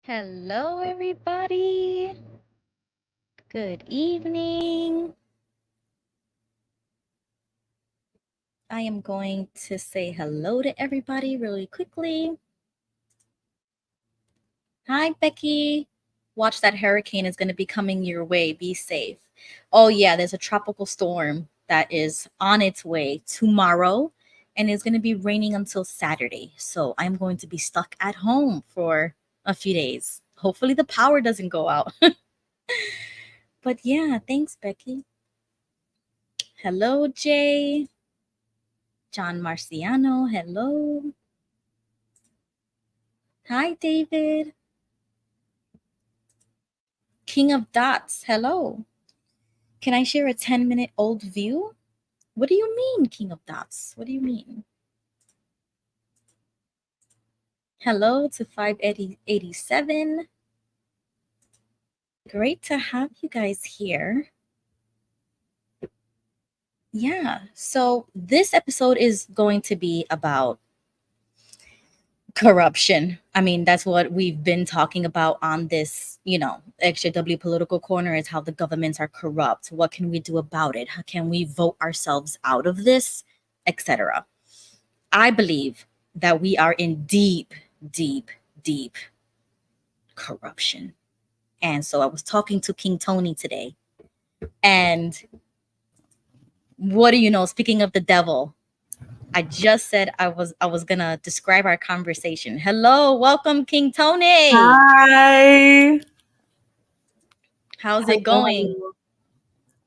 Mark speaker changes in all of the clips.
Speaker 1: Hello, everybody. Good evening. I am going to say hello to everybody really quickly. Hi, Becky. Watch that hurricane is going to be coming your way. Be safe. Oh, yeah, there's a tropical storm that is on its way tomorrow, and it's going to be raining until Saturday. So I'm going to be stuck at home for a few days. Hopefully, the power doesn't go out. But yeah, thanks, Becky. Hello, Jay. John Marciano, hello. Hi, David. King of Dots, hello. Can I share a 10-minute old view? What do you mean, King of Dots? What do you mean? Hello to 587. Great to have you guys here. Yeah, so this episode is going to be about corruption. I mean, that's what we've been talking about on this, exJW political corner is how the governments are corrupt. What can we do about it? How can we vote ourselves out of this, etc. I believe that we are in deep, deep, deep corruption. And so I was talking to King Tony today. And what do you know? Speaking of the devil, I just said I was gonna describe our conversation. Hello, welcome, King Tony.
Speaker 2: Hi.
Speaker 1: How's it going?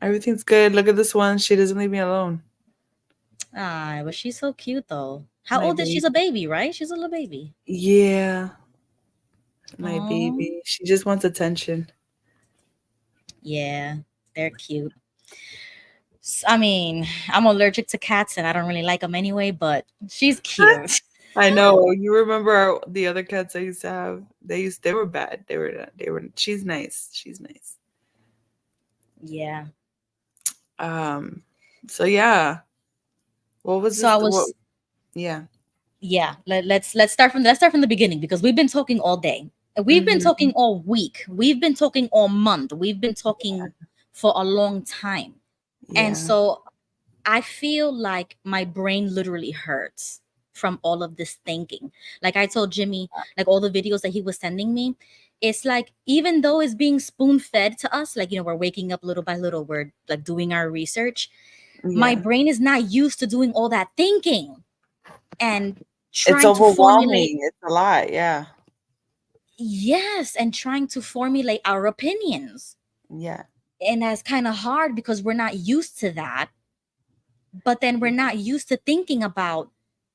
Speaker 2: Everything's good. Look at this one. She doesn't leave me alone.
Speaker 1: Ah, but she's so cute though. How
Speaker 2: My
Speaker 1: old is she? She's
Speaker 2: baby.
Speaker 1: a baby, right? She's a little baby.
Speaker 2: Yeah, my
Speaker 1: Oh,
Speaker 2: baby. She just wants attention.
Speaker 1: yeah, they're cute. I mean, I'm allergic to cats and I don't really like them anyway, but she's cute.
Speaker 2: I know. You remember the other cats I used to have? They were bad. She's nice. She's nice.
Speaker 1: Yeah.
Speaker 2: Um so yeah. What was
Speaker 1: So
Speaker 2: this
Speaker 1: I
Speaker 2: what
Speaker 1: was
Speaker 2: yeah.
Speaker 1: yeah, let's start from the beginning because we've been talking all day. We've been
Speaker 2: Mhm.
Speaker 1: talking all week. We've been talking all month. We've been talking for a long time. And
Speaker 2: Yeah.
Speaker 1: so I feel like my brain literally hurts from all of this thinking. Like I told Jimmy, like all the videos that he was sending me, it's like even though it's being spoon fed to us, like, we're waking up little by little, we're like doing our research. My
Speaker 2: Yeah.
Speaker 1: brain is not used to doing all that thinking and
Speaker 2: It's
Speaker 1: trying to formulate,
Speaker 2: overwhelming. It's a lot. Yeah.
Speaker 1: yes, and trying to formulate our opinions.
Speaker 2: Yeah.
Speaker 1: And that's kind of hard because we're not used to that. But then we're not used to thinking about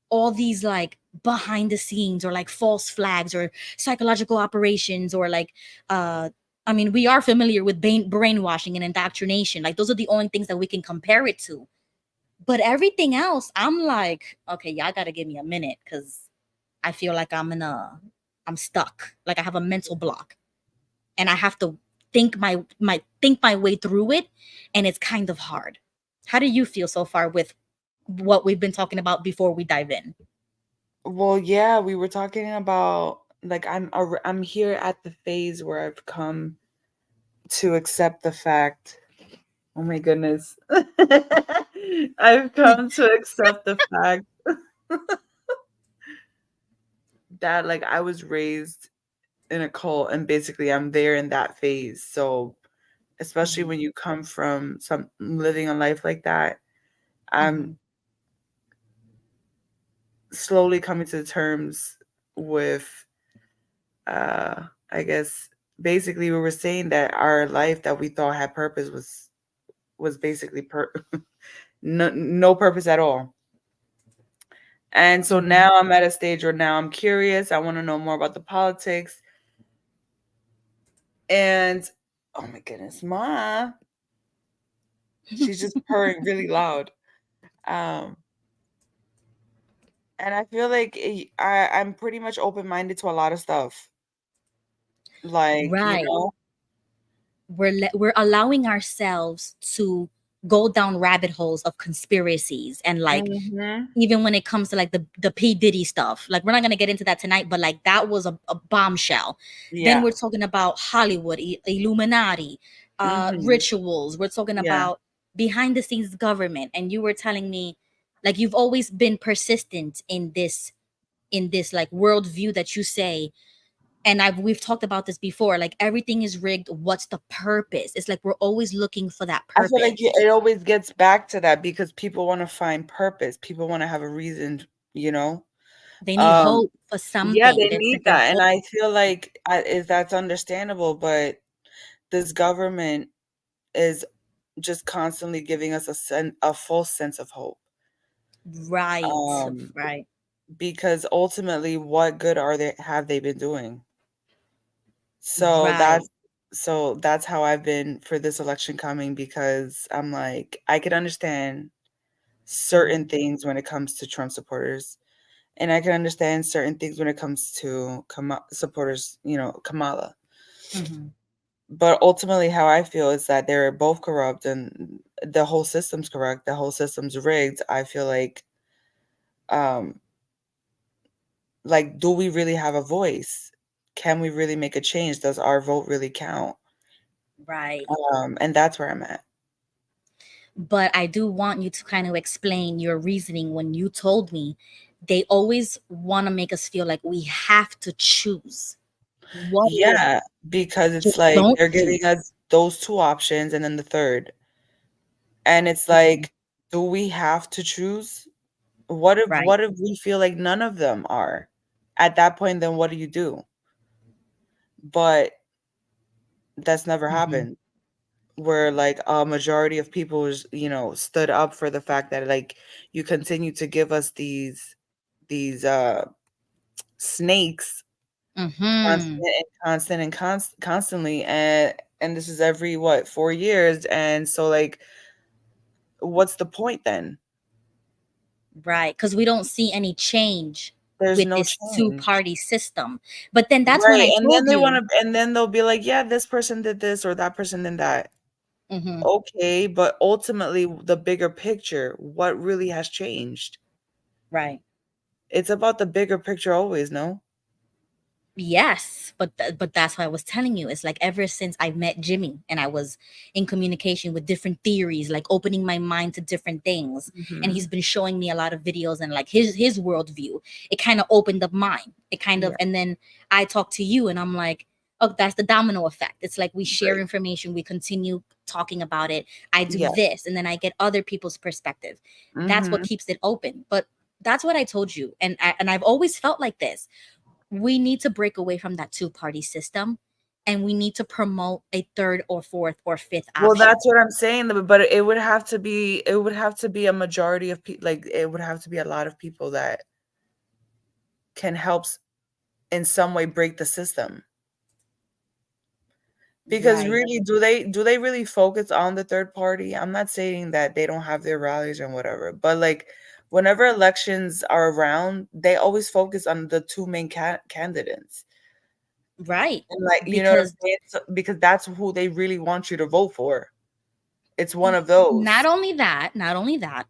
Speaker 1: all these like behind the scenes or like false flags or psychological operations or like I mean, we are familiar with brainwashing and indoctrination. Like those are the only things that we can compare it to. But everything else, I'm like, okay, y'all gotta give me a minute because I feel like I'm stuck. Like I have a mental block and I have to think my way through it, and it's kind of hard. How do you feel so far with what we've been talking about before we dive in?
Speaker 2: Well, yeah, we were talking about like I'm here at the phase where I've come to accept the fact. Oh my goodness. I've come to accept the fact that like I was raised in a cult and basically I'm there in that phase. So, especially
Speaker 1: Mhm,
Speaker 2: when you come from some living a life like that, I'm
Speaker 1: mhm,
Speaker 2: slowly coming to terms with I guess basically we were saying that our life that we thought had purpose was basically no purpose at all. And so
Speaker 1: mhm.
Speaker 2: now I'm at a stage where now I'm curious. I want to know more about the politics. And oh my goodness, Ma, she's just purring really loud. Um, and I feel like I'm pretty much open minded to a lot of stuff. Like,
Speaker 1: Right. We're allowing ourselves to go down rabbit holes of conspiracies and like
Speaker 2: Mm-hmm.
Speaker 1: even when it comes to like the P Diddy stuff. Like we're not gonna get into that tonight, but like that was a bombshell. Then
Speaker 2: Yeah.
Speaker 1: we're talking about Hollywood, Illuminati,
Speaker 2: Mm-hmm.
Speaker 1: rituals. We're talking
Speaker 2: Yeah.
Speaker 1: about behind the scenes government, and you were telling me like you've always been persistent in this like worldview that you say. And we've talked about this before. Like everything is rigged. What's the purpose? It's like we're always looking for that
Speaker 2: I feel like
Speaker 1: purpose.
Speaker 2: it always gets back to that because people want to find purpose. People want to have a reason, you know.
Speaker 1: They need
Speaker 2: Um,
Speaker 1: hope for
Speaker 2: yeah,
Speaker 1: something.
Speaker 2: they
Speaker 1: There's
Speaker 2: need
Speaker 1: like a
Speaker 2: that, and
Speaker 1: hope.
Speaker 2: I feel like is that's understandable. But this government is just constantly giving us a false sense of hope.
Speaker 1: Right,
Speaker 2: Um,
Speaker 1: right,
Speaker 2: because ultimately, what good are they have they been doing? So
Speaker 1: right.
Speaker 2: that's how I've been for this election coming because I'm like I could understand certain
Speaker 1: Mhm,
Speaker 2: things when it comes to Trump supporters, and I can understand certain things when it comes to supporters, Kamala.
Speaker 1: mhm.
Speaker 2: But ultimately, how I feel is that they're both corrupt, and the whole system's corrupt. The whole system's rigged. I feel um, like, do we really have a voice? Can we really make a change? Does our vote really count?
Speaker 1: Right.
Speaker 2: And that's where I'm at.
Speaker 1: But I do want you to kind of explain your reasoning when you told me they always want to make us feel like we have to choose. What if
Speaker 2: Yeah, because it's
Speaker 1: just
Speaker 2: like
Speaker 1: don't
Speaker 2: they're giving
Speaker 1: choose?
Speaker 2: us those two options and then the third. And it's
Speaker 1: Mhm.
Speaker 2: like, do we have to choose?
Speaker 1: Right.
Speaker 2: What if we feel like none of them are? At that point, then what do you do? But that's never
Speaker 1: Hmm.
Speaker 2: happened. Where like a majority of people stood up for the fact that like you continue to give us these snakes
Speaker 1: Hmm.
Speaker 2: constantly, and this is every what 4 years, and so like what's the point then?
Speaker 1: Right. Because we don't see any change
Speaker 2: There's
Speaker 1: with
Speaker 2: no
Speaker 1: this
Speaker 2: change.
Speaker 1: two-party system. But then that's when
Speaker 2: Right,
Speaker 1: I
Speaker 2: and then
Speaker 1: told you.
Speaker 2: and then they'll be like, yeah, this person did this or that person did that.
Speaker 1: Hmm.
Speaker 2: Okay, but ultimately the bigger picture, what really has changed?
Speaker 1: Right.
Speaker 2: It's about the bigger picture always, no?
Speaker 1: Yes, but but that's what I was telling you. It's like ever since I met Jimmy and I was in communication with different theories, like opening my mind to different things, and
Speaker 2: Mhm.
Speaker 1: he's been showing me a lot of videos and like his worldview. It kind of opened up mine. It kind of,
Speaker 2: Yeah,
Speaker 1: and then I talk to you, and I'm like, oh, that's the domino effect. It's like we share
Speaker 2: right.
Speaker 1: information, we continue talking about it. I do
Speaker 2: Yeah.
Speaker 1: this, and then I get other people's perspective. That's what
Speaker 2: Mhm.
Speaker 1: keeps it open. But that's what I told you, and I've always felt like this. We need to break away from that two-party system, and we need to promote a third or fourth or fifth
Speaker 2: Well,
Speaker 1: option.
Speaker 2: that's what I'm saying, but it would have to be a majority of people, like, it would have to be a lot of people that can help in some way break the system. Because
Speaker 1: Right.
Speaker 2: really, do they really focus on the third party? I'm not saying that they don't have their rallies and whatever, but like whenever elections are around, they always focus on the two main candidates.
Speaker 1: Right.
Speaker 2: And like, you know what I'm
Speaker 1: Because
Speaker 2: saying? Because that's who they really want you to vote for. It's one of those.
Speaker 1: not only that,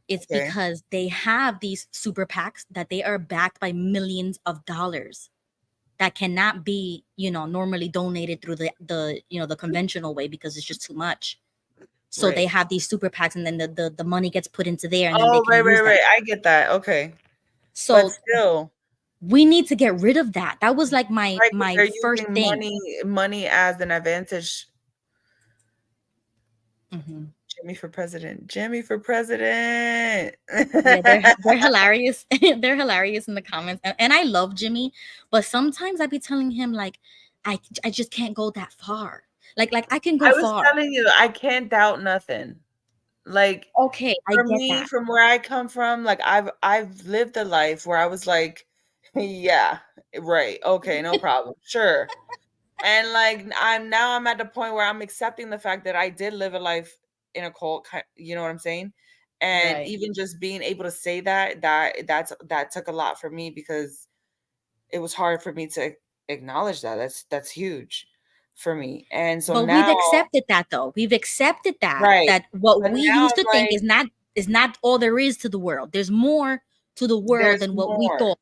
Speaker 1: it's
Speaker 2: Okay.
Speaker 1: because they have these super PACs that they are backed by millions of dollars that cannot be, normally donated through the conventional way because it's just too much. So they
Speaker 2: Right.
Speaker 1: have these super PACs, and then the money gets put into there, and then they
Speaker 2: Oh,
Speaker 1: can
Speaker 2: right, right,
Speaker 1: use that.
Speaker 2: right. I get that. Okay. But
Speaker 1: So
Speaker 2: still,
Speaker 1: we need to get rid of that. That was like my
Speaker 2: right, 'cause
Speaker 1: my
Speaker 2: they're
Speaker 1: first
Speaker 2: using
Speaker 1: thing.
Speaker 2: money as an advantage.
Speaker 1: Mhm.
Speaker 2: Jimmy for president. Jimmy for president.
Speaker 1: Yeah, they're hilarious. They're hilarious in the comments, and I love Jimmy, but sometimes I be telling him like, I just can't go that far. Like I can go
Speaker 2: I was
Speaker 1: far.
Speaker 2: telling you, I can't doubt nothing. Like,
Speaker 1: Okay, I
Speaker 2: for
Speaker 1: get
Speaker 2: me,
Speaker 1: that.
Speaker 2: from where I come from, like I've lived a life where I was like, yeah, right, okay, no problem, sure. And like I'm at the point where I'm accepting the fact that I did live a life in a cult, you know what I'm saying? And
Speaker 1: Right.
Speaker 2: even just being able to say that took a lot for me because it was hard for me to acknowledge that. That's huge. for me. And so
Speaker 1: But we've
Speaker 2: now,
Speaker 1: accepted that though. We've accepted that
Speaker 2: right.
Speaker 1: what
Speaker 2: But
Speaker 1: we
Speaker 2: now
Speaker 1: used
Speaker 2: I'm
Speaker 1: to think
Speaker 2: like,
Speaker 1: is not all there is to the world. There's more to the world
Speaker 2: there's
Speaker 1: than what we
Speaker 2: more.
Speaker 1: thought.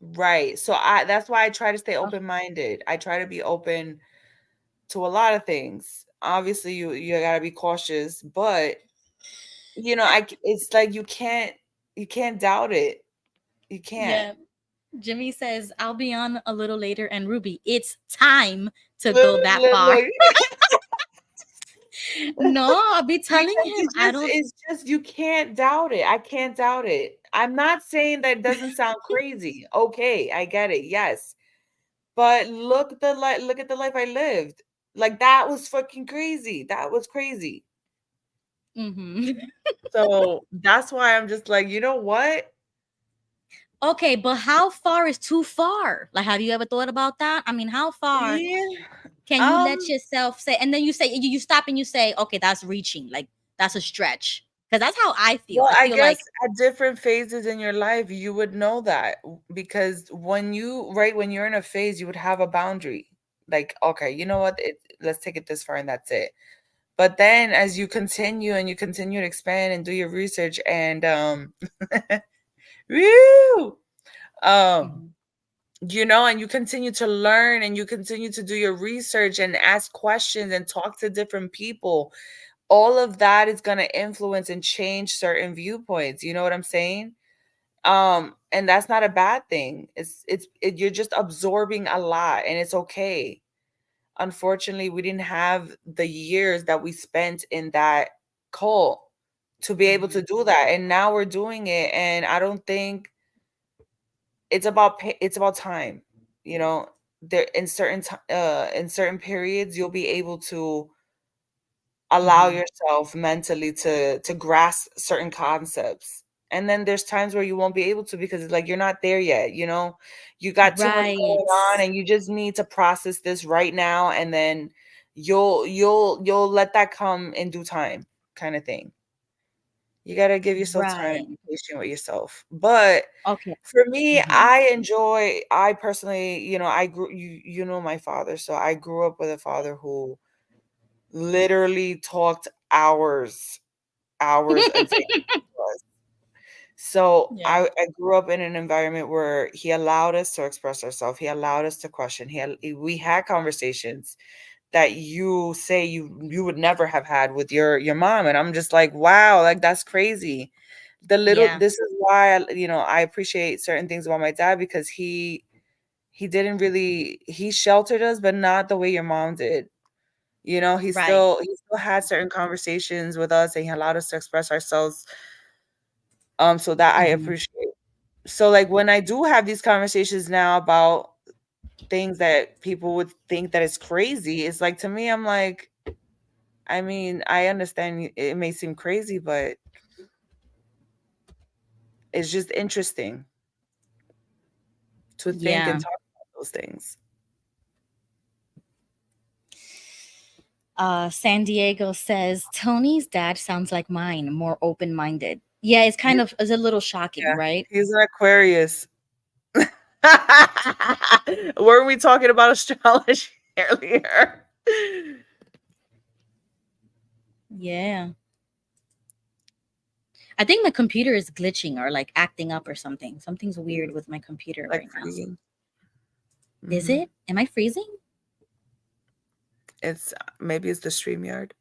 Speaker 2: Right. So that's why I try to stay
Speaker 1: Oh,
Speaker 2: open-minded. I try to be open to a lot of things. Obviously, you got to be cautious, but it's like you can't doubt it. You can't.
Speaker 1: yeah. Jimmy says, I'll be on a little later. And Ruby, it's time to
Speaker 2: Look,
Speaker 1: go that
Speaker 2: look,
Speaker 1: far.
Speaker 2: look.
Speaker 1: No, I'll be telling
Speaker 2: Because
Speaker 1: him. I don't.
Speaker 2: it's just you can't doubt it. I can't doubt it. I'm not saying that it doesn't sound crazy. Okay, I get it. Yes. But look at the life I lived. Like that was fucking crazy. That was crazy.
Speaker 1: Mhm.
Speaker 2: So that's why I'm just like, you know what?
Speaker 1: Okay, but how far is too far? Like, have you ever thought about that? I mean, how far
Speaker 2: Yeah.
Speaker 1: can you let
Speaker 2: Um,
Speaker 1: yourself say, and then you say, you stop and you say, okay, that's reaching, like, that's a stretch. Because that's how I feel.
Speaker 2: well,
Speaker 1: I
Speaker 2: I
Speaker 1: feel
Speaker 2: guess
Speaker 1: like,
Speaker 2: at different phases in your life, you would know that because when you're in a phase, you would have a boundary. Like, okay, you know what? Let's take it this far and that's it. But then as you continue and you continue to expand and do your research and woo, um,
Speaker 1: mhm,
Speaker 2: and you continue to learn and you continue to do your research and ask questions and talk to different people, all of that is going to influence and change certain viewpoints. You know what I'm saying? And that's not a bad thing. You're just absorbing a lot and it's okay. Unfortunately, we didn't have the years that we spent in that cult to be able to
Speaker 1: mhm.
Speaker 2: do that, and now we're doing it. And I don't think it's about time. You know, there in certain periods you'll be able to allow
Speaker 1: Mhm.
Speaker 2: yourself mentally to grasp certain concepts. And then there's times where you won't be able to because it's like you're not there yet, you got too much
Speaker 1: Right.
Speaker 2: going on and you just need to process this right now, and then you'll let that come in due time, kind of thing. You got to give yourself time and
Speaker 1: Right.
Speaker 2: be patient with yourself. But
Speaker 1: Okay.
Speaker 2: for me,
Speaker 1: Mhm.
Speaker 2: I personally, I grew you know my father, so I grew up with a father who literally talked hours a day to us. So
Speaker 1: Yeah.
Speaker 2: I grew up in an environment where he allowed us to express ourselves. He allowed us to question. We had conversations that you say you would never have had with your mom, and I'm just like, wow, like that's crazy.
Speaker 1: Yeah.
Speaker 2: This is why I appreciate certain things about my dad because he didn't really he sheltered us, but not the way your mom did.
Speaker 1: Right.
Speaker 2: He still had certain conversations with us and he allowed us to express ourselves. So that I
Speaker 1: Mhm.
Speaker 2: appreciate. So like when I do have these conversations now about things that people would think that is crazy, it's like to me, I'm like, I mean, I understand it may seem crazy, but it's just interesting to think and
Speaker 1: Yeah.
Speaker 2: talk about those things.
Speaker 1: San Diego says Tony's dad sounds like mine, more open minded. Yeah, it's a little shocking,
Speaker 2: Yeah,
Speaker 1: right?
Speaker 2: he's an Aquarius. Weren't we talking about astrology earlier?
Speaker 1: Yeah. I think my computer is glitching or like acting up or something. Something's weird with my computer
Speaker 2: Like
Speaker 1: right now.
Speaker 2: freezing.
Speaker 1: Is
Speaker 2: Hmm.
Speaker 1: it? Am I freezing?
Speaker 2: It's maybe it's the StreamYard.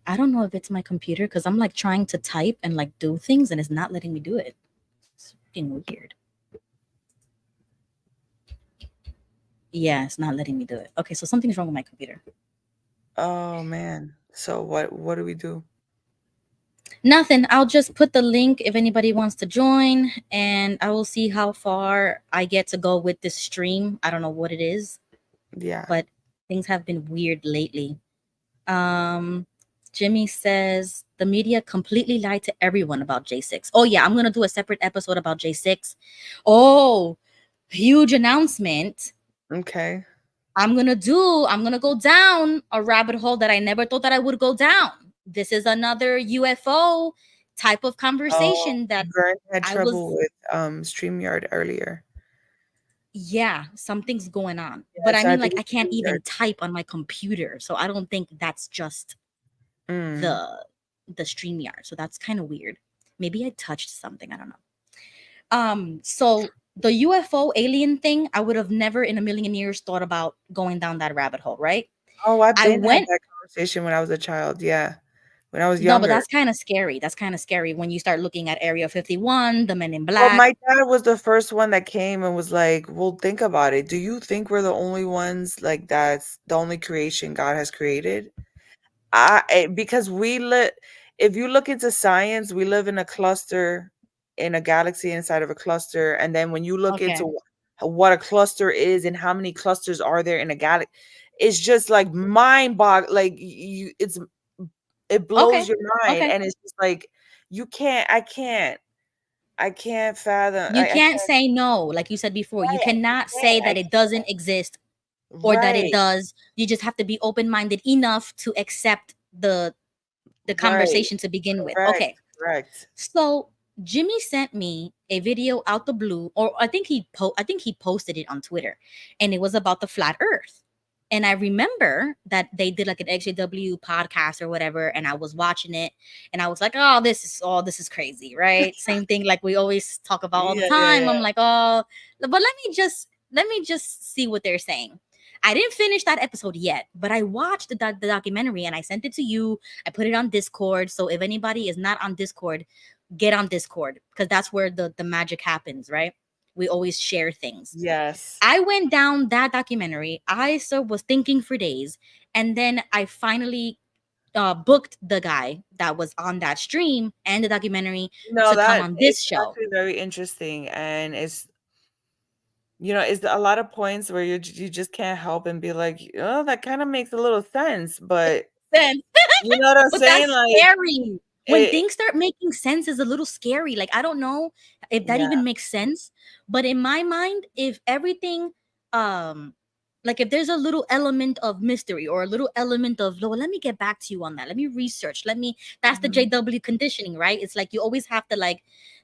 Speaker 1: I don't know if it's my computer because I'm like trying to type and like do things and it's not letting me do it. It's fucking weird. Yeah, it's not letting me do it. Okay, so something's wrong with my computer.
Speaker 2: Oh man. So what do we do?
Speaker 1: Nothing. I'll just put the link if anybody wants to join, and I will see how far I get to go with this stream. I don't know what it is,
Speaker 2: Yeah.
Speaker 1: but things have been weird lately. Um, Jimmy says the media completely lied to everyone about J6. Oh yeah, I'm gonna do a separate episode about J6. Oh, huge announcement.
Speaker 2: Okay.
Speaker 1: I'm gonna go down a rabbit hole that I never thought that I would go down. This is another UFO type of
Speaker 2: Oh,
Speaker 1: conversation that
Speaker 2: Vern had
Speaker 1: I was
Speaker 2: trouble with StreamYard earlier.
Speaker 1: Yeah, something's going on.
Speaker 2: Yeah,
Speaker 1: But I
Speaker 2: so I
Speaker 1: mean,
Speaker 2: think
Speaker 1: like, I
Speaker 2: it's
Speaker 1: can't
Speaker 2: really
Speaker 1: even
Speaker 2: weird.
Speaker 1: type on my computer, so I don't think that's just
Speaker 2: Mm.
Speaker 1: the StreamYard. So that's kind of weird. Maybe I touched something. I don't know. So the UFO alien thing, I would have never in a million years thought about going down that rabbit hole, right?
Speaker 2: Oh, I've
Speaker 1: I
Speaker 2: been had
Speaker 1: went
Speaker 2: that conversation when I was a child. Yeah, when I was
Speaker 1: No, but
Speaker 2: younger.
Speaker 1: that's kind of scary. That's kind of scary when you start looking at Area 51, the Men in
Speaker 2: Well,
Speaker 1: Black.
Speaker 2: my dad was the first one that came and was like, "Well, think about it. Do you think we're the only ones like that's the only creation God has created?" Because we live, if you look into science, we live in a cluster, in a galaxy inside of a cluster, and then when you look
Speaker 1: Okay.
Speaker 2: into what a cluster is and how many clusters are there in a galaxy, it's just like mind bog like it blows
Speaker 1: Okay.
Speaker 2: your mind,
Speaker 1: Okay.
Speaker 2: and it's just like you can't I can't fathom
Speaker 1: You
Speaker 2: I
Speaker 1: can't
Speaker 2: can't
Speaker 1: say no, like you said before. You cannot say
Speaker 2: I
Speaker 1: that it doesn't exist
Speaker 2: can't.
Speaker 1: or that it
Speaker 2: Right,
Speaker 1: does. You just have to be open-minded enough to accept the
Speaker 2: right,
Speaker 1: conversation to begin with.
Speaker 2: correct,
Speaker 1: Okay.
Speaker 2: correct.
Speaker 1: So Jimmy sent me a video out the blue, or I think he posted it on Twitter, and it was about the flat Earth. And I remember that they did like an XJW podcast or whatever, and I was watching it, and I was like, "Oh, this is crazy, right?" Same thing like we always talk about all the
Speaker 2: Yeah, yeah,
Speaker 1: time.
Speaker 2: yeah.
Speaker 1: I'm like, "Oh, but let me just see what they're saying." I didn't finish that episode yet, but I watched the documentary and I sent it to you. I put it on Discord. So if anybody is not on Discord, get on Discord because that's where the magic happens, right? We always share things.
Speaker 2: Yes.
Speaker 1: I went down that documentary. I was thinking for days, and then I finally booked the guy that was on that stream and the documentary
Speaker 2: No,
Speaker 1: to come
Speaker 2: that
Speaker 1: on
Speaker 2: it's
Speaker 1: this show.
Speaker 2: actually very interesting, and it's a lot of points where you just can't help and be like, "Oh, that kinda makes a little sense," but
Speaker 1: Then
Speaker 2: you know what I'm
Speaker 1: But
Speaker 2: saying?
Speaker 1: that's
Speaker 2: Like,
Speaker 1: scary. When
Speaker 2: it
Speaker 1: things start making sense is a little scary. Like I don't know if that
Speaker 2: yeah,
Speaker 1: even makes sense, but in my mind if everything um like if there's a little element of mystery or a little element of, well, let me get back to you on that. Let me research. That's the
Speaker 2: mhm,
Speaker 1: JW conditioning, right? It's like you always have to like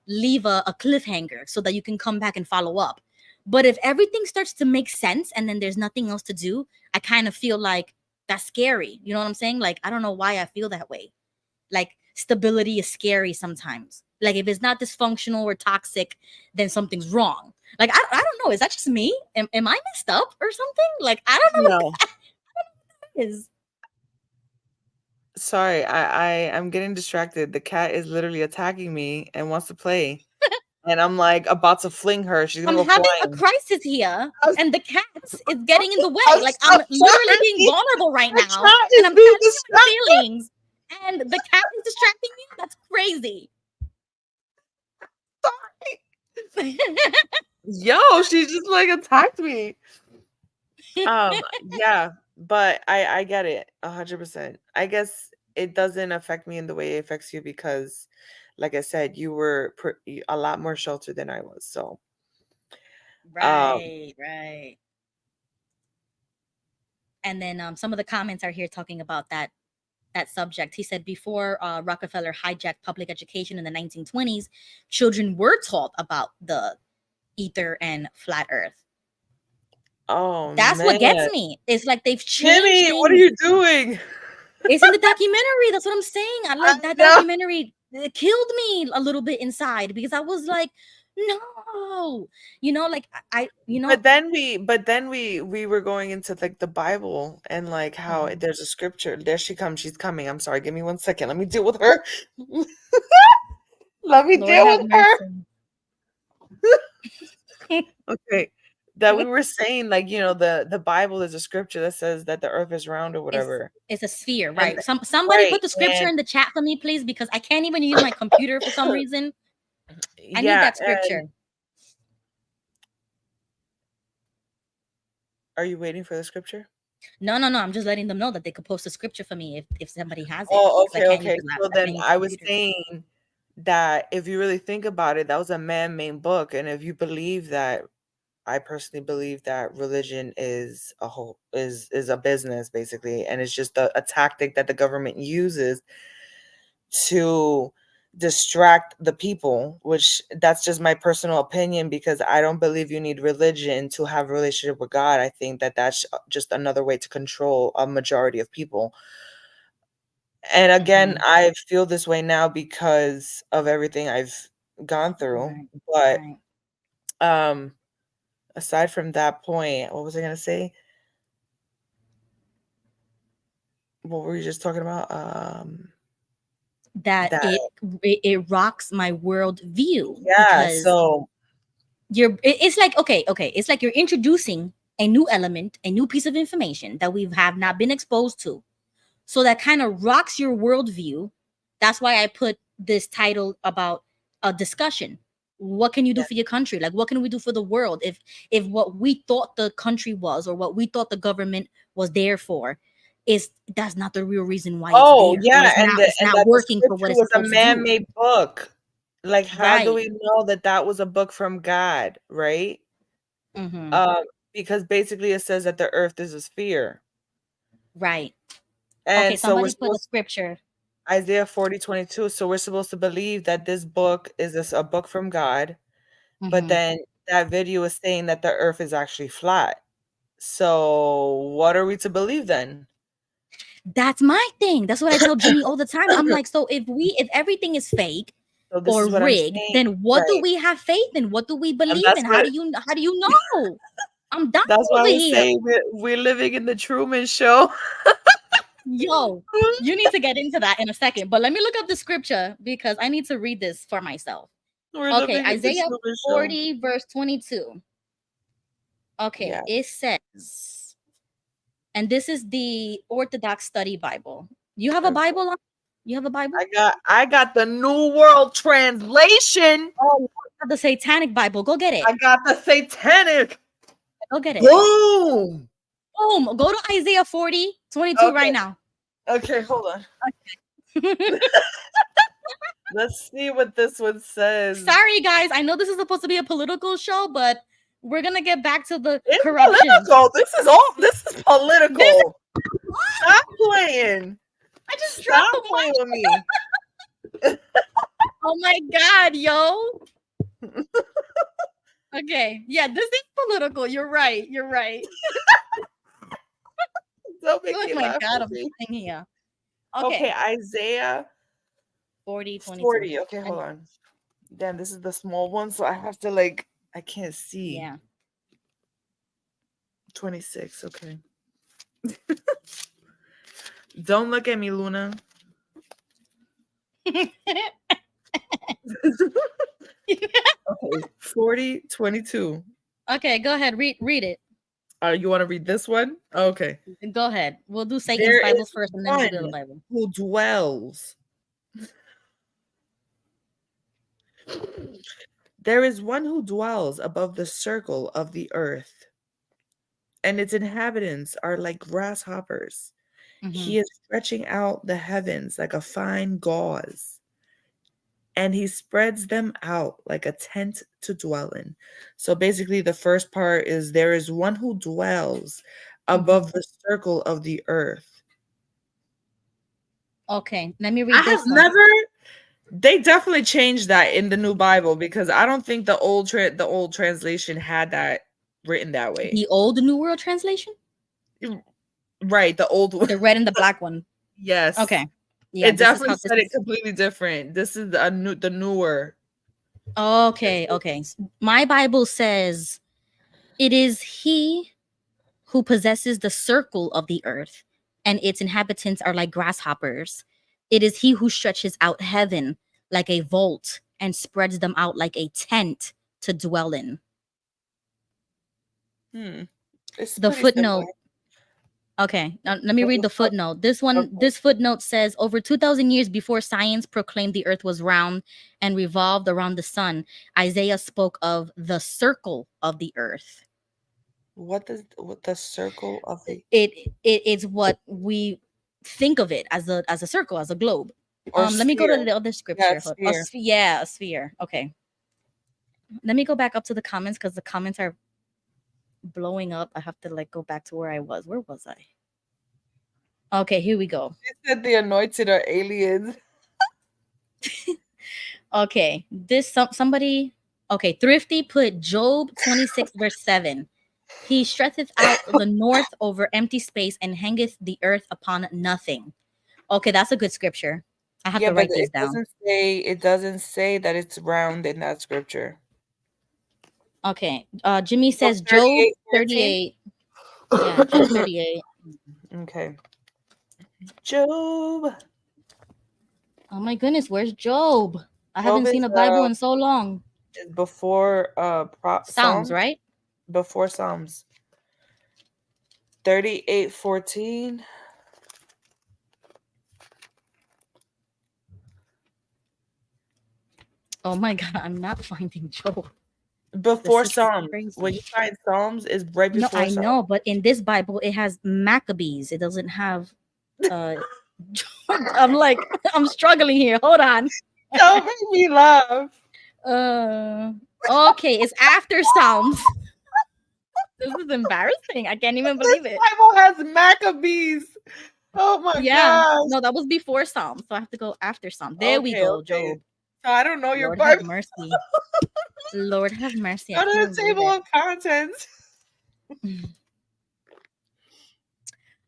Speaker 1: leave a cliffhanger so that you can come back and follow up. But if everything starts to make sense and then there's nothing else to do, I kind of feel like that's scary. You know what I'm saying? Like, I don't know why I feel that way. Like, stability is scary sometimes. Like, if it's not dysfunctional or toxic, then something's wrong. Like, I don't know. Is that just me? Am I messed up or something? Like, I don't know
Speaker 2: no.
Speaker 1: what it is.
Speaker 2: Sorry, I'm getting distracted. The cat is literally attacking me and wants to play, and I'm, like, about to fling her. She's gonna
Speaker 1: I'm
Speaker 2: go
Speaker 1: having a
Speaker 2: flying.
Speaker 1: crisis here,
Speaker 2: I'm
Speaker 1: and the cat is getting in the
Speaker 2: I'm
Speaker 1: way. Like,
Speaker 2: so
Speaker 1: I'm literally being
Speaker 2: sorry.
Speaker 1: vulnerable right
Speaker 2: The
Speaker 1: now,
Speaker 2: cat
Speaker 1: and
Speaker 2: is
Speaker 1: I'm
Speaker 2: being
Speaker 1: telling you my
Speaker 2: distracted.
Speaker 1: feelings, and the cat is distracting me. That's crazy.
Speaker 2: Yo, she just, like, attacked me. Yeah, but I get it 100%. I guess it doesn't affect me in the way it affects you because, like I said, you were a lot more sheltered than I was. So, um,
Speaker 1: Right, right. And then some of the comments are here talking about that subject. He said before Rockefeller hijacked public education in the 1920s, children were taught about the ether and flat Earth.
Speaker 2: oh
Speaker 1: That's what gets
Speaker 2: man,
Speaker 1: me. It's like they've changed
Speaker 2: Jimmy, what are
Speaker 1: things.
Speaker 2: you doing?
Speaker 1: It's in the documentary. That's what I'm saying. I
Speaker 2: I
Speaker 1: like that
Speaker 2: know.
Speaker 1: documentary. It killed me a little bit inside because I was like, no, like
Speaker 2: But then we were going into like the Bible and like how
Speaker 1: Mhm.
Speaker 2: there's a scripture. There she comes. She's coming. I'm sorry. Give me 1 second. Let me deal with her. Let me
Speaker 1: Lord
Speaker 2: deal
Speaker 1: have
Speaker 2: with her.
Speaker 1: mercy.
Speaker 2: Okay. That we were saying, like, the Bible is a scripture that says that the earth is round or
Speaker 1: It's
Speaker 2: whatever.
Speaker 1: it's a sphere,
Speaker 2: And
Speaker 1: right? Somebody
Speaker 2: right.
Speaker 1: put the scripture
Speaker 2: And
Speaker 1: in the chat for me, please, because I can't even use my computer for some reason. I need
Speaker 2: yeah,
Speaker 1: that
Speaker 2: and
Speaker 1: scripture.
Speaker 2: are you waiting for the scripture?
Speaker 1: No, no, no. I'm just letting them know that they could post a scripture for me if somebody has it,
Speaker 2: Oh,
Speaker 1: because I
Speaker 2: okay,
Speaker 1: can't use
Speaker 2: okay.
Speaker 1: the
Speaker 2: So
Speaker 1: laptop. I
Speaker 2: then
Speaker 1: can't use the
Speaker 2: I was
Speaker 1: computer.
Speaker 2: saying that if you really think about it, that was a man-made book. And if you believe that, I personally believe that religion is a business basically, and it's just a tactic that the government uses to distract the people, which that's just my personal opinion, because I don't believe you need religion to have a relationship with God. I think that that's just another way to control a majority of people. And again,
Speaker 1: Mm-hmm.
Speaker 2: I feel this way now because of everything I've gone through.
Speaker 1: Right.
Speaker 2: But
Speaker 1: Right.
Speaker 2: um aside from that point, what was I gonna say? What were you just talking about?
Speaker 1: That
Speaker 2: That
Speaker 1: it rocks my world view
Speaker 2: yeah,
Speaker 1: because
Speaker 2: so
Speaker 1: it's like okay, it's like you're introducing a new element, a new piece of information that we have not been exposed to, so that kind of rocks your worldview. That's why I put this title about a discussion. What can you do
Speaker 2: yeah.
Speaker 1: for your country? Like, what can we do for the world if what we thought the country was, or what we thought the government was there for, is that's not the real reason why it's
Speaker 2: Oh,
Speaker 1: there, or
Speaker 2: yeah,
Speaker 1: it's
Speaker 2: and
Speaker 1: not
Speaker 2: that the
Speaker 1: working for what
Speaker 2: scripture
Speaker 1: it's
Speaker 2: was a
Speaker 1: supposed to do.
Speaker 2: man-made book. Like, how do
Speaker 1: Right.
Speaker 2: we know that that was a book from God, right?
Speaker 1: Mm-hmm.
Speaker 2: Um, because basically it says that the earth is a sphere.
Speaker 1: Right. Okay.
Speaker 2: And so we're
Speaker 1: Somebody put a
Speaker 2: supposed
Speaker 1: scripture.
Speaker 2: Isaiah 40:22. So we're supposed to believe that this book is a book from God, but
Speaker 1: Mm-hmm.
Speaker 2: then that video is saying that the earth is actually flat. So what are we to believe then?
Speaker 1: That's my thing. That's what I tell Jimmy all the time. I'm like, so if everything is fake
Speaker 2: So this
Speaker 1: or
Speaker 2: is what I'm
Speaker 1: rigged,
Speaker 2: saying.
Speaker 1: then what do
Speaker 2: Right.
Speaker 1: we have faith in? What do we
Speaker 2: And
Speaker 1: believe in? How do you know? I'm dying
Speaker 2: that's why
Speaker 1: over
Speaker 2: we
Speaker 1: here.
Speaker 2: say we're living in the Truman Show.
Speaker 1: Yo, you need to get into that in a second. But let me look up the scripture because I need to read this for myself.
Speaker 2: We're
Speaker 1: Okay,
Speaker 2: living in the
Speaker 1: Isaiah
Speaker 2: Truman Show.
Speaker 1: 40, verse 22. Okay,
Speaker 2: Yeah,
Speaker 1: it says, and this is the Orthodox Study Bible. You have a
Speaker 2: okay.
Speaker 1: Bible? You have a Bible?
Speaker 2: I got the New World Translation.
Speaker 1: Oh, the Satanic Bible. Go get it.
Speaker 2: I got the Satanic.
Speaker 1: Go get it.
Speaker 2: Boom.
Speaker 1: Boom. Go to Isaiah 40:22 right
Speaker 2: Okay.
Speaker 1: now.
Speaker 2: Okay, hold on. Let's see what this one says.
Speaker 1: Sorry, guys. I know this is supposed to be a political show, but we're gonna get back to the
Speaker 2: It's
Speaker 1: corruption.
Speaker 2: political. This is
Speaker 1: This is
Speaker 2: political. Stop playing.
Speaker 1: I just dropped
Speaker 2: Stop
Speaker 1: the
Speaker 2: playing
Speaker 1: mic.
Speaker 2: with me.
Speaker 1: Oh my god, yo. Okay. Yeah, this is political. You're right. You're right.
Speaker 2: Don't make
Speaker 1: Oh
Speaker 2: me
Speaker 1: my
Speaker 2: laugh
Speaker 1: god,
Speaker 2: with
Speaker 1: I'm
Speaker 2: me.
Speaker 1: dying here.
Speaker 2: Okay,
Speaker 1: Okay.
Speaker 2: Isaiah
Speaker 1: 40:22.
Speaker 2: 40. Okay, hold
Speaker 1: And
Speaker 2: on. Damn, this is the small one, so I have to like I can't see.
Speaker 1: yeah.
Speaker 2: 26. Okay. Don't look at me, Luna. Okay. 40:22.
Speaker 1: Okay, go ahead. Read it.
Speaker 2: You want to read this one? Okay.
Speaker 1: Go ahead. We'll do Satan's
Speaker 2: There
Speaker 1: Bible
Speaker 2: is
Speaker 1: first and then do the other
Speaker 2: one
Speaker 1: Bible.
Speaker 2: who dwells. There is one who dwells above the circle of the earth, and its inhabitants are like grasshoppers.
Speaker 1: Mm-hmm.
Speaker 2: He is stretching out the heavens like a fine gauze, and he spreads them out like a tent to dwell in. So basically, the first part is there is one who dwells
Speaker 1: Mm-hmm.
Speaker 2: above the circle of the earth.
Speaker 1: Okay, let me
Speaker 2: I
Speaker 1: read
Speaker 2: have
Speaker 1: this one.
Speaker 2: never. They definitely changed that in the new Bible because I don't think the old translation had that written that way.
Speaker 1: The old New World Translation?
Speaker 2: Right, the old one.
Speaker 1: The red and the black one.
Speaker 2: Yes.
Speaker 1: Okay. Yeah,
Speaker 2: It
Speaker 1: this is
Speaker 2: definitely
Speaker 1: how this
Speaker 2: said it
Speaker 1: is.
Speaker 2: completely different. This is the newer.
Speaker 1: Okay, okay. My Bible says it is he who possesses the circle of the earth, and its inhabitants are like grasshoppers. It is he who stretches out heaven like a vault and spreads them out like a tent to dwell in.
Speaker 2: Hmm. It's
Speaker 1: The
Speaker 2: pretty similar.
Speaker 1: footnote. Okay, now let me
Speaker 2: What
Speaker 1: read
Speaker 2: the
Speaker 1: the
Speaker 2: fuck?
Speaker 1: footnote.
Speaker 2: Okay.
Speaker 1: This footnote says over 2,000 years before science proclaimed the earth was round and revolved around the sun, Isaiah spoke of the circle of the earth.
Speaker 2: What the circle of the
Speaker 1: It is what we think of it as a circle, as a globe.
Speaker 2: or
Speaker 1: Let me go to
Speaker 2: sphere?
Speaker 1: the other
Speaker 2: Yeah,
Speaker 1: scripture.
Speaker 2: sphere.
Speaker 1: Yeah, a sphere. Okay, let me go back up to the comments because the comments are blowing up. I have to like go back to where I was. Where was I? Okay, here we go.
Speaker 2: They said the anointed are aliens.
Speaker 1: Okay, this somebody. Okay, Thrifty put Job 26 verse 7. He stretcheth out the north over empty space and hangeth the earth upon nothing. Okay, that's a good scripture. I have
Speaker 2: Yeah,
Speaker 1: to
Speaker 2: but
Speaker 1: write this down.
Speaker 2: it doesn't say that it's round in that scripture.
Speaker 1: Okay, Jimmy
Speaker 2: So
Speaker 1: says Job
Speaker 2: 38:14.
Speaker 1: 38. Yeah, Job 38.
Speaker 2: Okay. Job.
Speaker 1: Oh my goodness, where's Job? I
Speaker 2: Job
Speaker 1: haven't seen a Bible in so long.
Speaker 2: is before
Speaker 1: Psalms,
Speaker 2: Psalms,
Speaker 1: right?
Speaker 2: before Psalms. 38:14.
Speaker 1: Oh my god, I'm not finding Job. This
Speaker 2: Before
Speaker 1: is
Speaker 2: Psalms. When
Speaker 1: crazy.
Speaker 2: you find Psalms is right
Speaker 1: No,
Speaker 2: before
Speaker 1: I
Speaker 2: Psalms.
Speaker 1: know, but in this Bible it has Maccabees. It doesn't have uh I'm like I'm struggling here. Hold on.
Speaker 2: Don't make me laugh.
Speaker 1: Uh okay, it's after Psalms. This is embarrassing. I can't even
Speaker 2: This
Speaker 1: believe it.
Speaker 2: Bible has Maccabees. Oh my
Speaker 1: Yeah.
Speaker 2: gosh.
Speaker 1: No, that was before Psalms. So I have to go after Psalms. There we
Speaker 2: Okay,
Speaker 1: go,
Speaker 2: okay.
Speaker 1: Job.
Speaker 2: So I don't know your
Speaker 1: Lord have
Speaker 2: Bible.
Speaker 1: mercy. Lord have mercy. I
Speaker 2: Go to
Speaker 1: can't
Speaker 2: the
Speaker 1: even believe
Speaker 2: table
Speaker 1: it.
Speaker 2: of contents.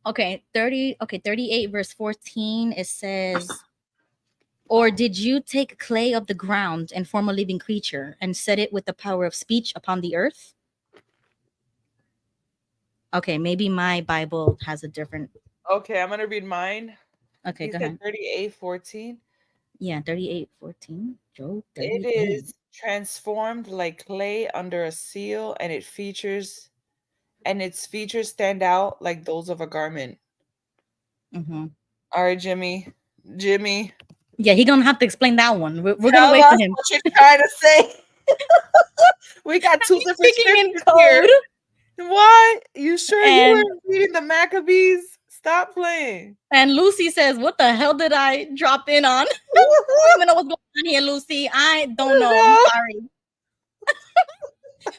Speaker 1: Okay, 38 verse 14 it says, "Or did you take clay of the ground and form a living creature and set it with the power of speech upon the earth?" Okay, maybe my Bible has a different.
Speaker 2: Okay, I'm gonna read mine.
Speaker 1: Okay,
Speaker 2: He
Speaker 1: go
Speaker 2: said
Speaker 1: ahead.
Speaker 2: 38:14.
Speaker 1: Yeah, 38:14. Job
Speaker 2: It
Speaker 1: 38.
Speaker 2: is transformed like clay under a seal, and its features stand out like those of a garment.
Speaker 1: Mm-hmm.
Speaker 2: All right, Jimmy. Jimmy,
Speaker 1: Yeah, he gonna have to explain that one. We're gonna
Speaker 2: tell
Speaker 1: wait for
Speaker 2: us
Speaker 1: him.
Speaker 2: what you're trying to say. We got two
Speaker 1: He's
Speaker 2: different
Speaker 1: speaking in
Speaker 2: scriptures here.
Speaker 1: code.
Speaker 2: What? You sure you
Speaker 1: And
Speaker 2: were reading the Maccabees? Stop playing.
Speaker 1: and Lucy says, "What the hell did I drop in on?" I don't even know what's going on here, Lucy. I don't know. I'm
Speaker 2: No.
Speaker 1: sorry.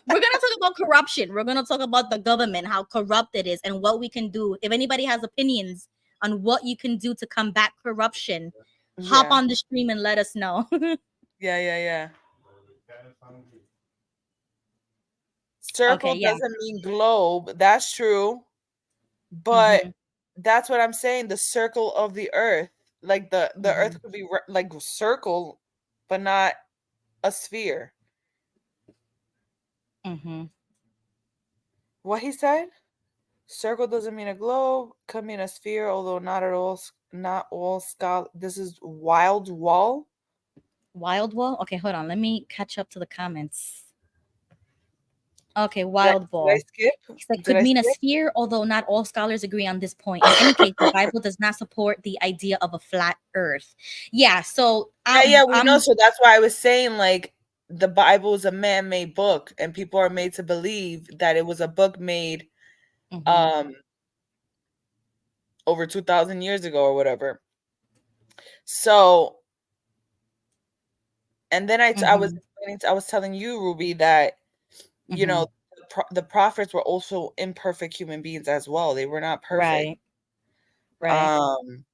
Speaker 1: We're gonna talk about corruption. We're gonna talk about the government, how corrupt it is, and what we can do. If anybody has opinions on what you can do to combat corruption, hop
Speaker 2: Yeah.
Speaker 1: on the stream and let us know.
Speaker 2: Yeah, yeah, yeah.
Speaker 1: Okay,
Speaker 2: Circle
Speaker 1: yeah.
Speaker 2: doesn't mean globe. That's true. But
Speaker 1: Hmm.
Speaker 2: that's what I'm saying. The circle of the earth. Like the
Speaker 1: Hmm.
Speaker 2: earth could be like circle, but not a sphere.
Speaker 1: Hmm.
Speaker 2: What he said? Circle doesn't mean a globe, could mean a sphere, although not all this is wild wall.
Speaker 1: Wild Wall. Okay, hold on. Let me catch up to the comments. Okay,
Speaker 2: Did I,
Speaker 1: Wild
Speaker 2: did I
Speaker 1: Ball.
Speaker 2: skip?
Speaker 1: He said
Speaker 2: Did
Speaker 1: could
Speaker 2: I
Speaker 1: mean a
Speaker 2: skip?
Speaker 1: sphere, although not all scholars agree on this point. In any case, the Bible does not support the idea of a flat Earth. Yeah, so
Speaker 2: Yeah, yeah, we know.
Speaker 1: I'm
Speaker 2: So that's why I was saying like the Bible is a man-made book, and people are made to believe that it was a book made
Speaker 1: mhm,
Speaker 2: um over 2,000 years ago or whatever. So, and then
Speaker 1: mhm,
Speaker 2: I was telling you, Ruby, that you
Speaker 1: mhm.
Speaker 2: know the prophets were also imperfect human beings as well. They were not perfect.
Speaker 1: Right, right.
Speaker 2: Um,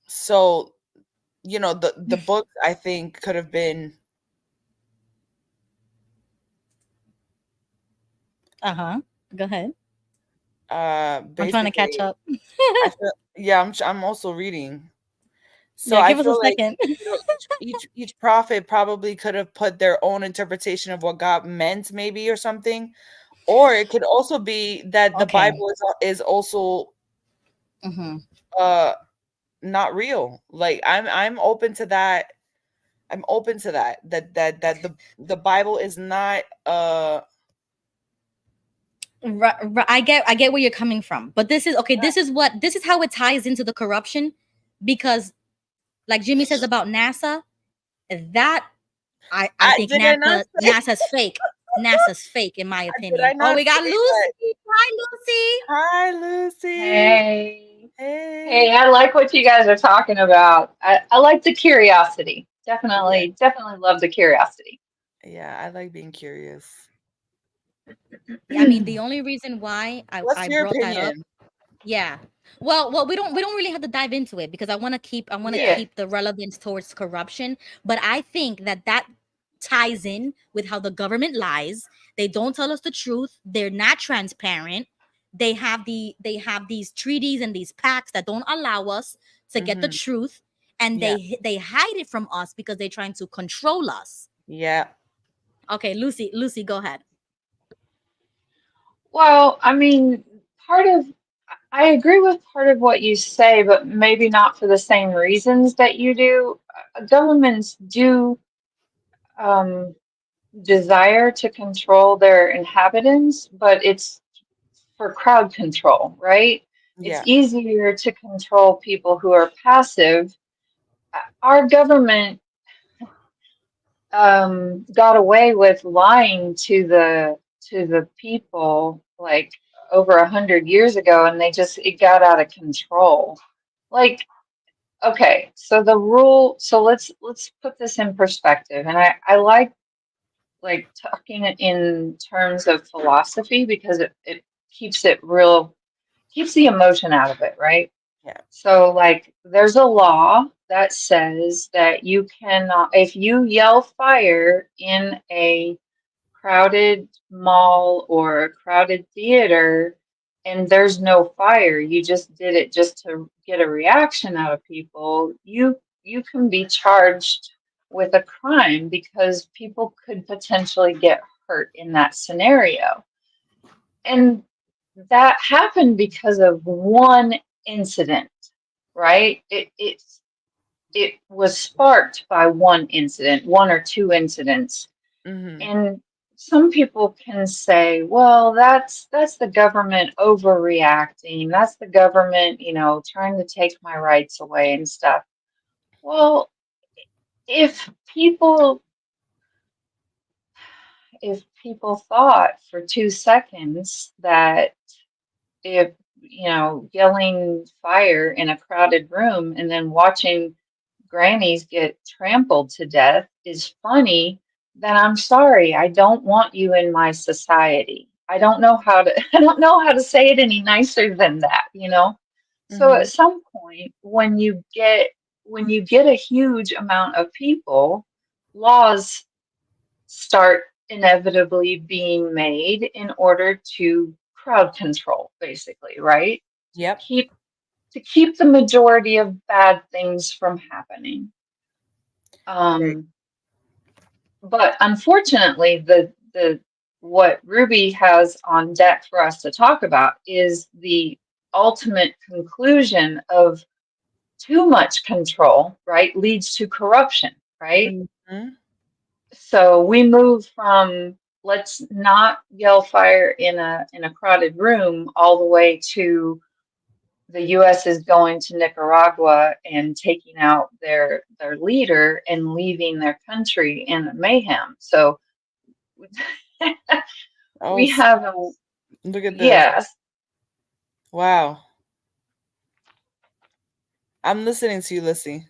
Speaker 2: so the book I think could have been
Speaker 1: Uh-huh. Go ahead. I'm trying to catch
Speaker 2: basically
Speaker 1: up.
Speaker 2: I feel yeah I'm also reading. So
Speaker 1: Yeah,
Speaker 2: I
Speaker 1: give us a
Speaker 2: feel like
Speaker 1: second.
Speaker 2: each prophet probably could have put their own interpretation of what God meant, maybe or something. Or it could also be that the
Speaker 1: Okay.
Speaker 2: Bible is also
Speaker 1: Mhm.
Speaker 2: uh not real. Like I'm open to that. I'm open to that. That the Bible is not
Speaker 1: I get where you're coming from, but this is okay. This is how it ties into the corruption, because like Jimmy says about NASA, that I think
Speaker 2: did I not say
Speaker 1: NASA's fake. NASA's fake in my
Speaker 2: did I
Speaker 1: opinion. Oh,
Speaker 2: not
Speaker 1: we got
Speaker 2: say that?
Speaker 1: Lucy. Hi, Lucy.
Speaker 2: Hi Lucy.
Speaker 3: Hey.
Speaker 2: Hey.
Speaker 3: Hey, I like what you guys are talking about. I like the curiosity.
Speaker 2: Yeah.
Speaker 3: Definitely love the curiosity.
Speaker 2: Yeah, I like being curious.
Speaker 1: I mean, the only reason why
Speaker 2: What's
Speaker 1: I
Speaker 2: your
Speaker 1: brought that up,
Speaker 2: opinion?
Speaker 1: Yeah. Well, we don't really have to dive into it because I want to
Speaker 3: Yeah.
Speaker 1: keep the relevance towards corruption, but I think that ties in with how the government lies. They don't tell us the truth. They're not transparent. They have these treaties and these pacts that don't allow us to get the
Speaker 2: Mm-hmm.
Speaker 1: truth, and
Speaker 2: Yeah.
Speaker 1: they hide it from us because they're trying to control us.
Speaker 2: Yeah.
Speaker 1: Okay, Lucy, go ahead.
Speaker 3: Well, I mean, part of I agree with part of what you say, but maybe not for the same reasons that you do. Governments do um, desire to control their inhabitants, but it's for crowd control, right? It's
Speaker 2: Yeah.
Speaker 3: easier to control people who are passive. Our government got away with lying to the people like over 100 years ago, and it got out of control. Like, okay, so the rule. So let's put this in perspective, and I like talking in terms of philosophy because it keeps it real, keeps the emotion out of it, right?
Speaker 2: Yeah.
Speaker 3: So, like, there's a law that says that you cannot, if you yell fire in a crowded mall or a crowded theater and there's no fire, you just did it just to get a reaction out of people, you can be charged with a crime because people could potentially get hurt in that scenario. And that happened because of one incident, right? It was sparked by one incident, one or two incidents.
Speaker 2: Mm-hmm.
Speaker 3: And some people can say, well, that's the government overreacting. That's the government, trying to take my rights away and stuff. Well, if people if people thought for 2 seconds that if yelling fire in a crowded room and then watching grannies get trampled to death is funny, then I'm sorry, I don't want you in my society. I don't know how to I don't know how to say it any nicer than that. So
Speaker 2: Mm-hmm.
Speaker 3: at some point when you get a huge amount of people, laws start inevitably being made in order to crowd control, basically, right? To
Speaker 2: Yep.
Speaker 3: keep to keep the majority of bad things from happening.
Speaker 2: Right.
Speaker 3: Um, but unfortunately, the what Ruby has on deck for us to talk about is the ultimate conclusion of too much control, right, leads to corruption, right?
Speaker 2: Mm-hmm.
Speaker 3: So we move from let's not yell fire in a crowded room all the way to the US is going to Nicaragua and taking out their leader and leaving their country in mayhem. So
Speaker 2: Oh,
Speaker 3: we have a
Speaker 2: look at this.
Speaker 3: yes.
Speaker 2: Wow. I'm listening to you, Lissy.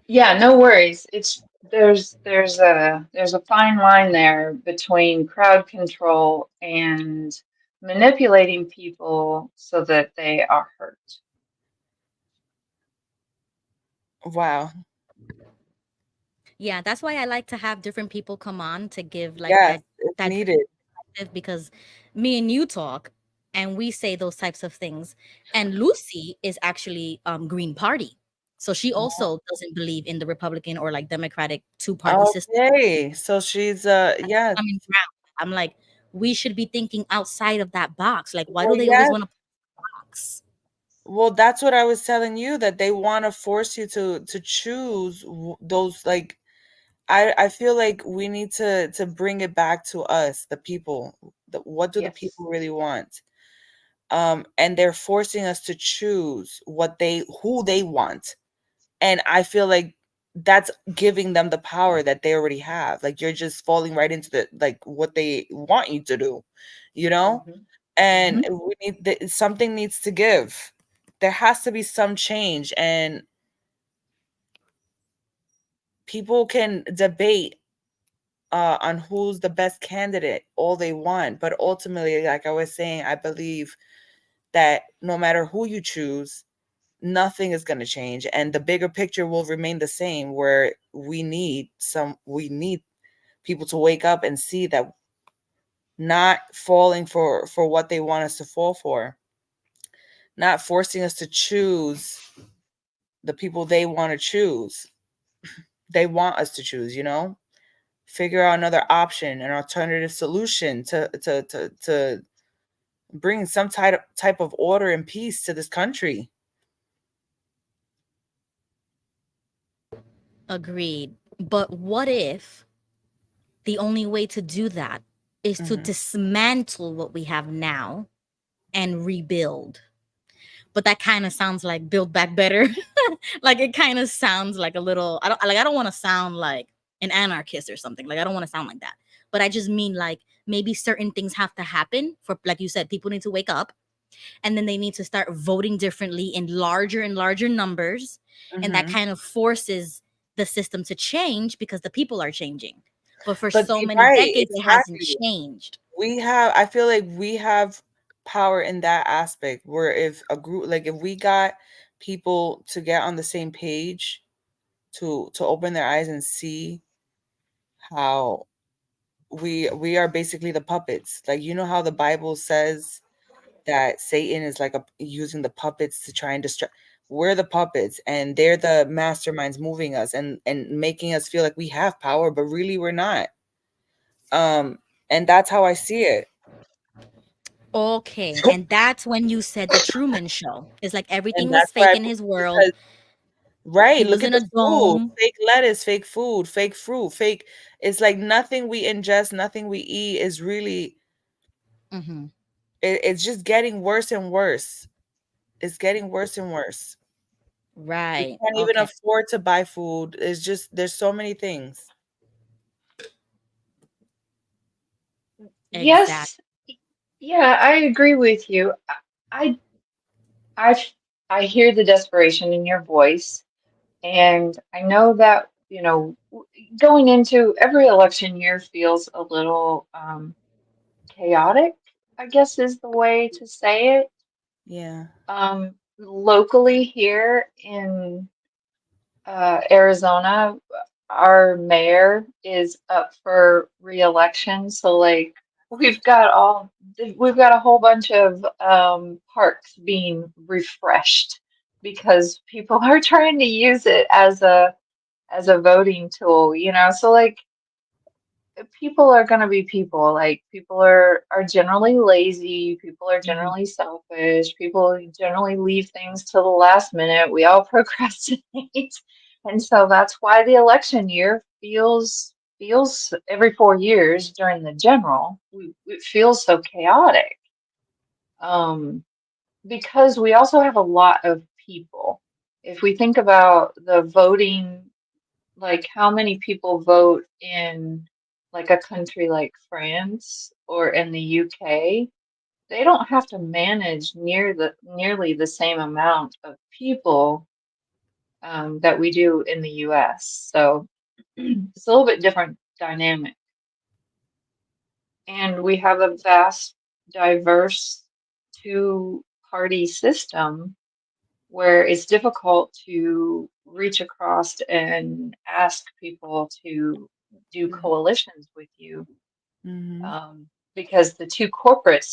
Speaker 3: Yeah, no worries. It's there's a fine line there between crowd control and manipulating people so that they are hurt.
Speaker 2: Wow.
Speaker 1: Yeah, that's why I like to have different people come on to give like
Speaker 2: Yes,
Speaker 1: that
Speaker 2: it's
Speaker 1: that
Speaker 2: needed.
Speaker 1: perspective, because me and you talk and we say those types of things. And Lucy is actually Green Party. So she also doesn't believe in the Republican or like Democratic two-party system.
Speaker 2: Okay. So she's yeah.
Speaker 1: Coming from. I'm like, we should be thinking outside of that box. Like, why do
Speaker 2: Well,
Speaker 1: they always
Speaker 2: yes.
Speaker 1: want to put a box?
Speaker 2: Well, that's what I was telling you, that they want to force you to choose those, like, I feel like we need to bring it back to us, the people. What do the
Speaker 3: Yes.
Speaker 2: people really want? And they're forcing us to choose who they want. And I feel like that's giving them the power that they already have. Like, you're just falling right into like what they want you to do, you know?
Speaker 3: Hmm.
Speaker 2: And
Speaker 3: Hmm.
Speaker 2: something needs to give. There has to be some change, and people can debate on who's the best candidate all they want, but ultimately, like I was saying, I believe that no matter who you choose, nothing is going to change, and the bigger picture will remain the same, where we need people to wake up and see that not falling for what they want us to fall for, not forcing us to choose the people they want to choose. They want us to choose, figure out another option, an alternative solution to bring some type of order and peace to this country.
Speaker 1: Agreed. But what if the only way to do that is to
Speaker 2: Mhm.
Speaker 1: dismantle what we have now and rebuild? But that kind of sounds like build back better. Like it kind of sounds like a little, I don't want to sound like an anarchist or something. Like I don't want to sound like that. But I just mean like maybe certain things have to happen for, like you said, people need to wake up, and then they need to start voting differently in larger and larger numbers. And that
Speaker 2: Mhm.
Speaker 1: kind of forces the system to change because the people are changing. But for
Speaker 2: But
Speaker 1: so many
Speaker 2: right,
Speaker 1: decades, it hasn't
Speaker 2: exactly.
Speaker 1: changed.
Speaker 2: I feel like we have power in that aspect, where if a group, like if we got people to get on the same page, to open their eyes and see how we are basically the puppets. Like, how the Bible says that Satan is like using the puppets to try and distract. We're the puppets, and they're the masterminds moving us and making us feel like we have power, but really we're not. And that's how I see it.
Speaker 1: Okay. And that's when you said the Truman Show. It's like
Speaker 2: And
Speaker 1: everything was
Speaker 2: that's why
Speaker 1: fake in his world.
Speaker 2: because right,
Speaker 1: He
Speaker 2: look
Speaker 1: was
Speaker 2: at
Speaker 1: in
Speaker 2: the
Speaker 1: a
Speaker 2: food,
Speaker 1: dome.
Speaker 2: fake lettuce, fake food, fake fruit, fake. It's like nothing we ingest, nothing we eat is really.
Speaker 1: Hmm.
Speaker 2: It's just getting worse and worse. It's getting worse and worse. We
Speaker 1: Right.
Speaker 2: can't even
Speaker 1: Okay.
Speaker 2: afford to buy food. It's just there's so many things.
Speaker 1: Exactly.
Speaker 3: Yes, yeah, I agree with you. I I I hear the desperation in your voice, and I know that, going into every election year feels a little chaotic, I guess is the way to say it.
Speaker 2: Yeah.
Speaker 3: Locally here in Arizona, our mayor is up for re-election, so like we've got a whole bunch of parks being refreshed because people are trying to use it as a voting tool, So like people are going to be people. Like people are generally lazy, people are
Speaker 2: Mhm.
Speaker 3: generally selfish, people generally leave things till the last minute. We all procrastinate. And so that's why the election year feels every 4 years during the general, it feels so chaotic. Um, because we also have a lot of people. If we think about the voting, like how many people vote in like a country like France or in the UK, they don't have to manage nearly the same amount of people that we do in the US. So it's a little bit different dynamic. And we have a vast, diverse two-party system where it's difficult to reach across and ask people to do coalitions with you,
Speaker 2: Mhm.
Speaker 3: because the two corporate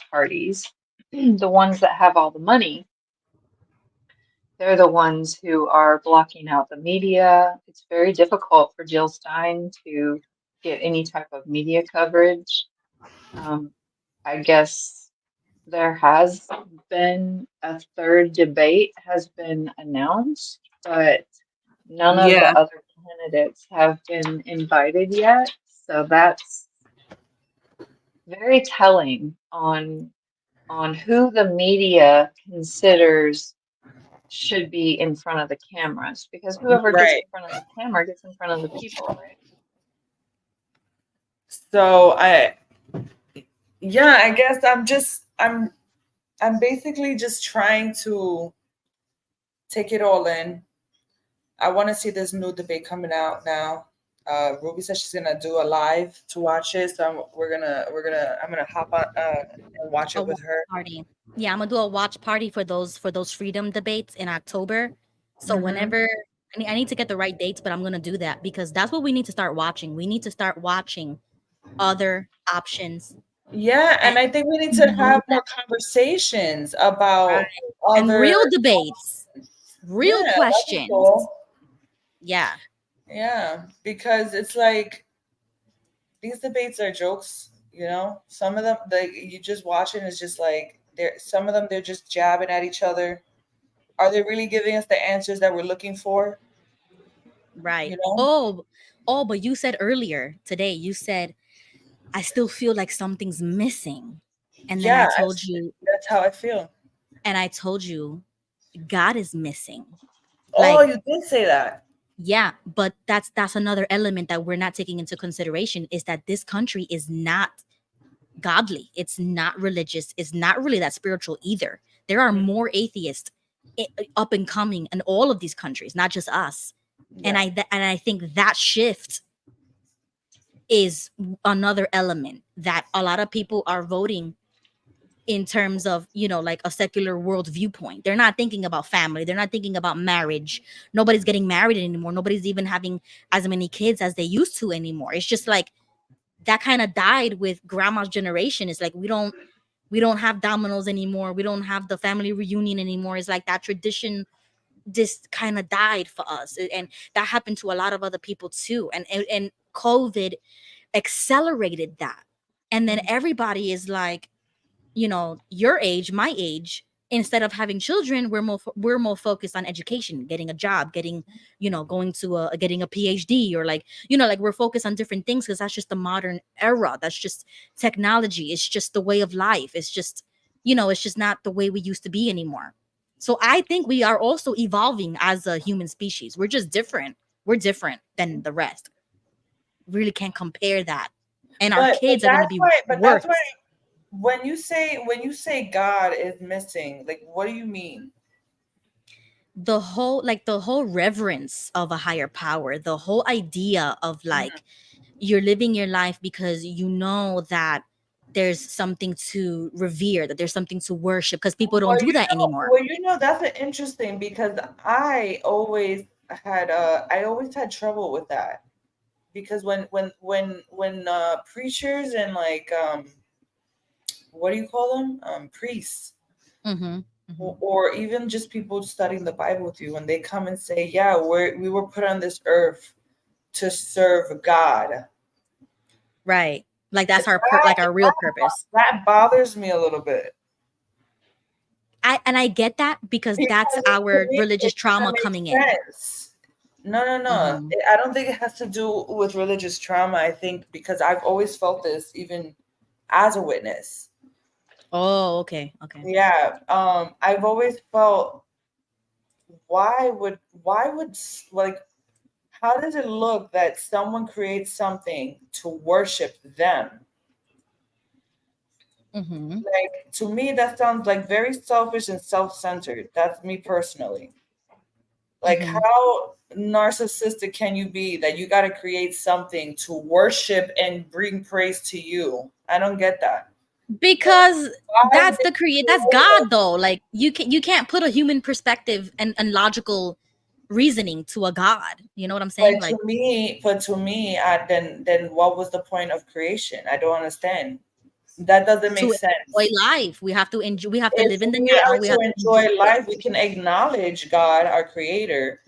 Speaker 3: parties, the ones that have all the money, they're the ones who are blocking out the media. It's very difficult for Jill Stein to get any type of media coverage. Um, I guess there has been a third debate has been announced, but none of
Speaker 2: Yeah.
Speaker 3: the other candidates have been invited yet. So that's very telling on who the media considers should be in front of the cameras, because whoever gets
Speaker 2: Right.
Speaker 3: in front of the camera gets in front of the people, right?
Speaker 2: So I guess I'm basically just trying to take it all in. I want to see this new debate coming out now. Ruby said she's gonna do a live to watch it, so I'm gonna hop on and watch
Speaker 1: A
Speaker 2: it
Speaker 1: watch
Speaker 2: with her.
Speaker 1: party. Yeah, I'm gonna do a watch party for those freedom debates in October. So
Speaker 2: Hmm.
Speaker 1: whenever I need to get the right dates, but I'm gonna do that because that's what we need to start watching. We need to start watching other options
Speaker 2: Yeah,
Speaker 1: and
Speaker 2: and I think we need to
Speaker 1: know
Speaker 2: have
Speaker 1: that
Speaker 2: more conversations
Speaker 1: right.
Speaker 2: about
Speaker 1: And
Speaker 2: other
Speaker 1: real debates,
Speaker 2: yeah,
Speaker 1: real
Speaker 2: that'd be
Speaker 1: questions.
Speaker 2: cool.
Speaker 1: Yeah,
Speaker 2: Yeah, because it's like these debates are jokes, you know. Some of them, like you just watch it, it's just like they're some of them they're just jabbing at each other. Are they really giving us the answers that we're looking for?
Speaker 1: right.
Speaker 2: You know?
Speaker 1: Oh, but you said earlier today, you said I still feel like something's missing. And then
Speaker 2: Yeah, that's how I feel.
Speaker 1: I told you God is missing.
Speaker 2: Oh,
Speaker 1: Like,
Speaker 2: you did say that.
Speaker 1: yeah, but that's another element that we're not taking into consideration is that this country is not godly. It's not religious. It's not really that spiritual either. There are
Speaker 2: Mm,
Speaker 1: more atheists up and coming in all of these countries, not just us. And
Speaker 2: yeah.
Speaker 1: and I think that shift is another element that a lot of people are voting in terms of, you know, like a secular world viewpoint. They're not thinking about family, they're not thinking about marriage. Nobody's getting married anymore, nobody's even having as many kids as they used to anymore. It's just like that kind of died with grandma's generation. It's like we don't have dominoes anymore, we don't have the family reunion anymore. It's like that tradition just kind of died for us, and that happened to a lot of other people too. And COVID accelerated that. And then everybody is like, you know, your age, my age, instead of having children, we're more focused on education, getting a job, getting, you know, going to a getting a PhD, or like, you know, like we're focused on different things because that's just the modern era. That's just technology. It's just the way of life. It's just, you know, it's just not the way we used to be anymore. So I think we are also evolving as a human species. We're just different. We're different than the rest. Really can't compare that. And our
Speaker 2: But
Speaker 1: kids are going to
Speaker 2: that's
Speaker 1: be
Speaker 2: why
Speaker 1: worse.
Speaker 2: when you say God is missing, like what do you mean?
Speaker 1: The whole reverence of a higher power, the whole idea of
Speaker 2: Mhm.
Speaker 1: like you're living your life because you know that there's something to revere, that there's something to worship, because people don't do that anymore.
Speaker 2: Well, you know, that's an interesting because I always had trouble with that because when preachers and like what do you call them priests
Speaker 1: Hmm. Hmm.
Speaker 2: or even just people studying the Bible with you when they come and say, yeah, we were put on this earth to serve God.
Speaker 1: Right, like that's
Speaker 2: That
Speaker 1: like our real purpose.
Speaker 2: that bothers me a little bit
Speaker 1: I get that because that's
Speaker 2: because to
Speaker 1: our
Speaker 2: me
Speaker 1: religious
Speaker 2: it
Speaker 1: trauma
Speaker 2: doesn't make
Speaker 1: coming in.
Speaker 2: sense. No, no, no.
Speaker 1: Hmm.
Speaker 2: I don't think it has to do with religious trauma. I think because I've always felt this, even as a witness.
Speaker 1: Oh, okay, okay.
Speaker 2: Yeah, I've always felt like how does it look that someone creates something to worship them?
Speaker 1: Hmm.
Speaker 2: Like to me, that sounds like very selfish and self-centered. That's me personally. Like,
Speaker 1: Hmm.
Speaker 2: how narcissistic can you be that you got to create something to worship and bring praise to you? I don't get that.
Speaker 1: Because
Speaker 2: Why
Speaker 1: that's
Speaker 2: did
Speaker 1: the create
Speaker 2: you
Speaker 1: that's
Speaker 2: create
Speaker 1: God though. Like you can't put a human perspective and logical reasoning to a God. You know what I'm saying? Like,
Speaker 2: but to me, then what was the point of creation? I don't understand. That doesn't make
Speaker 1: to enjoy
Speaker 2: sense.
Speaker 1: life, we have to enjoy, we have to
Speaker 2: If
Speaker 1: live in the
Speaker 2: we
Speaker 1: now,
Speaker 2: are
Speaker 1: we
Speaker 2: to
Speaker 1: have to enjoy
Speaker 2: enjoy
Speaker 1: it.
Speaker 2: life, we can acknowledge God, our creator,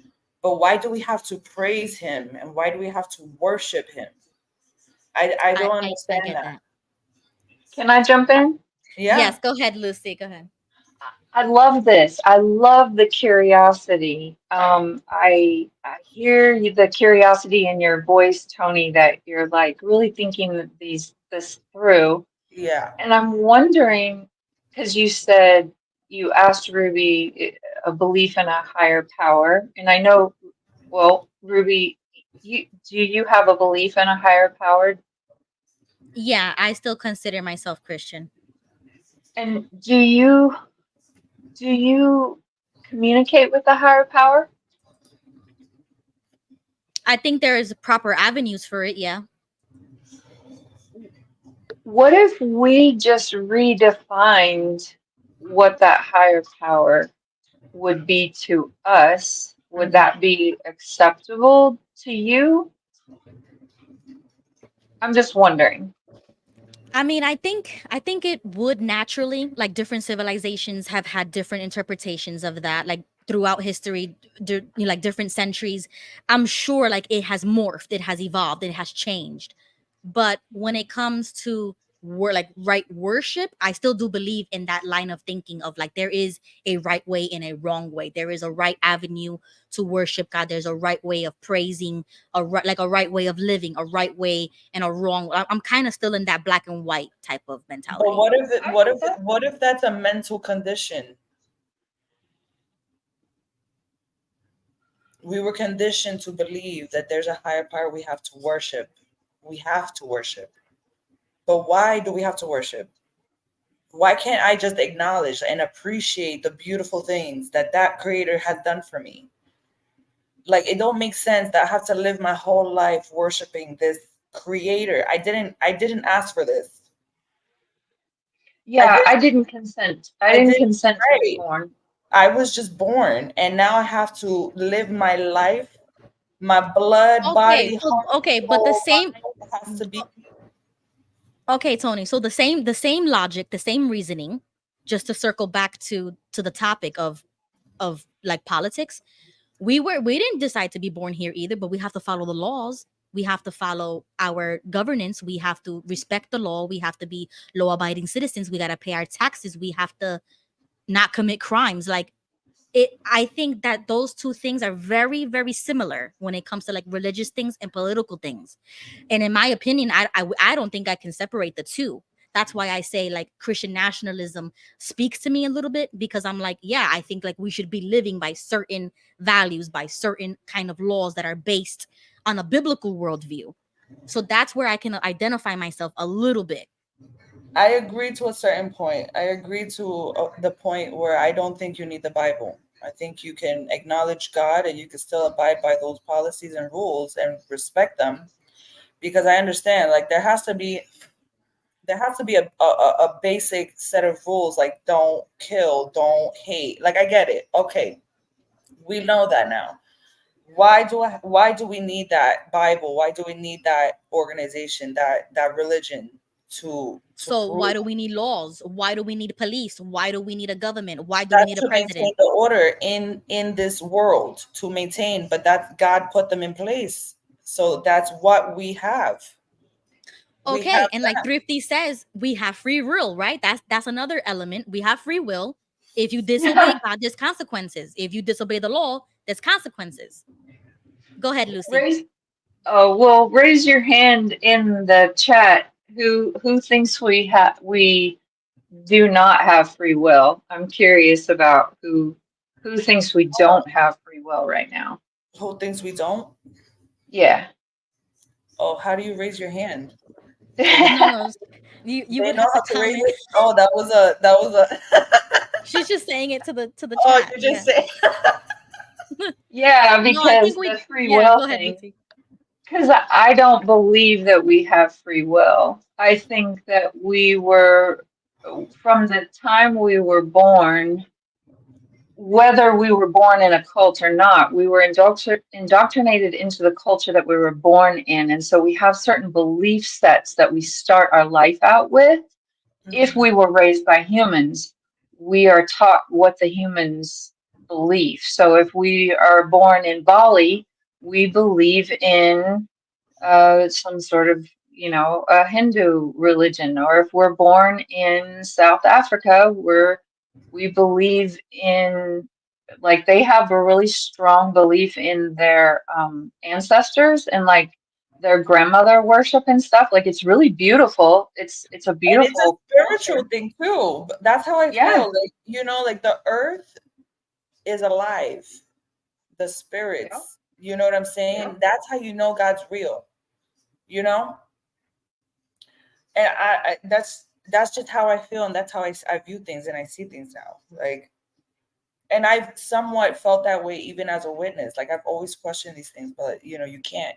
Speaker 2: but why do we have to praise him and why do we have to worship him? I don't
Speaker 1: I
Speaker 2: understand
Speaker 1: get
Speaker 2: that.
Speaker 1: that.
Speaker 3: Can I jump in?
Speaker 2: Yeah.
Speaker 1: Yes, go ahead, Lucy, go ahead.
Speaker 3: I love this. I love the curiosity. I hear the curiosity in your voice, Tony, that you're like really thinking this through.
Speaker 2: Yeah.
Speaker 3: And I'm wondering, because you said you asked Ruby a belief in a higher power, and I know, well, Ruby, do you have a belief in a higher power?
Speaker 1: Yeah, I still consider myself Christian.
Speaker 3: And do you communicate with the higher power?
Speaker 1: I think there is proper avenues for it. Yeah.
Speaker 3: What if we just redefined what that higher power would be to us? Would
Speaker 2: Mhm.
Speaker 3: that be acceptable to you? I'm just wondering.
Speaker 1: I mean, I think it would naturally, like different civilizations have had different interpretations of that, like throughout history, like different centuries. I'm sure like it has morphed, it has evolved, it has changed. But when it comes to like right worship, I still do believe in that line of thinking of like there is a right way and a wrong way. There is a right avenue to worship God. There's a right way of praising, a right way of living, a right way and a wrong. I'm kind of still in that black and white type of
Speaker 2: But
Speaker 1: mentality.
Speaker 2: what if it,
Speaker 3: I
Speaker 2: what if
Speaker 3: get that.
Speaker 2: what if that's a mental condition? We were conditioned to believe that there's a higher power we have to worship. We have to worship. But why do we have to worship? Why can't I just acknowledge and appreciate the beautiful things that that creator has done for me? Like it don't make sense that I have to live my whole life worshiping this creator. I didn't ask for this. I
Speaker 3: Yeah,
Speaker 2: did
Speaker 3: I didn't consent. I
Speaker 2: I
Speaker 3: didn't
Speaker 2: did
Speaker 3: consent to be
Speaker 2: right.
Speaker 3: born.
Speaker 2: I was just born and now I have to live my life, my blood,
Speaker 1: Okay,
Speaker 2: body,
Speaker 1: so
Speaker 2: heart,
Speaker 1: okay, but the
Speaker 2: soul,
Speaker 1: same.
Speaker 2: mind has to be.
Speaker 1: Okay, Tony. So the same logic, the same reasoning, just to circle back to the topic of like politics. We didn't decide to be born here either, but we have to follow the laws. We have to follow our governance. We have to respect the law. We have to be law abiding citizens. We got to pay our taxes. We have to not commit crimes. Like it, I think that those two things are very, very similar when it comes to like religious things and political things. And in my opinion, I don't think I can separate the two. That's why I say like Christian nationalism speaks to me a little bit, because I'm like, yeah, I think like we should be living by certain values, by certain kind of laws that are based on a biblical worldview. So that's where I can identify myself a little bit.
Speaker 2: I agree to a certain point. I agree to the point where I don't think you need the Bible. I think you can acknowledge God and you can still abide by those policies and rules and respect them, because I understand like there has to be a basic set of rules, like don't kill, don't hate. Like I get it. Okay. We know that now. Why do we need that Bible? Why do we need that organization, that religion to
Speaker 1: So why
Speaker 2: prove
Speaker 1: do we need laws? Why do we need police? Why do we need a government? Why do we
Speaker 2: that's
Speaker 1: need a
Speaker 2: to maintain
Speaker 1: president?
Speaker 2: the order in this world to maintain, but that God put them in place. So that's what we have. We
Speaker 1: Okay,
Speaker 2: have
Speaker 1: and like
Speaker 2: that.
Speaker 1: Thrifty says, we have free will, right? That's another element. We have free will. If you disobey God, there's consequences. If you disobey the law, there's consequences. Go ahead, Lucy.
Speaker 3: Raise, oh, well, raise your hand in the chat. Who thinks we do not have free will? I'm curious about who thinks we don't have free will right now.
Speaker 2: Who thinks we don't?
Speaker 3: Yeah.
Speaker 2: Oh, how do you raise your hand? So you
Speaker 1: No, no, you
Speaker 2: they
Speaker 1: would
Speaker 2: know
Speaker 1: have to
Speaker 2: how to raise
Speaker 1: comment.
Speaker 2: it? Oh, that was a
Speaker 1: She's just saying it to the
Speaker 2: oh,
Speaker 1: chat.
Speaker 2: you just
Speaker 1: Yeah.
Speaker 2: say
Speaker 3: Yeah,
Speaker 1: No, I
Speaker 3: because
Speaker 1: think
Speaker 3: the
Speaker 1: we.
Speaker 3: free
Speaker 1: Yeah,
Speaker 3: will
Speaker 1: go ahead,
Speaker 3: thing.
Speaker 1: Lucy.
Speaker 3: Because I don't believe that we have free will. I think that we were, from the time we were born, whether we were born in a cult or not, we were indoctrinated into the culture that we were born in. And so we have certain belief sets that we start our life out with. If
Speaker 2: Mhm.
Speaker 3: we were raised by humans, we are taught what the humans believe. So if we are born in Bali, we believe in some sort of, a Hindu religion. Or if we're born in South Africa, we believe in, like, they have a really strong belief in their ancestors and like their grandmother worship and stuff. Like it's really beautiful. It's a
Speaker 2: And it's a
Speaker 3: beautiful
Speaker 2: spiritual
Speaker 3: culture.
Speaker 2: thing too. That's how I
Speaker 3: Yeah.
Speaker 2: feel. Like, like the earth is alive. The
Speaker 3: Yeah.
Speaker 2: spirits. You know what I'm
Speaker 3: Yeah.
Speaker 2: saying? That's how you know God's real. You know? And that's just how I feel, and that's how I view things and I see things now. Like, And I've somewhat felt that way even as a witness. Like I've always questioned these things, but you can't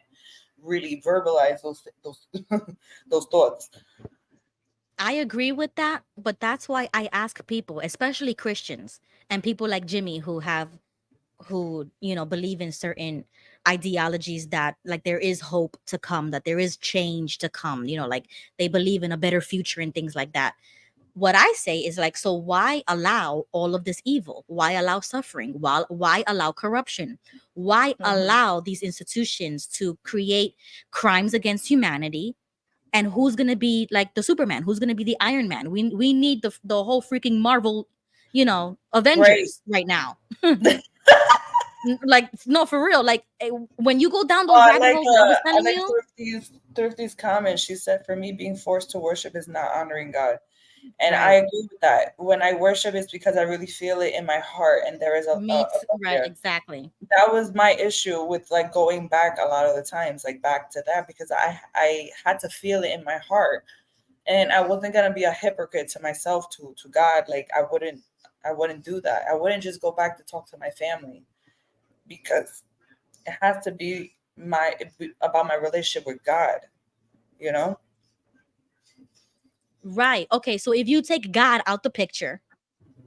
Speaker 2: really verbalize those those thoughts.
Speaker 1: I agree with that, but that's why I ask people, especially Christians and people like Jimmy who believe in certain ideologies that like there is hope to come, that there is change to come, like they believe in a better future and things like that. What I say is like, so why allow all of this evil? Why allow suffering? Why allow corruption? Why
Speaker 3: Mhm.
Speaker 1: allow these institutions to create crimes against humanity? And who's gonna be like the Superman? Who's gonna be the Iron Man? We need the whole freaking Marvel,
Speaker 2: Right.
Speaker 1: Avengers right now. Like no, for real. Like when you go down those
Speaker 2: Oh,
Speaker 1: rabbit holes that I was
Speaker 2: I
Speaker 1: telling
Speaker 2: like
Speaker 1: you,
Speaker 2: Thrifty's comment. She said, "For me, being forced to worship is not honoring God," and I
Speaker 1: right?
Speaker 2: agree with that. When I worship, it's because I really feel it in my heart, and there is a
Speaker 1: Meets
Speaker 2: love
Speaker 1: right,
Speaker 2: there.
Speaker 1: exactly.
Speaker 2: That was my issue with like going back a lot of the times, like back to that, because I had to feel it in my heart, and I wasn't gonna be a hypocrite to myself, to God. Like I wouldn't do that. I wouldn't just go back to talk to my family because it has to be about my relationship with God, you know?
Speaker 1: Right. Okay. So if you take God out the picture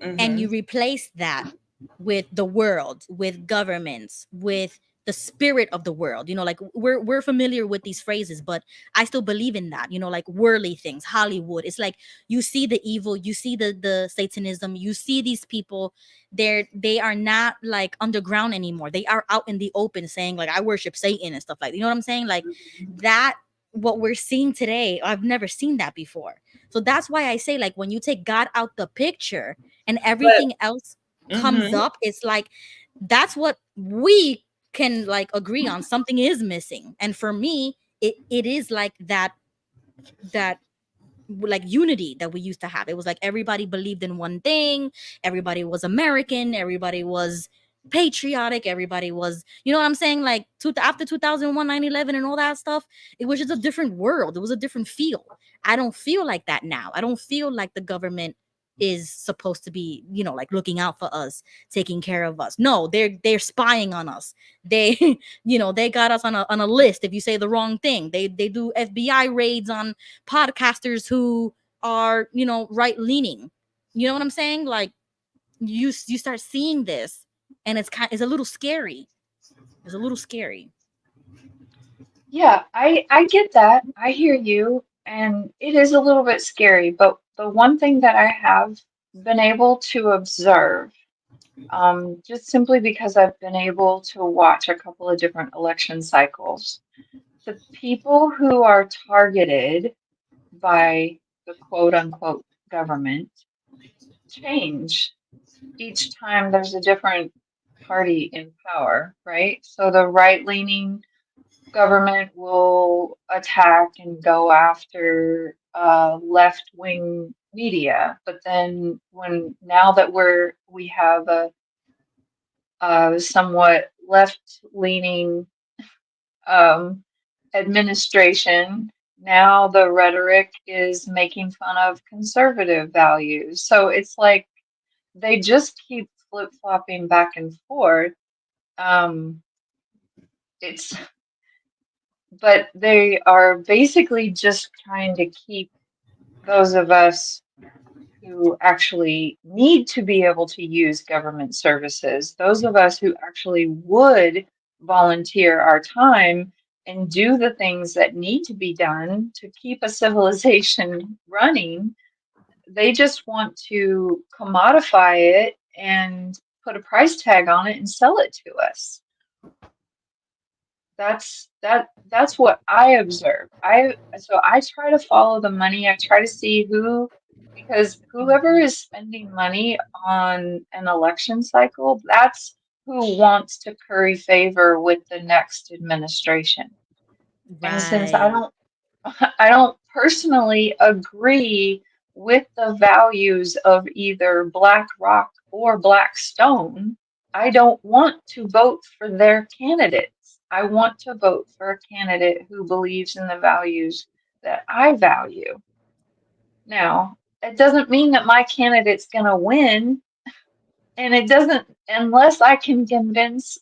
Speaker 1: and
Speaker 2: Mm-hmm.
Speaker 1: you replace that with the world, with governments, with the spirit of the world, like we're familiar with these phrases, but I still believe in that, like worldly things, Hollywood. It's like you see the evil, you see the satanism, you see these people, they are not like underground anymore. They are out in the open saying like I worship Satan and stuff like that. You know what I'm saying? Like that, what we're seeing today, I've never seen that before. So that's why I say like when you take God out the picture and
Speaker 2: But
Speaker 1: everything else comes
Speaker 2: mm-hmm.
Speaker 1: up, it's like that's what we can like agree on. Something is missing. And for me, it is like that like unity that we used to have. It was like everybody believed in one thing, everybody was American, everybody was patriotic, everybody was, you know what I'm saying, like after 2001, 9/11 and all that stuff. It was just a different world, it was a different feel. I don't feel like that now. I don't feel like the government is supposed to be, like looking out for us, taking care of us. No, they're spying on us. They they got us on a list. If you say the wrong thing, they do FBI raids on podcasters who are, right leaning. You know what I'm saying? Like you start seeing this, and it's a little scary. It's a little scary.
Speaker 3: Yeah, I get that. I hear you, and it is a little bit scary, but the one thing that I have been able to observe, just simply because I've been able to watch a couple of different election cycles, the people who are targeted by the quote unquote government change each time there's a different party in power, right? So the right leaning government will attack and go after left wing media. But then now that we have a somewhat left leaning um, administration, now the rhetoric is making fun of conservative values. So it's like they just keep flip flopping back and forth. Um, it's but they are basically just trying to keep those of us who actually need to be able to use government services, those of us who actually would volunteer our time and do the things that need to be done to keep a civilization running, they just want to commodify it and put a price tag on it and sell it to us. That's what I observe. I try to follow the money. I try to see who, because whoever is spending money on an election cycle, that's who wants to curry favor with the next administration. And since I
Speaker 1: Right.
Speaker 3: don't I don't personally agree with the values of either BlackRock or Blackstone, I don't want to vote for their candidates. I want to vote for a candidate who believes in the values that I value. Now, it doesn't mean that my candidate's going to win And it doesn't, unless I can convince,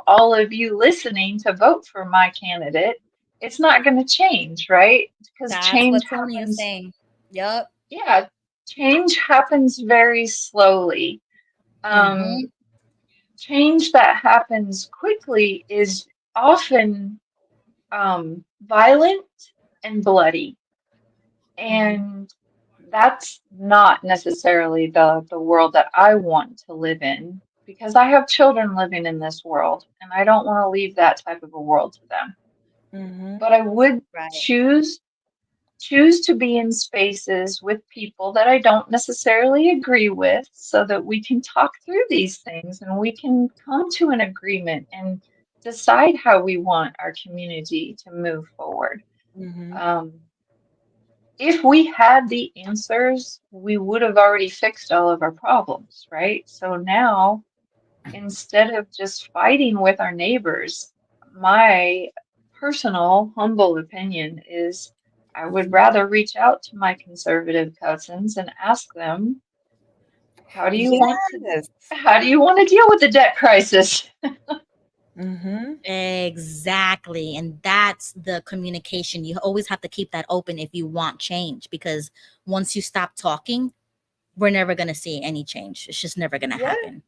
Speaker 3: all of you listening to vote for my candidate, it's not going to change, right? Because
Speaker 1: That's
Speaker 3: change
Speaker 1: what Tony is
Speaker 3: happens,
Speaker 1: saying. Yep.
Speaker 3: yeah, change happens very slowly.
Speaker 1: Mm-hmm.
Speaker 3: Um, Change that happens quickly is often violent and bloody.
Speaker 2: Mm-hmm.
Speaker 3: And that's not necessarily the world that I want to live in because I have children living in this world and I don't want to leave that type of a world to them.
Speaker 2: Mm-hmm.
Speaker 3: But I would
Speaker 1: Right.
Speaker 3: choose to be in spaces with people that I don't necessarily agree with so that we can talk through these things and we can come to an agreement and decide how we want our community to move forward.
Speaker 2: Mm-hmm.
Speaker 3: Um, if we had the answers, we would have already fixed all of our problems, right? So now, instead of just fighting with our neighbors, my personal, humble opinion is I would rather reach out to my conservative cousins and ask them, how do you want to
Speaker 2: Yes.
Speaker 3: how do you want to deal with the debt crisis?
Speaker 2: Mm-hmm.
Speaker 1: Exactly. And that's the communication. You always have to keep that open if you want change, because once you stop talking, we're never going to see any change. It's just never going to
Speaker 3: Yeah,
Speaker 1: happen.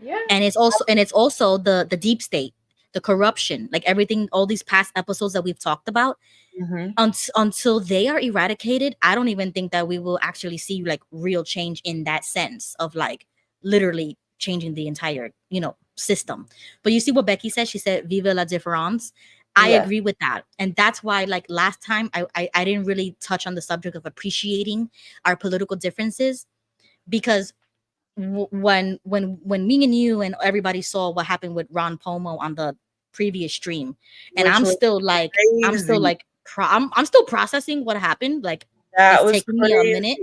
Speaker 3: yeah,
Speaker 1: And it's also the deep state, the corruption, like everything, all these past episodes that we've talked about.
Speaker 2: Mm-hmm.
Speaker 1: Until they are eradicated, I don't even think that we will actually see like real change in that sense of like literally changing the entire system. But you see what Becky said? She said vive la différence. I
Speaker 2: Yes.
Speaker 1: agree with that, and that's why like last time I didn't really touch on the subject of appreciating our political differences, because when me and you and everybody saw what happened with Ron Pomo on the previous stream, and
Speaker 2: Which was
Speaker 1: I'm still
Speaker 2: crazy.
Speaker 1: like I'm still processing what happened. Like,
Speaker 2: That
Speaker 1: it's
Speaker 2: was
Speaker 1: taking me a
Speaker 2: crazy.
Speaker 1: minute.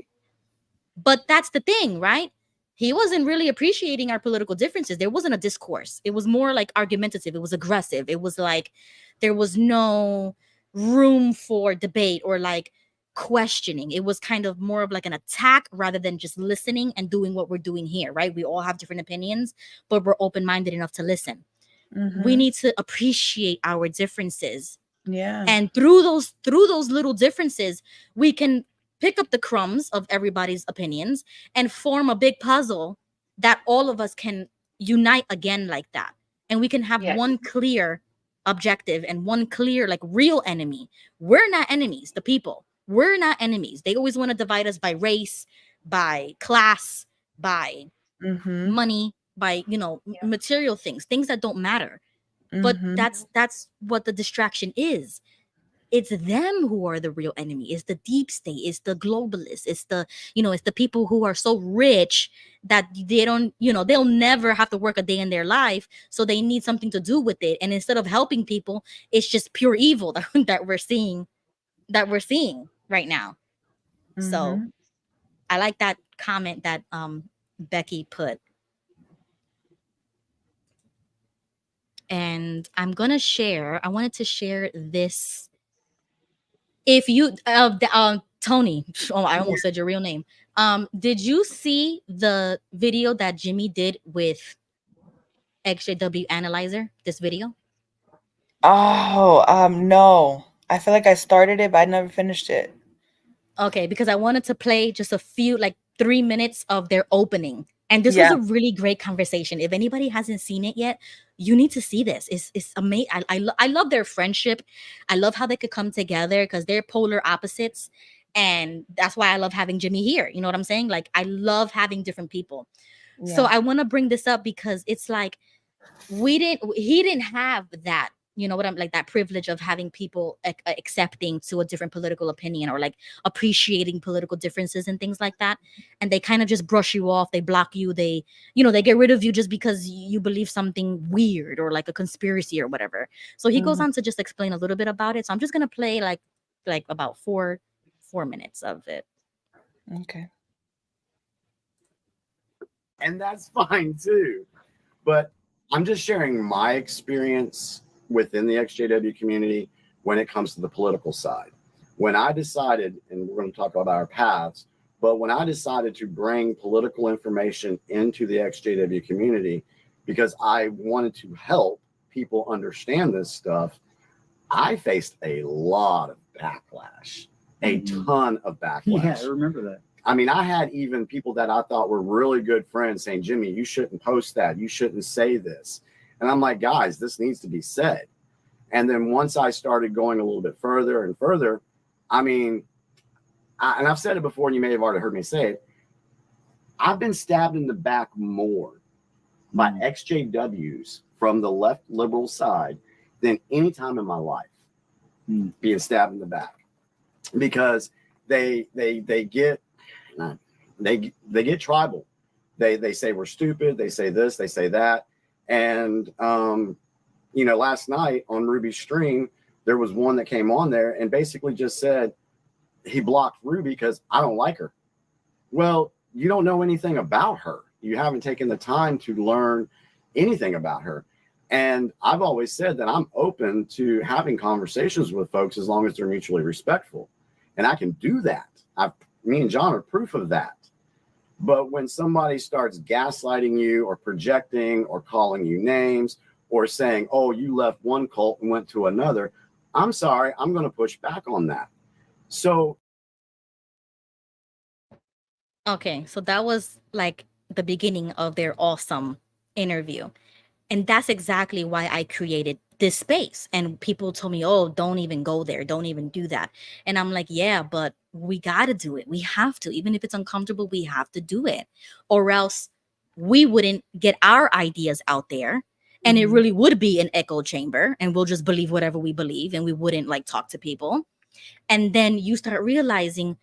Speaker 1: But that's the thing, right? He wasn't really appreciating our political differences. There wasn't a discourse. It was more like argumentative. It was aggressive. It was like there was no room for debate or like questioning. It was kind of more of like an attack rather than just listening and doing what we're doing here, right? We all have different opinions, but we're open minded enough to listen. We
Speaker 2: Mm-hmm.
Speaker 1: need to appreciate our differences,
Speaker 2: Yeah.
Speaker 1: and through those little differences, we can pick up the crumbs of everybody's opinions and form a big puzzle that all of us can unite again like that. And we can have
Speaker 3: yes,
Speaker 1: one clear objective and one clear like real enemy. We're not enemies, the people. We're not enemies. They always want to divide us by race, by class, by
Speaker 2: Mm-hmm.
Speaker 1: money, by
Speaker 3: yeah,
Speaker 1: material things that don't matter. But
Speaker 2: Mm-hmm.
Speaker 1: that's what the distraction is. It's them who are the real enemy. It's the deep state. It's the globalists. It's the people who are so rich that they don't, they'll never have to work a day in their life. So they need something to do with it. And instead of helping people, it's just pure evil that we're seeing right now. So
Speaker 2: Mm-hmm.
Speaker 1: I like that comment that Becky put. And I wanted to share this. If you Tony, oh, I
Speaker 2: Yeah.
Speaker 1: almost said your real name. Did you see the video that Jimmy did with exJW Analyzer, this video?
Speaker 2: Oh, no. I feel like I started it, but I never finished it.
Speaker 1: Okay, because I wanted to play just a few, like 3 minutes of their opening. And this was
Speaker 2: Yeah.
Speaker 1: a really great conversation. If anybody hasn't seen it yet, you need to see this. It's amazing. I love their friendship. I love how they could come together because they're polar opposites. And that's why I love having Jimmy here. You know what I'm saying? Like, I love having different people. So
Speaker 2: Yeah.
Speaker 1: I want to bring this up because it's like he didn't have that, what I'm like, that privilege of having people accepting to a different political opinion or like appreciating political differences and things like that. And they kind of just brush you off, they block you, they get rid of you just because you believe something weird or like a conspiracy or whatever. So he goes
Speaker 2: Mhm.
Speaker 1: on to just explain a little bit about it. So I'm just going to play like about 4 minutes of it.
Speaker 2: Okay.
Speaker 4: And that's fine too. But I'm just sharing my experience within the exJW community when it comes to the political side. When I decided, and we're going to talk about our paths, But when I decided to bring political information into the XJW community because I wanted to help people understand this stuff, I faced a lot of backlash, a ton of backlash.
Speaker 5: Yeah, I remember that.
Speaker 4: I mean, I had even people that I thought were really good friends saying, Jimmy, you shouldn't post that. You shouldn't say this. And I'm like, guys, this needs to be said. And then once I started going a little bit further and further, I mean, and I've said it before, and you may have already heard me say it, I've been stabbed in the back more by exJWs from the left liberal side than any time in my life being stabbed in the back, because they get tribal. They say we're stupid. They say this, they say that. And, you know, last night on Ruby's stream, there was one that came on there and basically just said he blocked Ruby because I don't like her. Well, you don't know anything about her. You haven't taken the time to learn anything about her. And I've always said that I'm open to having conversations with folks as long as they're mutually respectful. And I can do that. Me and John are proof of that. But when somebody starts gaslighting you or projecting or calling you names or saying, oh, you left one cult and went to another, I'm sorry, I'm going to push back on that. So.
Speaker 1: Okay, so that was like the beginning of their awesome interview. And that's exactly why I created this space. And people told me, oh, don't even go there. Don't even do that. And I'm like, yeah, but we got to do it. We have to. Even if it's uncomfortable, we have to do it. Or else we wouldn't get our ideas out there. And it really would be an echo chamber. And we'll just believe whatever we believe. And we wouldn't like talk to people. And then you start realizing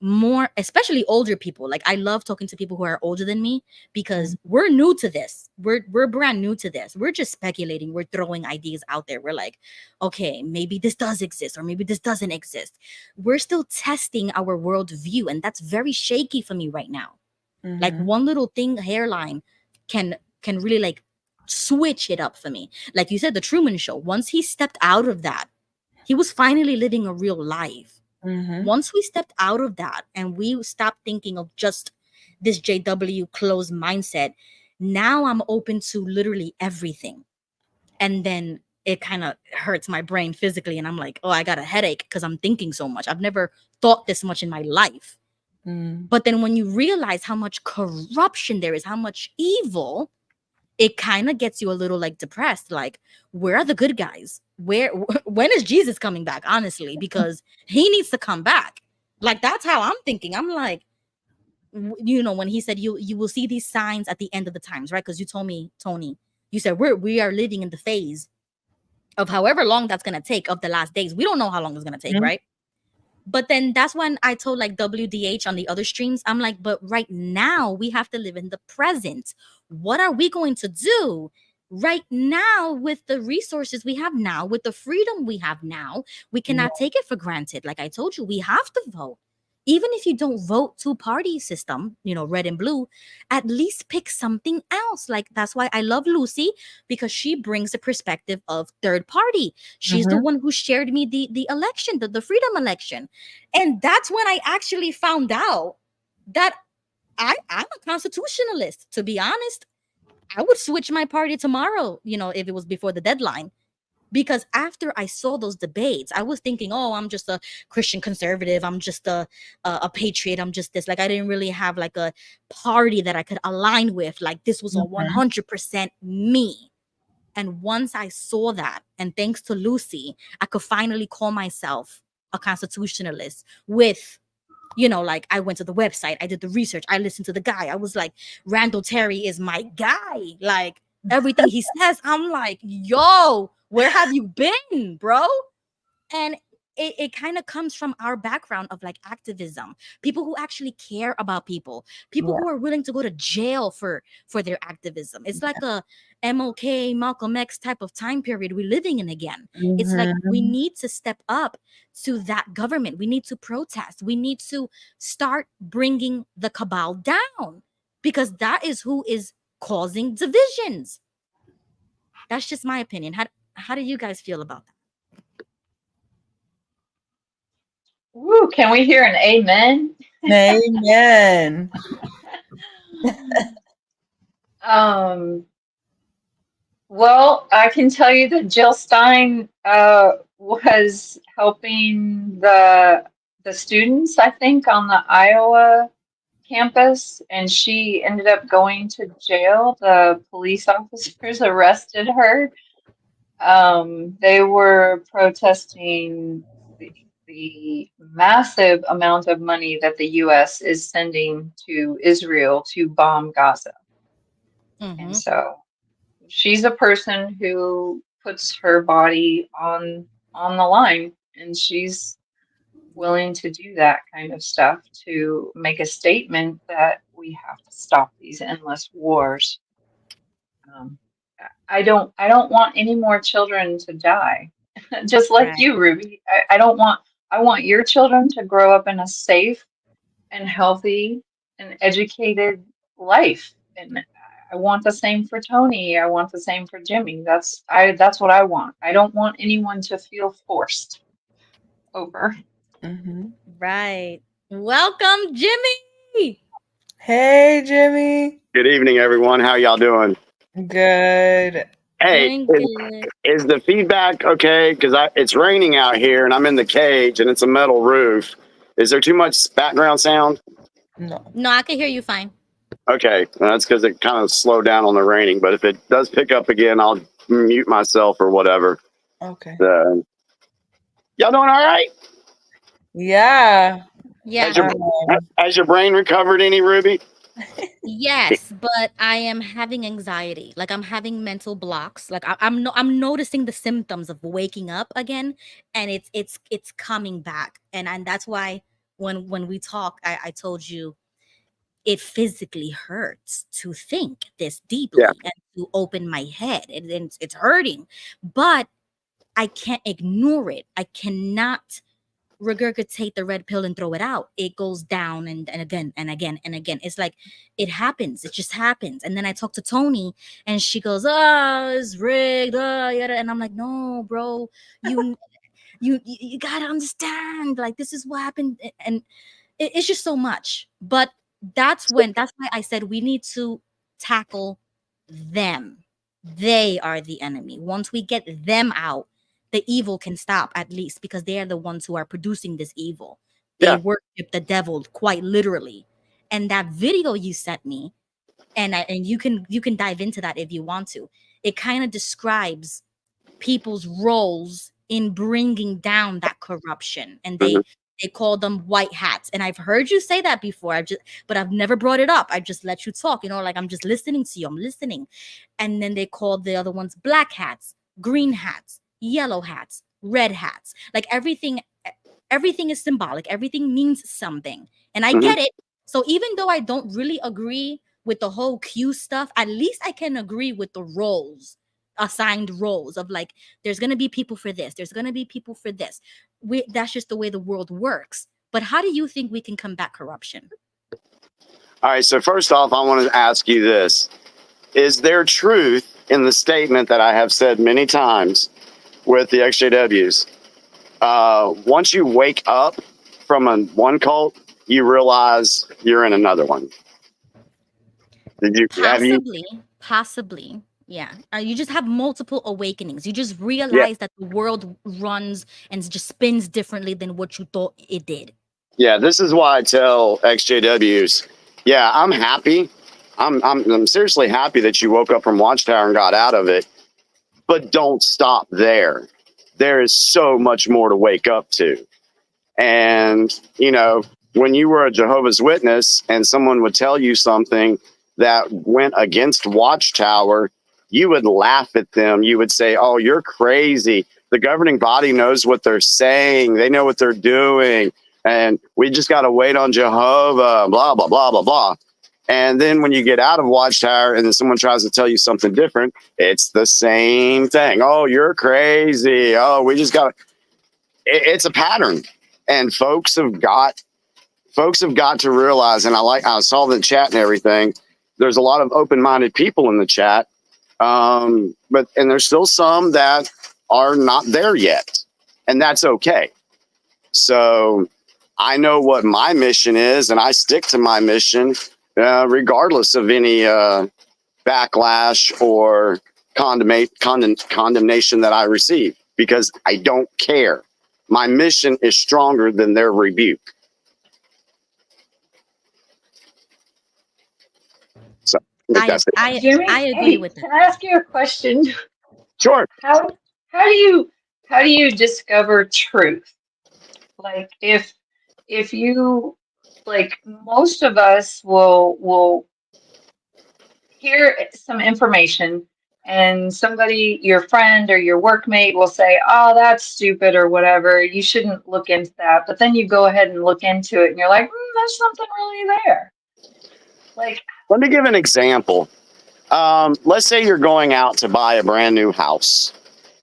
Speaker 1: more, especially older people. Like I love talking to people who are older than me because we're new to this. We're brand new to this. We're just speculating. We're throwing ideas out there. We're like, okay, maybe this does exist or maybe this doesn't exist. We're still testing our worldview, and that's very shaky for me right now. Like one little thing, hairline, can really like switch it up for me. Like you said, the Truman Show. Once he stepped out of that, he was finally living a real life. Once we stepped out of that and we stopped thinking of just this JW closed mindset, now I'm open to literally everything. And then it kind of hurts my brain physically. And I'm like, oh, I got a headache because I'm thinking so much. I've never thought this much in my life. But then when you realize how much corruption there is, how much evil, it kind of gets you a little like depressed. Like, where are the good guys? When is Jesus coming back? Honestly, because he needs to come back. Like, that's how I'm thinking. I'm like, you know, when he said you will see these signs at the end of the times, right? Because you told me, Tony, you said we are living in the phase of however long that's gonna take of the last days. We don't know how long it's gonna take, right? But then that's when I told like WDH on the other streams, I'm like, but right now we have to live in the present. What are we going to do right now with the resources we have now, with the freedom we have now? We cannot take it for granted. Like I told you, we have to vote. Even if you don't vote two-party system, you know, red and blue, at least pick something else. Like that's why I love Lucy, because she brings the perspective of third party. She's the one who shared me the election, the freedom election. And that's when I actually found out that I'm a constitutionalist. To be honest, I would switch my party tomorrow, you know, if it was before the deadline. Because after I saw those debates, I was thinking, oh, I'm just a Christian conservative. I'm just a patriot. I'm just this. Like, I didn't really have like a party that I could align with. Like, this was a 100% me. And once I saw that, and thanks to Lucy, I could finally call myself a constitutionalist with, you know, like I went to the website, I did the research, I listened to the guy. I was like, Randall Terry is my guy. Like, everything he says, I'm like, yo, where have you been, bro? And it kind of comes from our background of like activism, people who actually care about people who are willing to go to jail for their activism. It's like a MLK, Malcolm X type of time period we're living in again. It's like we need to step up to that government. We need to protest. We need to start bringing the cabal down, because that is who is causing divisions. That's just my opinion. How do you guys feel about that?
Speaker 3: Woo, can we hear an amen?
Speaker 2: Amen.
Speaker 3: Well, I can tell you that Jill Stein was helping the students, I think, on the Iowa campus, and she ended up going to jail. The police officers arrested her. They were protesting the massive amount of money that the U.S. is sending to Israel to bomb Gaza. And so she's a person who puts her body on the line, and she's willing to do that kind of stuff to make a statement that we have to stop these endless wars. Um, I don't want any more children to die. Just like
Speaker 1: Right.
Speaker 3: you, Ruby. I want your children to grow up in a safe and healthy and educated life. And I want the same for Tony. I want the same for Jimmy. That's what I want. I don't want anyone to feel forced over.
Speaker 2: Mm-hmm.
Speaker 1: Right. Welcome, Jimmy.
Speaker 2: Hey, Jimmy.
Speaker 4: Good evening, everyone. How y'all doing?
Speaker 2: Good.
Speaker 4: Hey,
Speaker 1: Doing good.
Speaker 4: is the feedback okay? Because it's raining out here and I'm in the cage and it's a metal roof. Is there too much background sound?
Speaker 2: No.
Speaker 1: No, I can hear you fine.
Speaker 4: Okay, well, that's because it kind of slowed down on the raining. But if it does pick up again, I'll mute myself or whatever.
Speaker 2: Okay.
Speaker 4: Y'all doing all right?
Speaker 2: Yeah.
Speaker 1: Yeah.
Speaker 4: Has your brain recovered any, Ruby?
Speaker 1: Yes, but I am having anxiety. Like I'm having mental blocks. Like I'm noticing the symptoms of waking up again, and it's coming back. And that's why when we talk, I told you it physically hurts to think this
Speaker 4: Yeah.
Speaker 1: deeply and to open my head. And it's hurting, but I can't ignore it. I cannot regurgitate the red pill and throw it out. It goes down and again and again and again. It's like it happens. It just happens. And then I talk to Tony and she goes, "Oh, it's rigged." Yada. And I'm like, "No, bro, you gotta understand. Like this is what happened." And it's just so much. But that's why I said we need to tackle them. They are the enemy. Once we get them out, the evil can stop at least, because they are the ones who are producing this evil. They
Speaker 4: Yeah.
Speaker 1: worship the devil quite literally. And that video you sent me, and you can dive into that if you want to. It kind of describes people's roles in bringing down that corruption, and
Speaker 4: Mhm.
Speaker 1: they call them white hats. And I've heard you say that before, but I've never brought it up. I just let you talk, like I'm just listening to you. I'm listening. And then they called the other ones black hats, green hats, yellow hats, red hats. Like everything is symbolic. Everything means something. And I
Speaker 4: Mhm.
Speaker 1: get it. So even though I don't really agree with the whole Q stuff, at least I can agree with the assigned roles of like, there's going to be people for this. There's going to be people for this. That's just the way the world works. But how do you think we can combat corruption?
Speaker 4: All right. So first off, I want to ask you this. Is there truth in the statement that I have said many times with the exJWs? Once you wake up from one cult, you realize you're in another one.
Speaker 1: Possibly. Yeah. You just have multiple awakenings. You just
Speaker 4: Yeah.
Speaker 1: realize that the world runs and just spins differently than what you thought it did.
Speaker 4: Yeah. This is why I tell exJWs, yeah, I'm happy. I'm seriously happy that you woke up from Watchtower and got out of it, but don't stop there. There is so much more to wake up to. And, when you were a Jehovah's Witness and someone would tell you something that went against Watchtower, you would laugh at them. You would say, "Oh, you're crazy. The governing body knows what they're saying. They know what they're doing. And we just got to wait on Jehovah, blah, blah, blah, blah, blah." And then when you get out of Watchtower and then someone tries to tell you something different, it's the same thing. "Oh, you're crazy. Oh, we just got it's a pattern." And folks have got to realize, and I saw the chat and everything, there's a lot of open-minded people in the chat. And there's still some that are not there yet, and that's okay. So I know what my mission is, and I stick to my mission, regardless of any backlash or condemnation that I receive, because I don't care. My mission is stronger than their rebuke. So I think that's it.
Speaker 3: Jimmy,
Speaker 1: I agree
Speaker 3: hey,
Speaker 1: with that.
Speaker 3: can I ask you a question?
Speaker 4: Sure.
Speaker 3: How do you discover truth? Like if you like most of us will hear some information and somebody, your friend or your workmate will say, "Oh, that's stupid," or whatever. You shouldn't look into that. But then you go ahead and look into it and you're like, there's something really there. Like,
Speaker 4: Let me give an example. Let's say you're going out to buy a brand new house.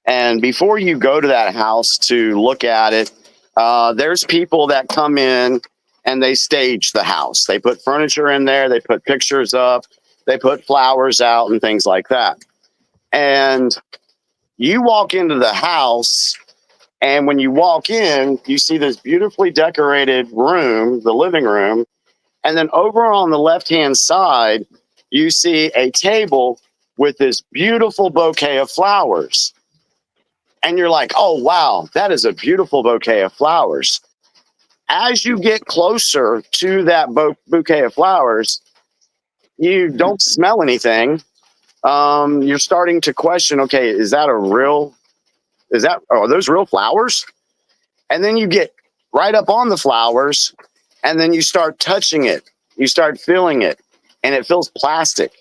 Speaker 4: And before you go to that house to look at it, there's people that come in and they stage the house. They put furniture in there, they put pictures up, they put flowers out and things like that. And you walk into the house, and when you walk in, you see this beautifully decorated room, the living room. And then over on the left-hand side, you see a table with this beautiful bouquet of flowers. And you're like, oh, wow, that is a beautiful bouquet of flowers. As you get closer to that bouquet of flowers, you don't smell anything. You're starting to question, okay, are those real flowers? And then you get right up on the flowers, and then you start touching it. You start feeling it, and it feels plastic.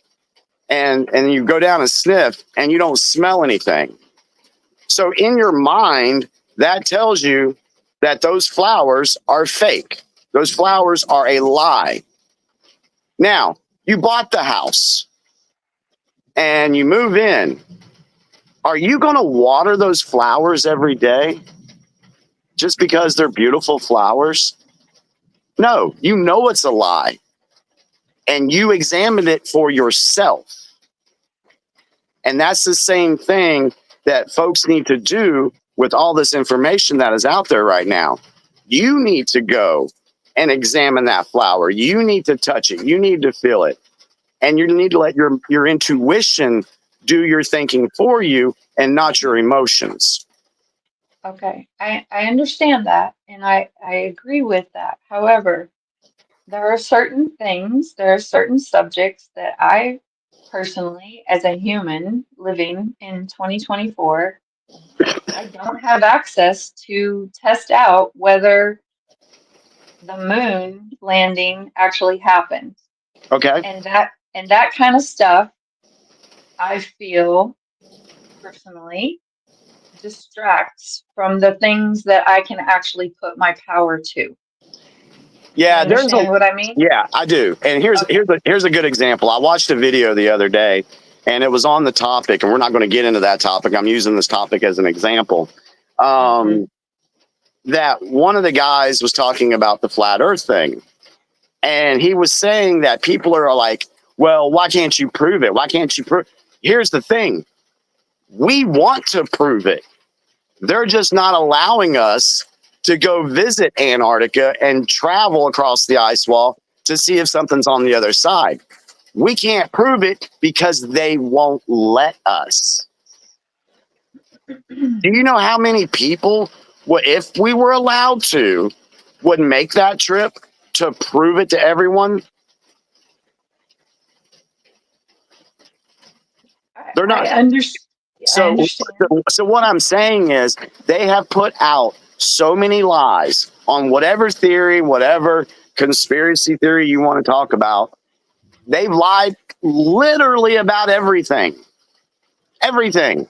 Speaker 4: And you go down and sniff, and you don't smell anything. So in your mind, that tells you that those flowers are fake. Those flowers are a lie. Now, you bought the house and you move in. Are you going to water those flowers every day just because they're beautiful flowers? No, you know it's a lie. And you examine it for yourself. And that's the same thing that folks need to do with all this information that is out there right now. You need to go and examine that flower. You need to touch it. You need to feel it. And you need to let your intuition do your thinking for you and not your emotions.
Speaker 3: okay, I understand that and I agree with that. However, there are certain things, there are certain subjects that I personally, as a human living in 2024, I don't have access to test out whether the moon landing actually happened.
Speaker 4: Okay.
Speaker 3: And that kind of stuff, I feel personally distracts from the things that I can actually put my power to.
Speaker 4: Yeah,
Speaker 3: You understand what I mean?
Speaker 4: yeah, I do. And
Speaker 3: Okay.
Speaker 4: here's a good example. I watched a video the other day, and it was on the topic, and we're not going to get into that topic. I'm using this topic as an example.
Speaker 3: Mhm.
Speaker 4: That one of the guys was talking about the flat earth thing. And he was saying that people are like, well, why can't you prove it? Why can't you prove? Here's the thing. We want to prove it. They're just not allowing us to go visit Antarctica and travel across the ice wall to see if something's on the other side. We can't prove it because they won't let us. Do you know how many people, if we were allowed to, would make that trip to prove it to everyone? They're
Speaker 3: I
Speaker 4: not.
Speaker 3: understand. I
Speaker 4: So,
Speaker 3: understand.
Speaker 4: so what I'm saying is they have put out so many lies on whatever theory, whatever conspiracy theory you want to talk about. They've lied literally about everything, everything.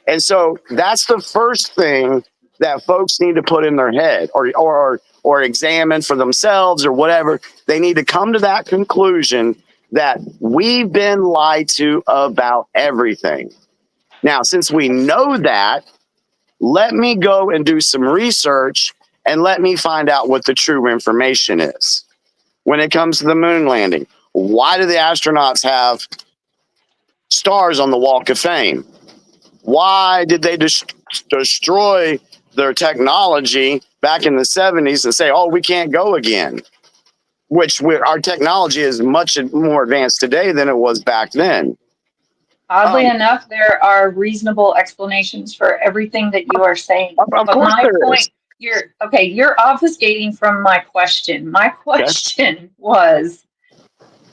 Speaker 4: And so that's the first thing that folks need to put in their head or examine for themselves or whatever. They need to come to that conclusion that we've been lied to about everything. Now, since we know that, let me go and do some research and let me find out what the true information is. When it comes to the moon landing, why do the astronauts have stars on the Walk of Fame? Why did they destroy their technology back in the 70s and say, oh, we can't go again, which our technology is much more advanced today than it was back then.
Speaker 3: Oddly enough, there are reasonable explanations for everything that you are saying.
Speaker 4: Of
Speaker 3: But
Speaker 4: course
Speaker 3: my
Speaker 4: there
Speaker 3: point,
Speaker 4: is.
Speaker 3: you're obfuscating from my question. My question was,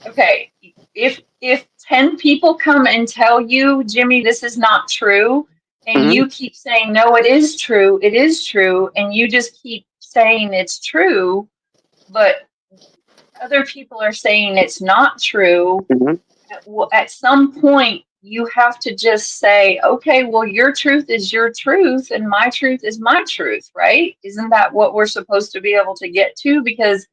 Speaker 3: okay, if 10 people come and tell you, Jimmy, this is not true, and you keep saying, no, it is true, and you just keep saying it's true, but other people are saying it's not true, at some point, you have to just say, okay, well, your truth is your truth and my truth is my truth, right? Isn't that what we're supposed to be able to get to? Because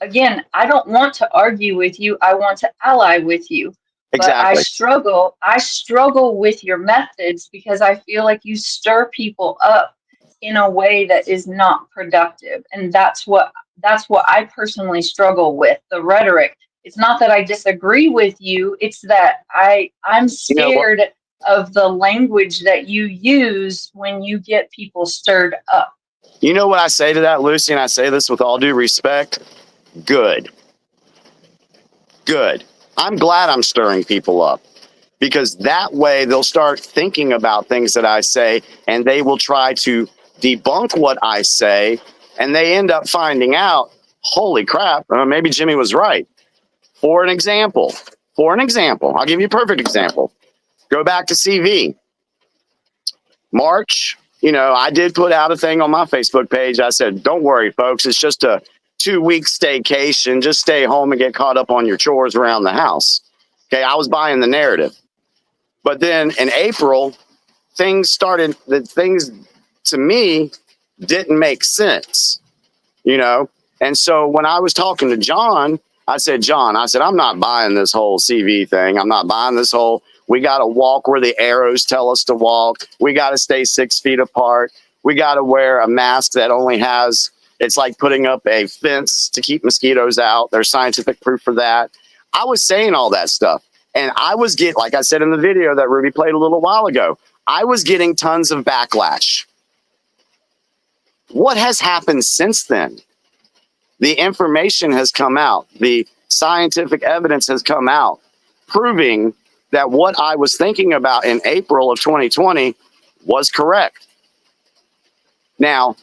Speaker 3: again, I don't want to argue with you. I want to ally with you. But I struggle with your methods because I feel like you stir people up in a way that is not productive. And that's what I personally struggle with, the rhetoric. It's not that I disagree with you, it's that I'm scared of the language that you use when you get people stirred up.
Speaker 4: You know what I say to that, Lucy, and I say this with all due respect? Good. I'm glad I'm stirring people up, because that way they'll start thinking about things that I say and they will try to debunk what I say, and they end up finding out, holy crap, maybe Jimmy was right. For an example, I'll give you a perfect example. Go back to CV. March, I did put out a thing on my Facebook page. I said, don't worry, folks. It's just a 2-week staycation. Just stay home and get caught up on your chores around the house. Okay, I was buying the narrative. But then in April, things to me didn't make sense, And so when I was talking to John, I said, I'm not buying this whole CV thing. I'm not buying this whole, we got to walk where the arrows tell us to walk. We got to stay 6 feet apart. We got to wear a mask that only has, it's like putting up a fence to keep mosquitoes out. There's scientific proof for that. I was saying all that stuff. And I was like I said in the video that Ruby played a little while ago, I was getting tons of backlash. What has happened since then? The information has come out. The scientific evidence has come out, proving that what I was thinking about in April of 2020 was correct. Now,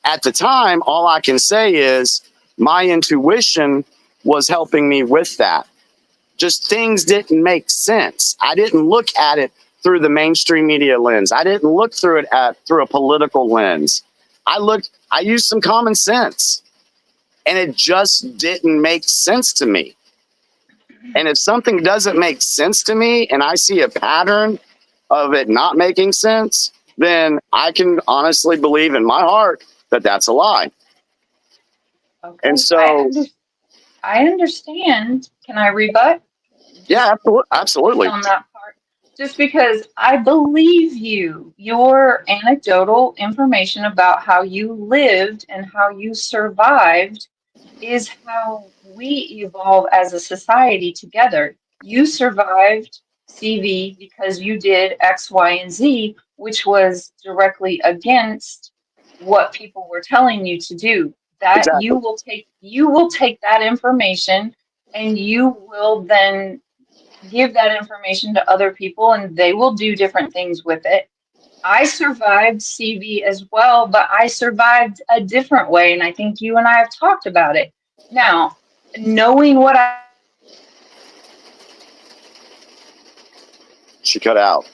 Speaker 4: at the time, all I can say is my intuition was helping me with that. Just things didn't make sense. I didn't look at it through the mainstream media lens. I didn't look through it through a political lens. I used some common sense. And it just didn't make sense to me. And if something doesn't make sense to me and I see a pattern of it not making sense, then I can honestly believe in my heart that that's a lie.
Speaker 3: Okay.
Speaker 4: And so
Speaker 3: I understand. Can I rebut?
Speaker 4: Yeah, absolutely.
Speaker 3: On that part, just because I believe you, your anecdotal information about how you lived and how you survived is how we evolve as a society together. You survived CV because you did X, Y, and Z, which was directly against what people were telling you to do. That
Speaker 4: Exactly.
Speaker 3: you will take that information and you will then give that information to other people and they will do different things with it. I survived CV as well, but I survived a different way. And I think you and I have talked about it. Now, knowing what
Speaker 4: She cut out.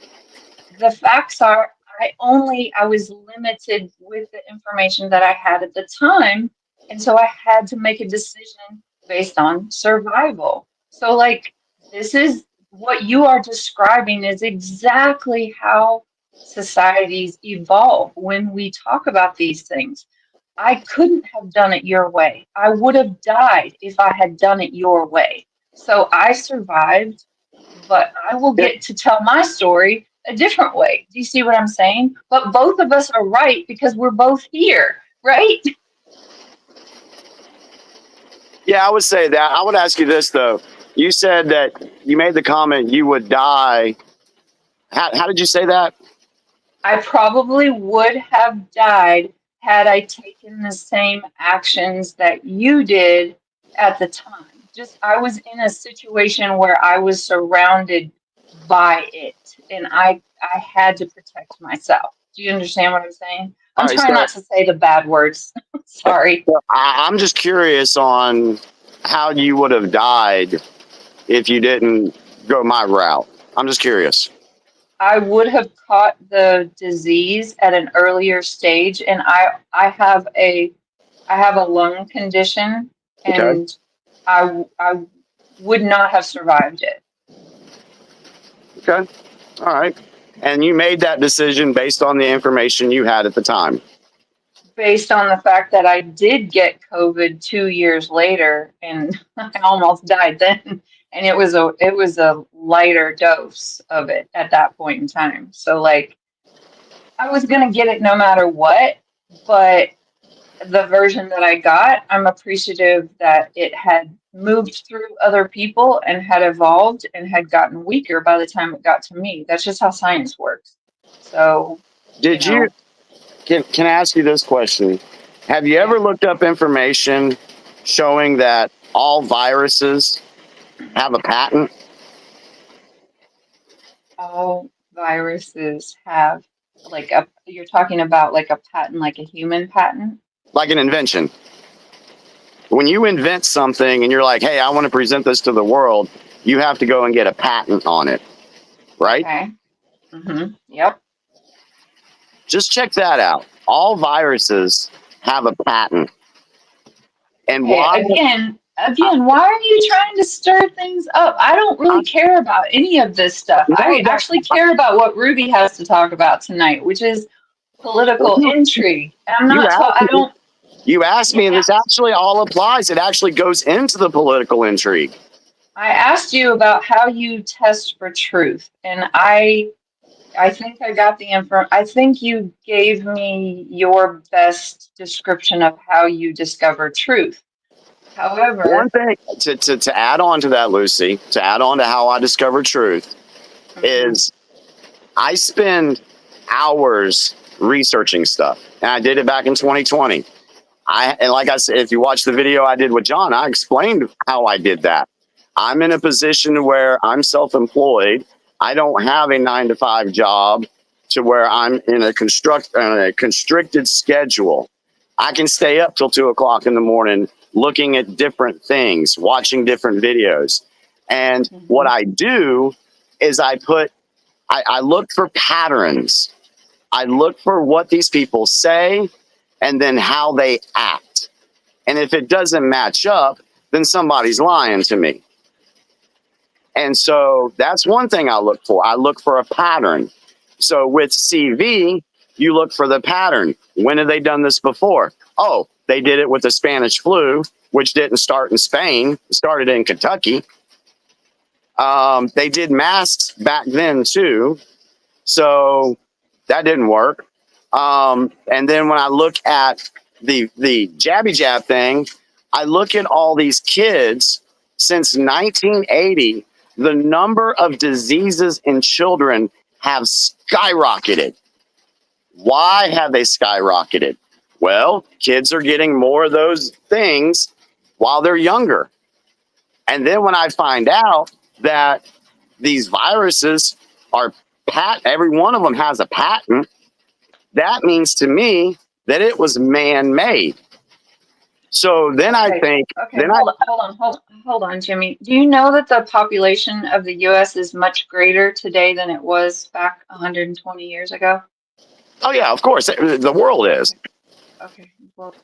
Speaker 3: the facts are, I was limited with the information that I had at the time. And so I had to make a decision based on survival. So like, this is what you are describing is exactly how societies evolve when we talk about these things. I couldn't have done it your way. I would have died if I had done it your way. So I survived, but I will get to tell my story a different way. Do you see what I'm saying? But both of us are right because we're both here, right?
Speaker 4: Yeah, I would say that. I would ask you this, though. You said that you made the comment you would die. How did you say that?
Speaker 3: I probably would have died had I taken the same actions that you did at the time. Just I was in a situation where I was surrounded by it, and I had to protect myself. Do you understand what I'm saying?
Speaker 4: All
Speaker 3: I'm
Speaker 4: right,
Speaker 3: trying
Speaker 4: so,
Speaker 3: not to say the bad words. Sorry.
Speaker 4: I'm just curious on how you would have died if you didn't go my route. I'm just curious.
Speaker 3: I would have caught the disease at an earlier stage, and I have a lung condition,
Speaker 4: Okay.
Speaker 3: and I would not have survived it.
Speaker 4: Okay. All right. And you made that decision based on the information you had at the time.
Speaker 3: Based on the fact that I did get COVID 2 years later, and I almost died then, and it was a lighter dose of it at that point in time. So like I was gonna get it no matter what, but the version that I got, I'm appreciative that it had moved through other people and had evolved and had gotten weaker by the time it got to me. That's just how science works. So, you
Speaker 4: Did you,
Speaker 3: know,
Speaker 4: can I ask you this question? Have you
Speaker 3: yeah.
Speaker 4: ever looked up information showing that all viruses have a patent,
Speaker 3: All viruses have like a, you're talking about like a patent, like a human patent?
Speaker 4: like an invention? When you invent something and you're like, hey, I want to present this to the world, you have to go and get a patent on it, right?
Speaker 3: Okay. Mm-hmm. Yep.
Speaker 4: Just check that out. All viruses have a patent. And
Speaker 3: Okay,
Speaker 4: why?
Speaker 3: again, why are you trying to stir things up? I don't really care about any of this stuff.
Speaker 4: No,
Speaker 3: I actually care about what Ruby has to talk about tonight, which is political intrigue. And I'm
Speaker 4: you
Speaker 3: not ta- I
Speaker 4: asked me,
Speaker 3: don't
Speaker 4: you asked me, and
Speaker 3: yeah.
Speaker 4: this actually all applies. It actually goes into the political intrigue.
Speaker 3: I asked you about how you test for truth, and I think I got the info. I think you gave me your best description of how you discover truth.
Speaker 4: One
Speaker 3: However,
Speaker 4: thing to add on to that, Lucy, to add on to how I discovered truth,
Speaker 3: mhm,
Speaker 4: is I spend hours researching stuff. And I did it back in 2020. And like I said, if you watch the video I did with John, I explained how I did that. I'm in a position where I'm self-employed. I don't have a 9 to 5 job to where I'm in a constricted schedule. I can stay up till 2 o'clock in the morning looking at different things, watching different videos. And what
Speaker 3: mhm.
Speaker 4: I do is I look for patterns. I look for what these people say and then how they act. And if it doesn't match up, then somebody's lying to me. And so that's one thing I look for. I look for a pattern. So with CV, you look for the pattern. When have they done this before? Oh, they did it with the Spanish flu, which didn't start in Spain, it started in Kentucky. They did masks back then too. So that didn't work. And then when I look at the jabby jab thing, I look at all these kids since 1980, the number of diseases in children have skyrocketed. Why have they skyrocketed? Well, kids are getting more of those things while they're younger. And then when I find out that these viruses are every one of them has a patent, that means to me that it was man-made. So then I
Speaker 3: Okay,
Speaker 4: think,
Speaker 3: okay, hold on, Jimmy. Do you know that the population of the US is much greater today than it was back 120 years ago?
Speaker 4: oh yeah, of course, the world is.
Speaker 3: Okay, okay. Well,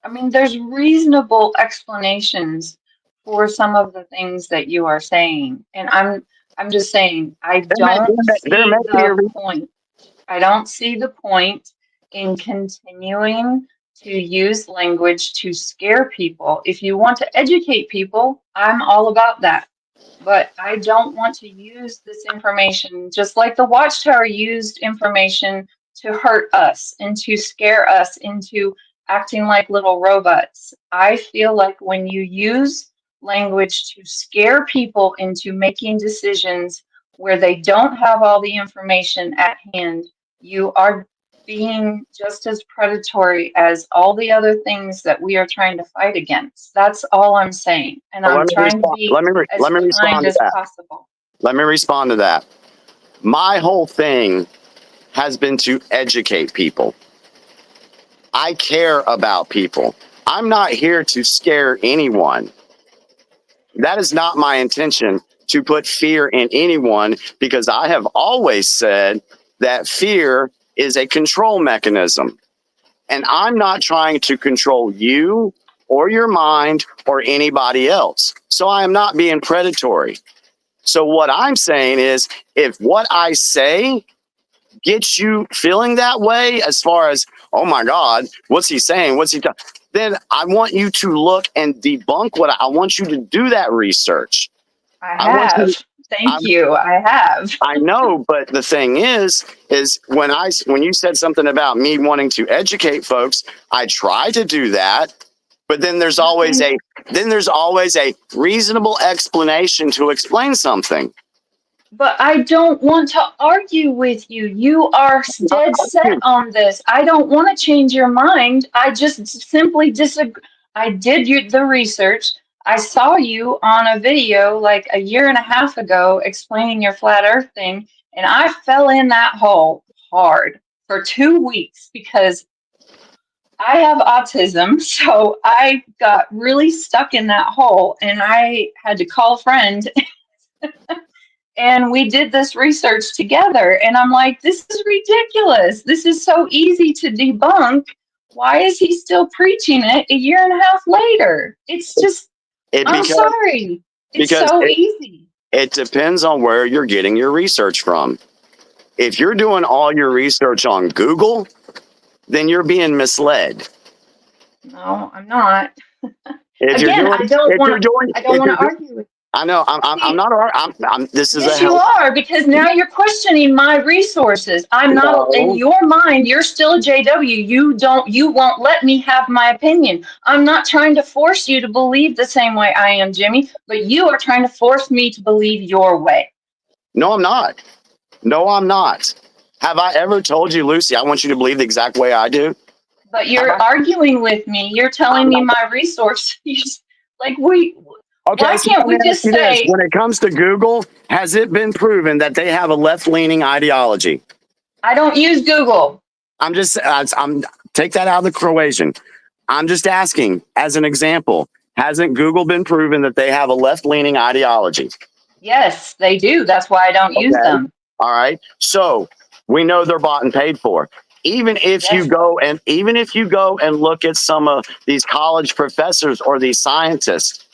Speaker 3: I mean, there's reasonable explanations for some of the things that you are saying. And I'm just saying, I don't
Speaker 4: There may
Speaker 3: see
Speaker 4: be a
Speaker 3: the point. I don't see the point in continuing to use language to scare people. If you want to educate people, I'm all about that. But I don't want to use this information just like the Watchtower used information to hurt us and to scare us into acting like little robots. I feel like when you use language to scare people into making decisions where they don't have all the information at hand, you are being just as predatory as all the other things that we are trying to fight against. That's all I'm saying. And
Speaker 4: Well,
Speaker 3: I'm trying to be as
Speaker 4: let me
Speaker 3: kind
Speaker 4: respond to
Speaker 3: as
Speaker 4: that.
Speaker 3: possible.
Speaker 4: Let me respond to that. My whole thing has been to educate people. I care about people. I'm not here to scare anyone. That is not my intention, to put fear in anyone, because I have always said that fear is a control mechanism. And I'm not trying to control you or your mind or anybody else. So I am not being predatory. So what I'm saying is, if what I say gets you feeling that way, as far as, oh my God, what's he saying? What's he talking? Then I want you to look and debunk what I want you to do that research.
Speaker 3: I
Speaker 4: I want you.
Speaker 3: have. Thank you. I have.
Speaker 4: I know, but the thing is when you said something about me wanting to educate folks, I try to do that, but then there's always a reasonable explanation to explain something.
Speaker 3: But I don't want to argue with you. You are dead set on this. I don't want to change your mind. I just simply disagree. I did the research. I saw you on a video like a year and a half ago explaining your flat earth thing, and I fell in that hole hard for 2 weeks because I have autism. So I got really stuck in that hole, and I had to call a friend and we did this research together, and I'm like, this is ridiculous. This is so easy to debunk. Why is he still preaching it a year and a half later? It's just, I'm sorry. It's so easy.
Speaker 4: It depends on where you're getting your research from. If you're doing all your research on Google, then you're being misled.
Speaker 3: No, I'm not.
Speaker 4: If
Speaker 3: Again,
Speaker 4: you're doing,
Speaker 3: I don't
Speaker 4: if
Speaker 3: want
Speaker 4: you're doing,
Speaker 3: to
Speaker 4: if you're,
Speaker 3: argue with
Speaker 4: I know I'm not. This is
Speaker 3: Yes,
Speaker 4: a
Speaker 3: you
Speaker 4: help.
Speaker 3: are, because now you're questioning my resources. I'm not, in
Speaker 4: No,
Speaker 3: your mind, you're still a JW. You won't let me have my opinion. I'm not trying to force you to believe the same way I am, Jimmy, but you are trying to force me to believe your way.
Speaker 4: no, I'm not. No, I'm not. Have I ever told you, Lucy, I want you to believe the exact way I do?
Speaker 3: But
Speaker 4: Have
Speaker 3: you're
Speaker 4: I?
Speaker 3: arguing with me. You're telling
Speaker 4: I'm
Speaker 3: me
Speaker 4: not.
Speaker 3: my resources. Like,
Speaker 4: Okay,
Speaker 3: why
Speaker 4: so
Speaker 3: can't
Speaker 4: let me
Speaker 3: we
Speaker 4: ask
Speaker 3: just
Speaker 4: you this.
Speaker 3: say,
Speaker 4: When it comes to Google, has it been proven that they have a left-leaning ideology?
Speaker 3: I don't use Google?
Speaker 4: I'm take that out of the equation. I'm just asking, as an example, hasn't Google been proven that they have a left-leaning ideology?
Speaker 3: Yes, they do. That's why I don't use
Speaker 4: Okay.
Speaker 3: them.
Speaker 4: All right. So we know they're bought and paid for. Even if you
Speaker 3: Yes.
Speaker 4: go and look at some of these college professors or these scientists,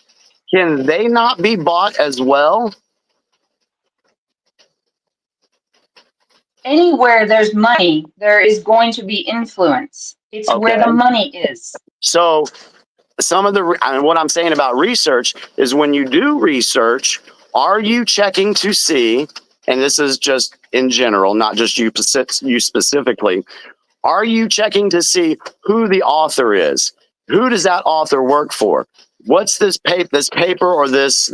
Speaker 4: can they not be bought as well?
Speaker 3: Anywhere there's money, there is going to be influence. It's
Speaker 4: Okay.
Speaker 3: where the money is.
Speaker 4: So some of what I'm saying about research is, when you do research, are you checking to see, and this is just in general, not just you specifically, are you checking to see who the author is? Who does that author work for? What's this paper or this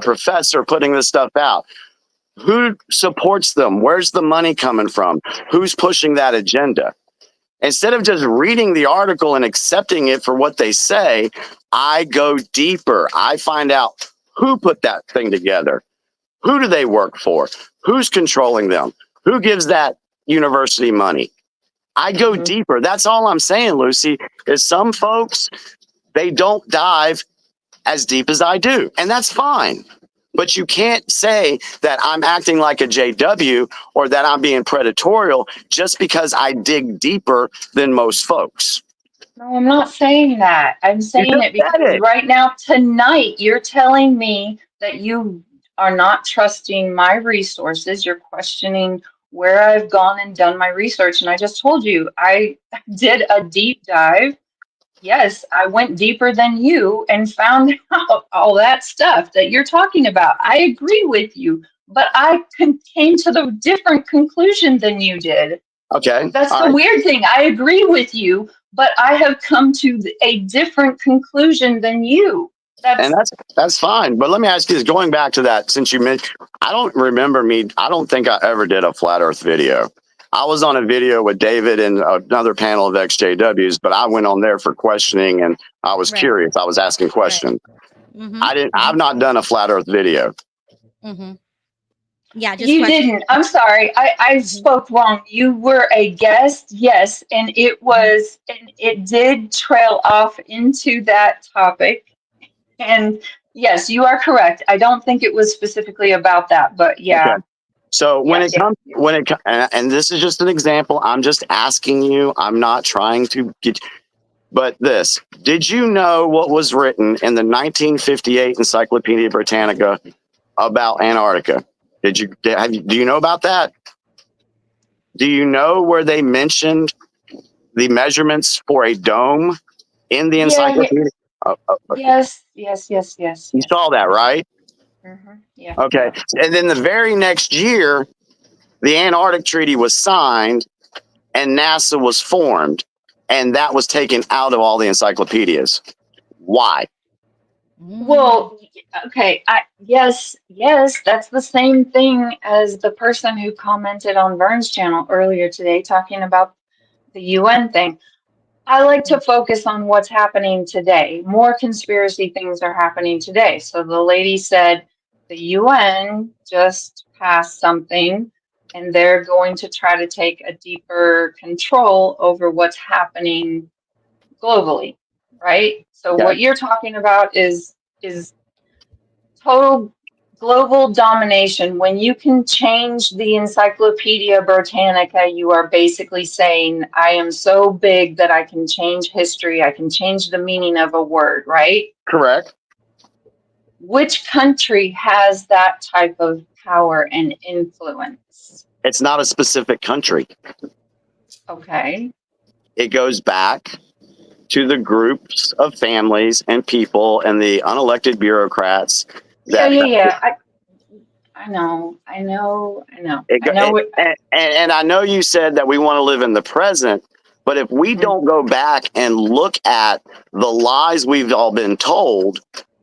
Speaker 4: professor putting this stuff out? Who supports them? Where's the money coming from? Who's pushing that agenda? Instead of just reading the article and accepting it for what they say, I go deeper. I find out who put that thing together. Who do they work for? Who's controlling them? Who gives that university money? I go deeper. That's all I'm saying, Lucy, is some folks, they don't dive as deep as I do. And that's fine. But you can't say that I'm acting like a JW or that I'm being predatorial just because I dig deeper than most folks.
Speaker 3: No, I'm not saying that. I'm
Speaker 4: You
Speaker 3: saying
Speaker 4: just
Speaker 3: it
Speaker 4: said
Speaker 3: because
Speaker 4: it.
Speaker 3: right now, tonight, you're telling me that you are not trusting my resources. You're questioning where I've gone and done my research. And I just told you, I did a deep dive. Yes, I went deeper than you and found out all that stuff that you're talking about. I agree with you, but I came to the different conclusion than you did.
Speaker 4: Okay.
Speaker 3: That's
Speaker 4: All
Speaker 3: the
Speaker 4: right.
Speaker 3: weird thing. I agree with you, but I have come to a different conclusion than you.
Speaker 4: And that's fine. But let me ask you this, going back to that, since you mentioned, I don't think I ever did a flat earth video. I was on a video with David and another panel of exJWs, but I went on there for questioning and I was
Speaker 1: Right.
Speaker 4: curious. I was asking questions.
Speaker 1: Mm-hmm.
Speaker 4: I've not done a flat earth video.
Speaker 1: Mm-hmm. Yeah, just
Speaker 3: You
Speaker 1: question.
Speaker 3: didn't. I'm sorry. I spoke wrong. You were a guest, yes, and it did trail off into that topic. And yes, you are correct. I don't think it was specifically about that, but yeah.
Speaker 4: Okay. So when
Speaker 3: Yeah,
Speaker 4: it comes, and this is just an example, I'm just asking you, I'm not trying to get, but this, did you know what was written in the 1958 Encyclopedia Britannica about Antarctica? Do you know about that? Do you know where they mentioned the measurements for a dome in the encyclopedia?
Speaker 3: Yes.
Speaker 4: You saw that, right?
Speaker 3: Yeah.
Speaker 4: Okay. And then the very next year, the Antarctic Treaty was signed and NASA was formed, and that was taken out of all the encyclopedias. Why?
Speaker 3: Well, okay. Yes, that's the same thing as the person who commented on Vern's channel earlier today talking about the UN thing. I like to focus on what's happening today. More conspiracy things are happening today. So the lady said the UN just passed something and they're going to try to take a deeper control over what's happening globally, right? So
Speaker 4: Okay.
Speaker 3: what you're talking about is total global domination. When you can change the Encyclopedia Britannica, you are basically saying, I am so big that I can change history, I can change the meaning of a word, right?
Speaker 4: Correct.
Speaker 3: Which country has that type of power and influence?
Speaker 4: It's not a specific country.
Speaker 3: Okay.
Speaker 4: It goes back to the groups of families and people and the unelected bureaucrats.
Speaker 3: Yeah. I know.
Speaker 4: And I know you said that we want to live in the present, but if we don't go back and look at the lies we've all been told,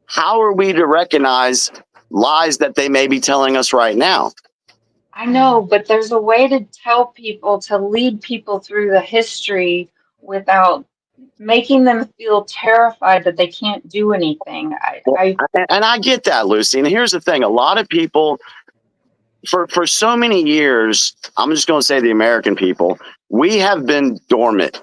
Speaker 4: how are we to recognize lies that they may be telling us right now?
Speaker 3: I know, but there's a way to tell people, to lead people through the history without making them feel terrified that they can't do anything.
Speaker 4: And I get that, Lucy. And here's the thing. A lot of people, for so many years, I'm just going to say the American people, we have been dormant.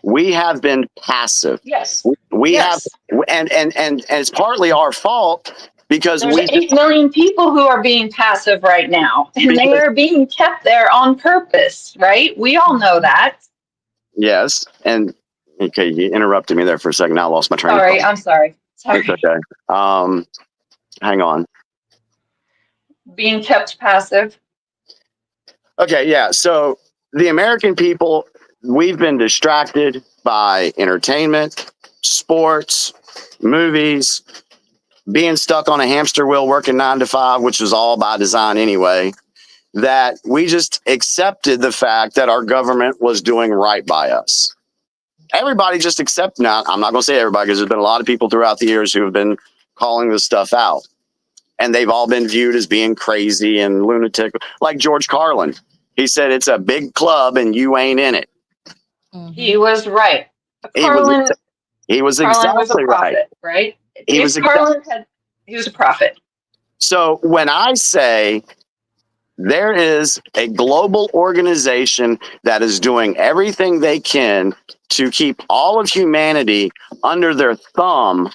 Speaker 4: We have been passive.
Speaker 3: Yes.
Speaker 4: We
Speaker 3: Yes.
Speaker 4: have, and it's partly our fault because
Speaker 3: There's
Speaker 4: we
Speaker 3: 8 million people who are being passive right now, and they are being kept there on purpose, right? We all know that.
Speaker 4: Yes. And okay, you interrupted me there for a second. I lost my train of thought.
Speaker 3: I'm sorry.
Speaker 4: It's okay. Hang on.
Speaker 3: Being kept passive.
Speaker 4: Okay, yeah. So the American people, we've been distracted by entertainment, sports, movies, being stuck on a hamster wheel working 9 to 5, which was all by design anyway, that we just accepted the fact that our government was doing right by us. Everybody just accept now. I'm not going to say everybody because there's been a lot of people throughout the years who have been calling this stuff out. And they've all been viewed as being crazy and lunatic. Like George Carlin. He said it's a big club and you ain't in it.
Speaker 3: He was right.
Speaker 4: Carlin was exactly
Speaker 3: a prophet, right?
Speaker 4: He was
Speaker 3: a prophet.
Speaker 4: So when I say there is a global organization that is doing everything they can to keep all of humanity under their thumb,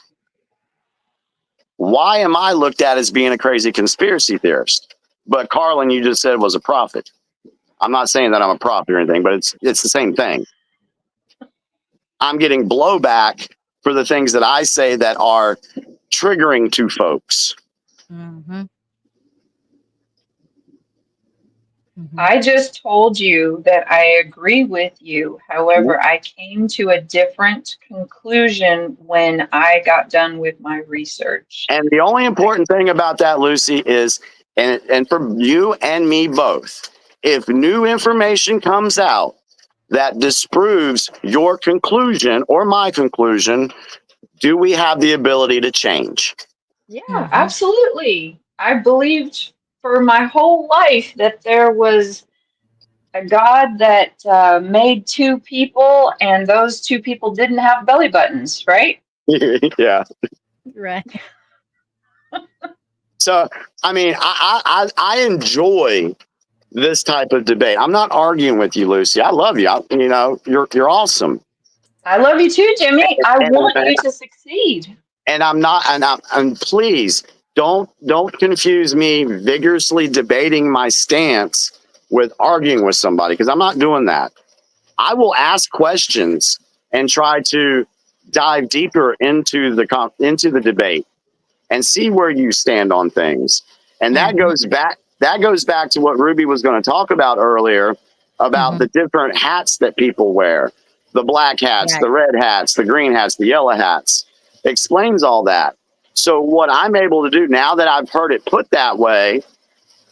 Speaker 4: why am I looked at as being a crazy conspiracy theorist? But Carlin, you just said, was a prophet. I'm not saying that I'm a prophet or anything, but it's the same thing. I'm getting blowback for the things that I say that are triggering to folks.
Speaker 3: I just told you that I agree with you. However, I came to a different conclusion when I got done with my research.
Speaker 4: And the only important thing about that, Lucy, is, and for you and me both, if new information comes out that disproves your conclusion or my conclusion, do we have the ability to change?
Speaker 3: Yeah, absolutely. I believed for my whole life that there was a God that made two people, and those two people didn't have belly buttons, right?
Speaker 4: Yeah.
Speaker 1: Right.
Speaker 4: So, I mean, I enjoy this type of debate. I'm not arguing with you, Lucy. I love you. You know, you're awesome.
Speaker 3: I love you too, Jimmy. I
Speaker 4: And,
Speaker 3: want you to succeed.
Speaker 4: and I'm not, and please don't confuse me vigorously debating my stance with arguing with somebody, because I'm not doing that. I will ask questions and try to dive deeper into the debate and see where you stand on things. And that goes back to what Ruby was going to talk about earlier about the different hats that people wear. The black hats,
Speaker 1: Right.
Speaker 4: the red hats, the green hats, the yellow hats. Explains all that. So what I'm able to do now that I've heard it put that way,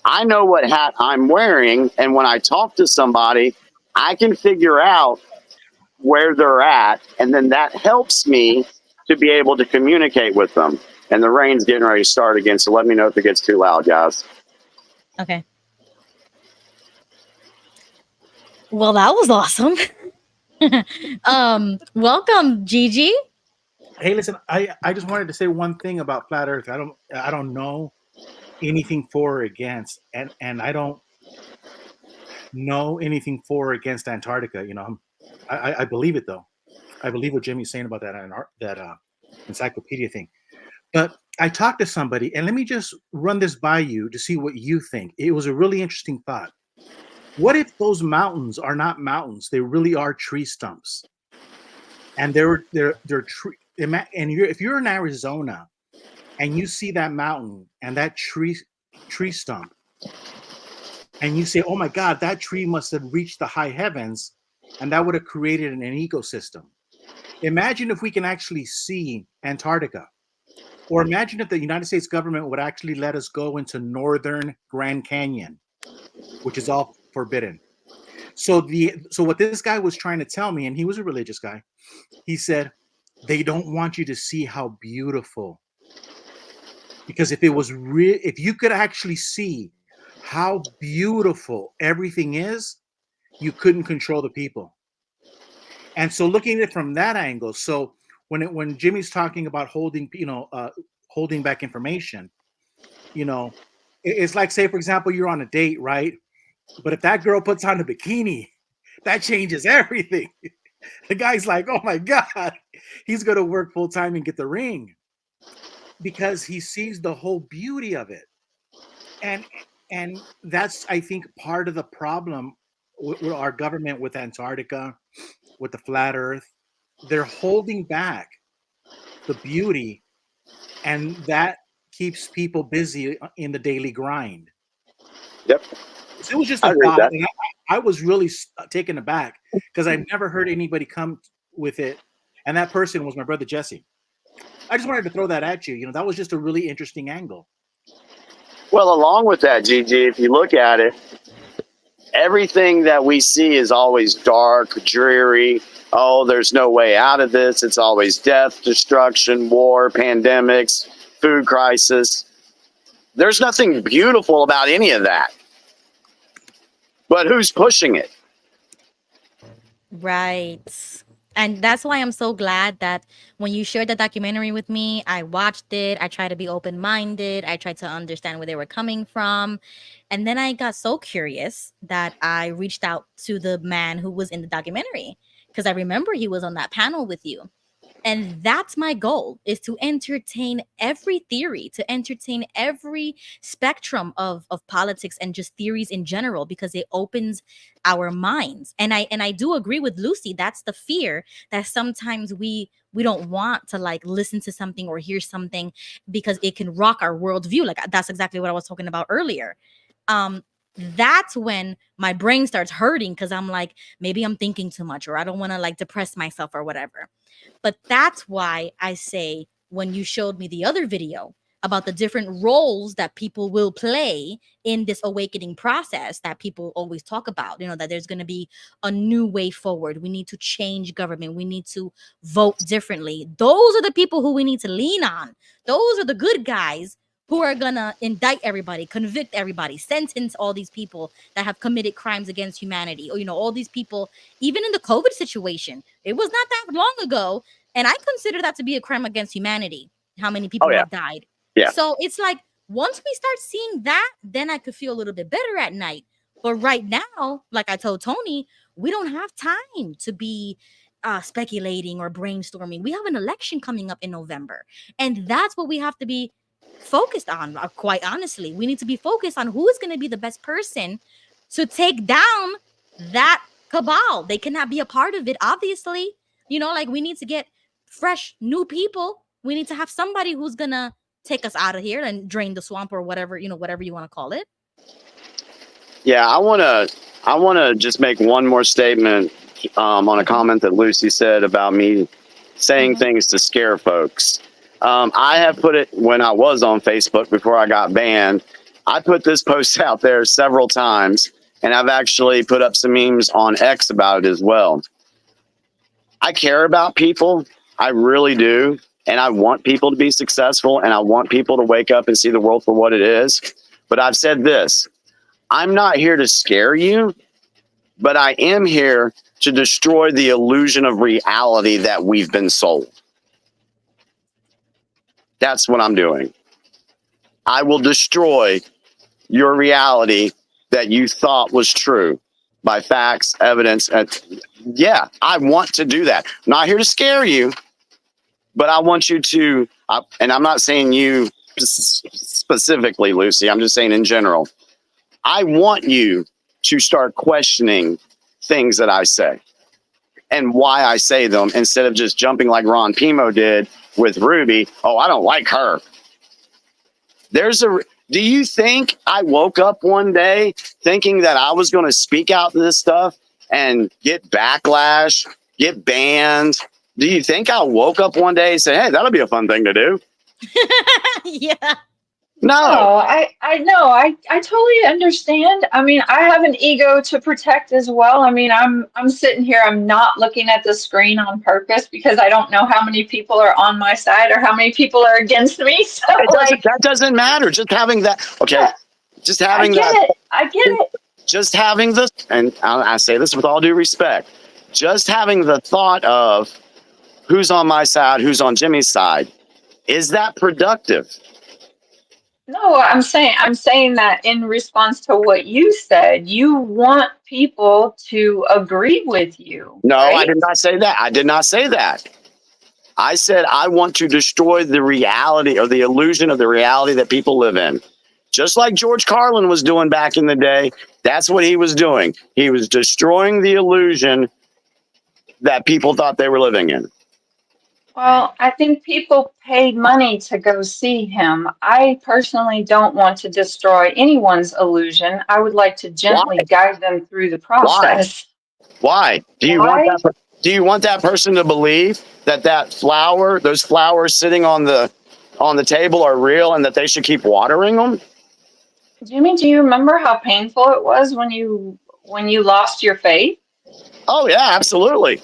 Speaker 4: I know what hat I'm wearing, and when I talk to somebody, I can figure out where they're at, and then that helps me to be able to communicate with them. And the rain's getting ready to start again, so let me know if it gets too loud, guys.
Speaker 1: Okay. Well, that was awesome. Welcome, Gigi.
Speaker 5: Hey, listen, I just wanted to say one thing about flat Earth. I don't know anything for or against, and I don't know anything for or against Antarctica. You know, I believe it though. I believe what Jimmy's saying about that encyclopedia thing. But I talked to somebody, and let me just run this by you to see what you think. It was a really interesting thought. What if those mountains are not mountains? They really are tree stumps, and they're tree. And if you're in Arizona and you see that mountain and that tree stump, and you say, "Oh my God, that tree must have reached the high heavens, and that would have created an ecosystem." Imagine if we can actually see Antarctica. Or imagine if the United States government would actually let us go into northern Grand Canyon, which is all forbidden. So what this guy was trying to tell me, and he was a religious guy, he said, they don't want you to see how beautiful. Because if you could actually see how beautiful everything is, you couldn't control the people. And so looking at it from that angle, so when Jimmy's talking about holding back information, it's like, say, for example, you're on a date, right? But if that girl puts on a bikini, that changes everything. The guy's like, oh my God, he's going to work full time and get the ring because he sees the whole beauty of it. And that's, I think, part of the problem with our government, with Antarctica, with the flat Earth. They're holding back the beauty, and that keeps people busy in the daily grind.
Speaker 4: Yep.
Speaker 5: So it was just a thought, and I was really taken aback because I've never heard anybody come with it, and that person was my brother Jesse. I just wanted to throw that at you. That was just a really interesting angle.
Speaker 4: Well, along with that, Gigi, if you look at it, everything that we see is always dark, dreary. Oh, there's no way out of this. It's always death, destruction, war, pandemics, food crisis. There's nothing beautiful about any of that. But who's pushing it?
Speaker 1: Right. And that's why I'm so glad that when you shared the documentary with me, I watched it. I tried to be open minded. I tried to understand where they were coming from. And then I got so curious that I reached out to the man who was in the documentary because I remember he was on that panel with you. And that's my goal, is to entertain every theory, to entertain every spectrum of politics and just theories in general, because it opens our minds. And I do agree with Lucy. That's the fear, that sometimes we don't want to like listen to something or hear something because it can rock our worldview. Like that's exactly what I was talking about earlier. That's when my brain starts hurting because I'm like, maybe I'm thinking too much, or I don't want to like depress myself or whatever. But that's why I say, when you showed me the other video about the different roles that people will play in this awakening process that people always talk about, that there's going to be a new way forward. We need to change government. We need to vote differently. Those are the people who we need to lean on. Those are the good guys who are gonna indict everybody, convict everybody, sentence all these people that have committed crimes against humanity, or all these people, even in the COVID situation. It was not that long ago, and I consider that to be a crime against humanity, how many
Speaker 4: Oh
Speaker 1: people
Speaker 4: yeah,
Speaker 1: have died.
Speaker 4: yeah.
Speaker 1: So it's like, once we start seeing that, then I could feel a little bit better at night. But right now, like I told Tony, we don't have time to be speculating or brainstorming. We have an election coming up in November, and that's what we have to be focused on. Quite honestly, we need to be focused on who is going to be the best person to take down that cabal. They cannot be a part of it, obviously. Like, we need to get fresh new people. We need to have somebody who's gonna take us out of here and drain the swamp, or whatever whatever you want to call it.
Speaker 4: Yeah, I wanna just make one more statement on a comment that Lucy said about me saying things to scare folks. I have put it when I was on Facebook before I got banned. I put this post out there several times, and I've actually put up some memes on X about it as well. I care about people. I really do. And I want people to be successful, and I want people to wake up and see the world for what it is. But I've said this: I'm not here to scare you, but I am here to destroy the illusion of reality that we've been sold. That's what I'm doing. I will destroy your reality that you thought was true by facts, evidence. Yeah, I want to do that. I'm not here to scare you, but I want you to, and I'm not saying you specifically, Lucy, I'm just saying in general. I want you to start questioning things that I say and why I say them, instead of just jumping like Ron Pimo did with Ruby. Oh, I don't like her. Do you think I woke up one day thinking that I was going to speak out this stuff and get backlash, get banned? Do you think I woke up one day and said, hey, that'll be a fun thing to do?
Speaker 1: Yeah.
Speaker 3: No,
Speaker 4: No.
Speaker 3: I know. I totally understand. I mean, I have an ego to protect as well. I mean, I'm sitting here, I'm not looking at the screen on purpose because I don't know how many people are on my side or how many people are against me. So
Speaker 4: That doesn't matter. Just having that, okay.
Speaker 3: Yeah,
Speaker 4: Just having that.
Speaker 3: I get it.
Speaker 4: Just having the, and I say this with all due respect, just having the thought of who's on my side, who's on Jimmy's side, is that productive?
Speaker 3: No, I'm saying that in response to what you said, you want people to agree with you,
Speaker 4: No,
Speaker 3: right?
Speaker 4: I did not say that. I did not say that. I said I want to destroy the reality or the illusion of the reality that people live in. Just like George Carlin was doing back in the day, that's what he was doing. He was destroying the illusion that people thought they were living in.
Speaker 3: Well, I think people paid money to go see him. I personally don't want to destroy anyone's illusion. I would like to gently guide them through the process.
Speaker 4: Why? Do you want that? Do you want that person to believe that flower, those flowers sitting on the table, are real and that they should keep watering them?
Speaker 3: Jimmy, do you remember how painful it was when you lost your faith?
Speaker 4: Oh yeah, absolutely.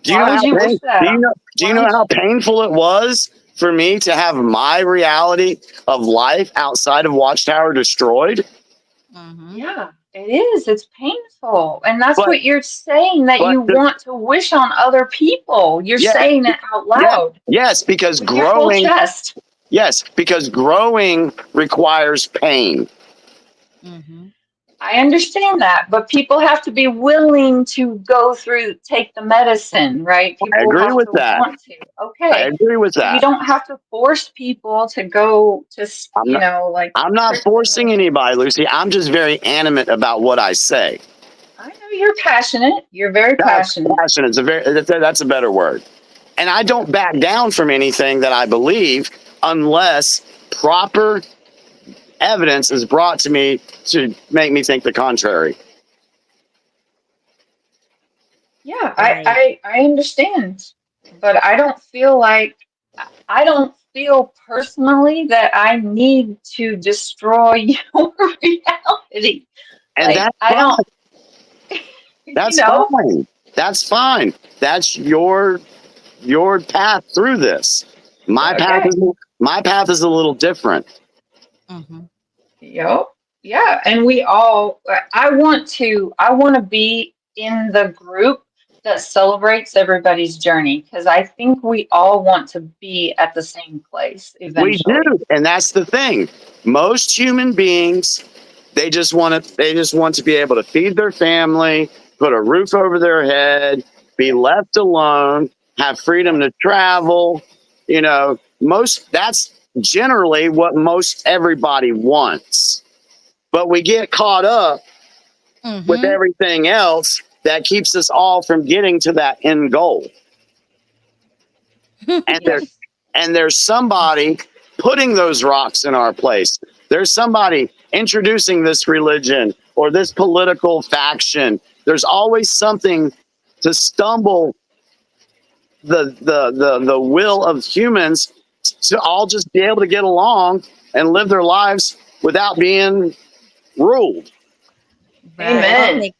Speaker 4: Do you
Speaker 3: Why
Speaker 4: know
Speaker 3: would
Speaker 4: how
Speaker 3: you wish that?
Speaker 4: do you know how painful it was for me to have my reality of life outside of Watchtower destroyed?
Speaker 3: Yeah, it is. It's painful. And that's
Speaker 4: But
Speaker 3: what you're saying, that you want to wish on other people. You're saying it out loud.
Speaker 4: Yes, because
Speaker 3: with your full chest.
Speaker 4: Yes, because growing requires pain.
Speaker 3: I understand that, but people have to be willing to take the medicine, right? People
Speaker 4: I agree
Speaker 3: have
Speaker 4: with
Speaker 3: to
Speaker 4: that.
Speaker 3: want to. Okay.
Speaker 4: I agree with
Speaker 3: So
Speaker 4: that.
Speaker 3: you don't have to force people to go to,
Speaker 4: I'm not forcing anybody, Lucy. I'm just very animate about what I say.
Speaker 3: I know you're passionate. You're very passionate.
Speaker 4: Passionate. That's a better word. And I don't back down from anything that I believe unless proper evidence is brought to me to make me think the contrary.
Speaker 3: Yeah, I understand, but I don't feel personally that I need to destroy your reality.
Speaker 4: And
Speaker 3: Like,
Speaker 4: that's
Speaker 3: I
Speaker 4: fine.
Speaker 3: don't,
Speaker 4: That's fine. That's fine. That's your path through this. My path My path is a little different.
Speaker 1: Mm-hmm.
Speaker 3: Yep. Yeah, and we all I want to be in the group that celebrates everybody's journey because I think we all want to be at the same place
Speaker 4: We
Speaker 3: eventually.
Speaker 4: do, and that's the thing. Most human beings, they just want to be able to feed their family, put a roof over their head, be left alone, have freedom to travel. Most that's generally what most everybody wants. But we get caught up with
Speaker 1: Mm-hmm.
Speaker 4: everything else that keeps us all from getting to that end goal. And there
Speaker 3: Yes.
Speaker 4: and there's somebody putting those rocks in our place. There's somebody introducing this religion or this political faction. There's always something to stumble the will of humans to all just be able to get along and live their lives without being ruled.
Speaker 1: Right.
Speaker 3: Amen.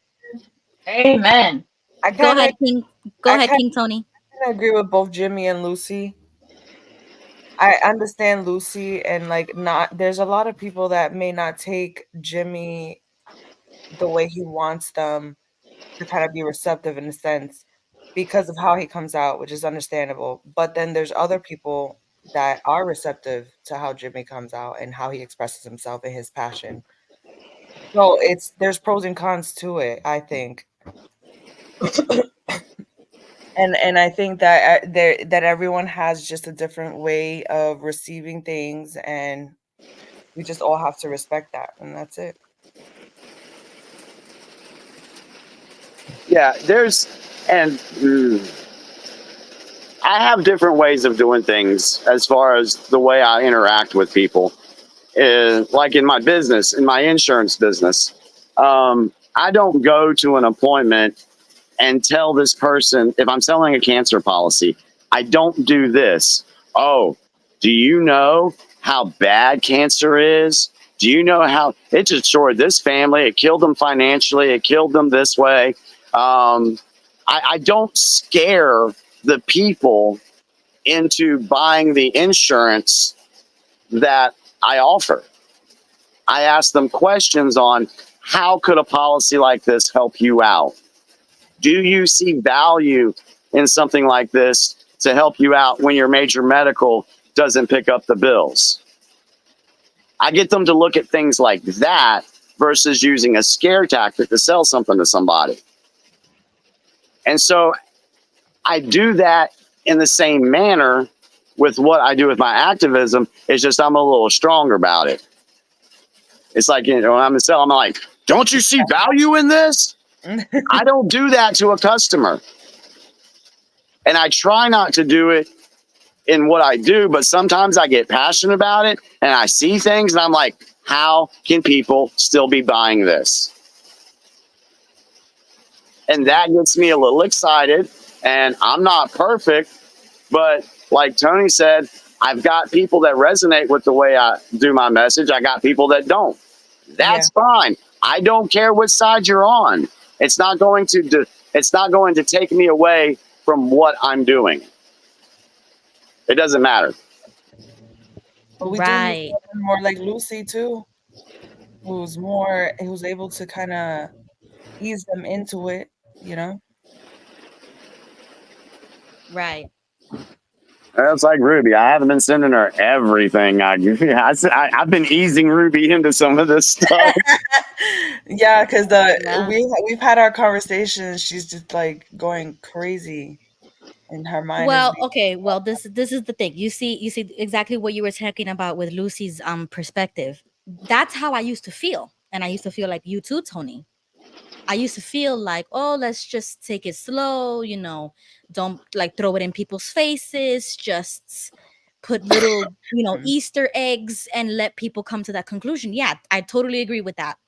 Speaker 1: Okay.
Speaker 3: Amen.
Speaker 2: I
Speaker 1: Go
Speaker 2: kind of
Speaker 1: ahead, King. Go
Speaker 2: I
Speaker 1: ahead,
Speaker 2: kind
Speaker 1: King Tony.
Speaker 2: of agree with both Jimmy and Lucy. I understand Lucy, and like, not there's a lot of people that may not take Jimmy the way he wants them to kind of be receptive in a sense because of how he comes out, which is understandable. But then there's other people that are receptive to how Jimmy comes out and how he expresses himself and his passion. So there's pros and cons to it, I think. And I think that that everyone has just a different way of receiving things, and we just all have to respect that, and that's it.
Speaker 4: Yeah, and I have different ways of doing things as far as the way I interact with people. Like in my business, in my insurance business, I don't go to an appointment and tell this person, if I'm selling a cancer policy, I don't do this. Oh, do you know how bad cancer is? Do you know how it destroyed this family? It killed them financially. It killed them this way. I don't scare the people into buying the insurance that I offer. I ask them questions on how could a policy like this help you out? Do you see value in something like this to help you out when your major medical doesn't pick up the bills? I get them to look at things like that versus using a scare tactic to sell something to somebody. And so I do that in the same manner with what I do with my activism. It's just I'm a little stronger about it. It's like, when I'm a sell, I'm like, don't you see value in this? I don't do that to a customer. And I try not to do it in what I do, but sometimes I get passionate about it and I see things and I'm like, how can people still be buying this? And that gets me a little excited. And I'm not perfect, but like Tony said, I've got people that resonate with the way I do my message. I got people that don't.
Speaker 2: Yeah.
Speaker 4: That's fine. I don't care which side you're on. It's not going to take me away from what I'm doing. It doesn't matter.
Speaker 2: But we do need
Speaker 1: Right.
Speaker 2: someone more like Lucy too, who's able to kind of ease them into it, you know?
Speaker 1: Right.
Speaker 4: It's like Ruby. I haven't been sending her everything. I've been easing Ruby into some of this stuff.
Speaker 2: Yeah, because
Speaker 1: Yeah.
Speaker 2: we've had our conversations. She's just like going crazy, and her mind is.
Speaker 1: Well, okay. Well, this is the thing. You see exactly what you were talking about with Lucy's perspective. That's how I used to feel, and I used to feel like you too, Tony. I used to feel like, oh, let's just take it slow, don't like throw it in people's faces, just put little, Easter eggs and let people come to that conclusion. Yeah, I totally agree with that.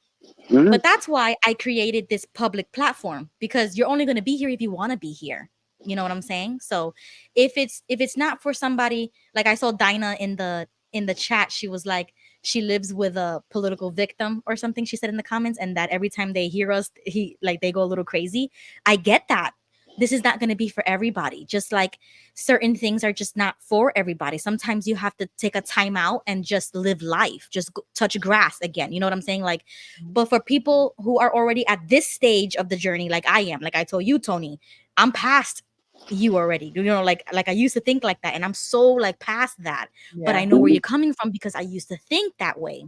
Speaker 4: Mhm.
Speaker 1: But that's why I created this public platform, because you're only going to be here if you want to be here. You know what I'm saying? So if it's not for somebody, like I saw Dinah in the chat, she was like, she lives with a political victim or something, she said in the comments, and that every time they hear us, they go a little crazy. I get that. this is not going to be for everybody. Just like certain things are just not for everybody. Sometimes you have to take a time out and just live life, just touch grass again. You know what I'm saying? Like, but for people who are already at this stage of the journey, like I am, like I told you, Tony, I'm past you already. You know, like I used to think like that, and I'm so like past that. But I know where you're coming from because I used to think that way.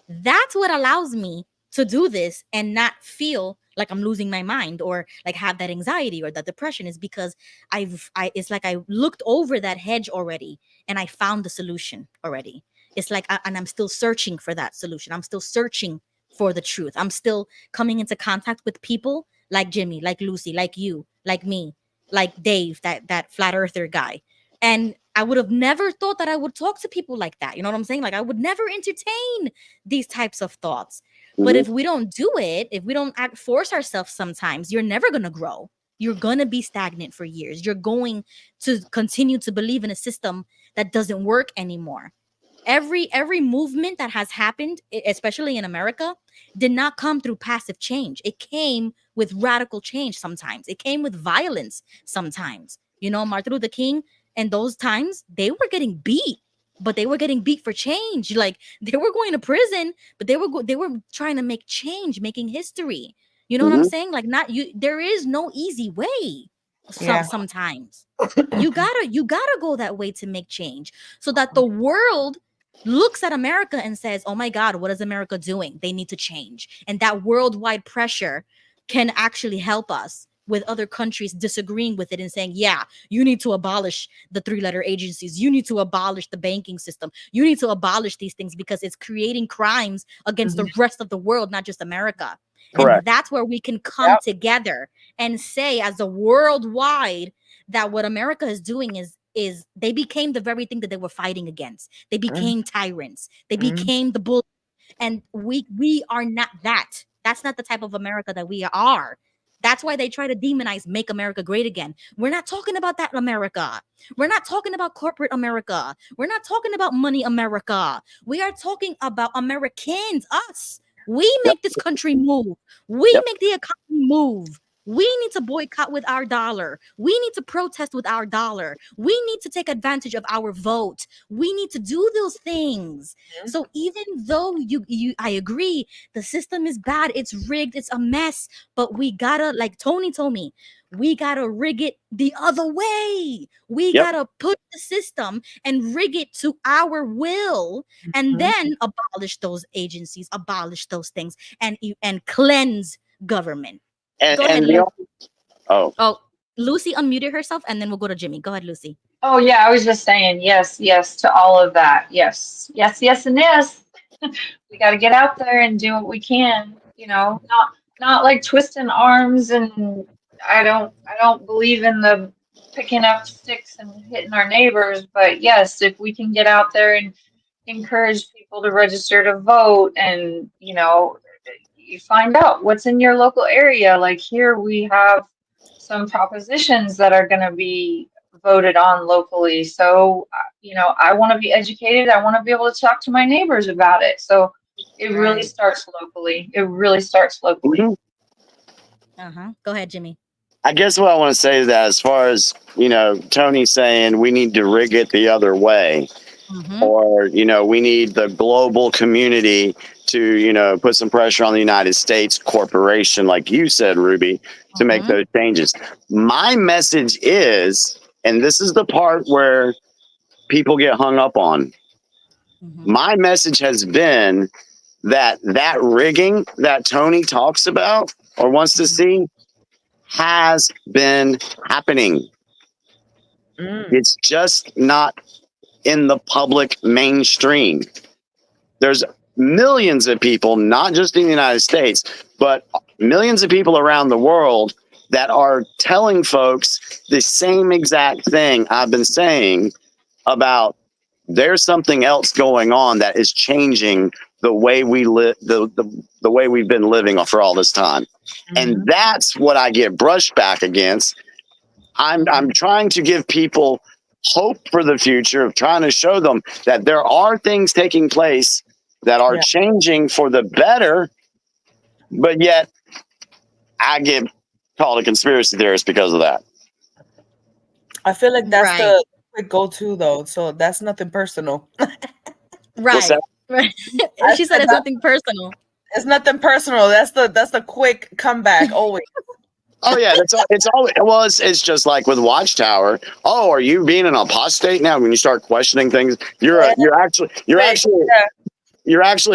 Speaker 1: That's what allows me to do this and not feel like I'm losing my mind or like have that anxiety or that depression, is because it's like I looked over that hedge already and I found the solution already. It's like, and I'm still searching for that solution. I'm still searching for the truth. I'm still coming into contact with people like Jimmy, like Lucy, like you, like me, like Dave, that flat earther guy. And I would have never thought that I would talk to people like that. You know what I'm saying? Like I would never entertain these types of thoughts. But if we don't do it, if we don't force ourselves sometimes, you're never going to grow. You're going to be stagnant for years. You're going to continue to believe in a system that doesn't work anymore. Every movement that has happened, especially in America, did not come through passive change. It came with radical change sometimes. It came with violence sometimes. You know, Martin Luther King, and those times, they were getting beat, but they were getting beat for change. Like they were going to prison, but they were trying to make change, making history. You know what I'm saying? Like there is no easy way. Sometimes you gotta go that way to make change, so that the world looks at America and says, oh my God, what is America doing? They need to change. And that worldwide pressure can actually help us with other countries disagreeing with it and saying, yeah, you need to abolish the 3-letter agencies. You need to abolish the banking system. You need to abolish these things because it's creating crimes against the rest of the world, not just America. Correct. And that's where we can come together and say as a worldwide that what America is doing is they became the very thing that they were fighting against. They became tyrants. They became the bull. And we are not that. That's not the type of America that we are. That's why they try to demonize Make America Great Again. We're not talking about that America. We're not talking about corporate America. We're not talking about money America. We are talking about Americans, us. We make this country move. We make the economy move. We need to boycott with our dollar. We need to protest with our dollar. We need to take advantage of our vote. We need to do those things. So even though I agree, the system is bad, it's rigged, it's a mess, but we gotta, like Tony told me, we gotta rig it the other way. We gotta put the system and rig it to our will, and then abolish those agencies, abolish those things, and cleanse government. Go ahead, Lucy. Lucy unmuted herself, and then we'll go to Jimmy. Go ahead, Lucy.
Speaker 3: Oh yeah, I was just saying yes to all of that. Yes, and yes. We got to get out there and do what we can. You know, not like twisting arms, and I don't believe in the picking up sticks and hitting our neighbors. But yes, if we can get out there and encourage people to register to vote, and you find out what's in your local area. Like here we have some propositions that are going to be voted on locally. So, I want to be educated. I want to be able to talk to my neighbors about it. So it really starts locally.
Speaker 1: Go ahead, Jimmy.
Speaker 4: I guess what I want to say is that as far as, Tony saying we need to rig it the other way, or, we need the global community to, put some pressure on the United States corporation, like you said, Ruby, to make those changes. My message is, and this is the part where people get hung up on. My message has been that rigging that Tony talks about or wants to see has been happening. It's just not in the public mainstream. There's millions of people, not just in the United States, but millions of people around the world that are telling folks the same exact thing I've been saying about there's something else going on that is changing the way we live, the way we've been living for all this time. And that's what I get brushed back against. I'm trying to give people hope for the future, of trying to show them that there are things taking place that are changing for the better, but yet I get called a conspiracy theorist because of that.
Speaker 2: I feel like that's
Speaker 1: Right.
Speaker 2: the quick go-to though, so that's nothing personal.
Speaker 4: What's that?
Speaker 1: Right.
Speaker 2: I
Speaker 1: She
Speaker 2: said
Speaker 1: said it's
Speaker 2: that
Speaker 1: nothing personal.
Speaker 2: it's nothing personal. That's the quick comeback always.
Speaker 4: Oh yeah, it's always well. It's just like with Watchtower. Oh, are you being an apostate now? When you start questioning things, you're actually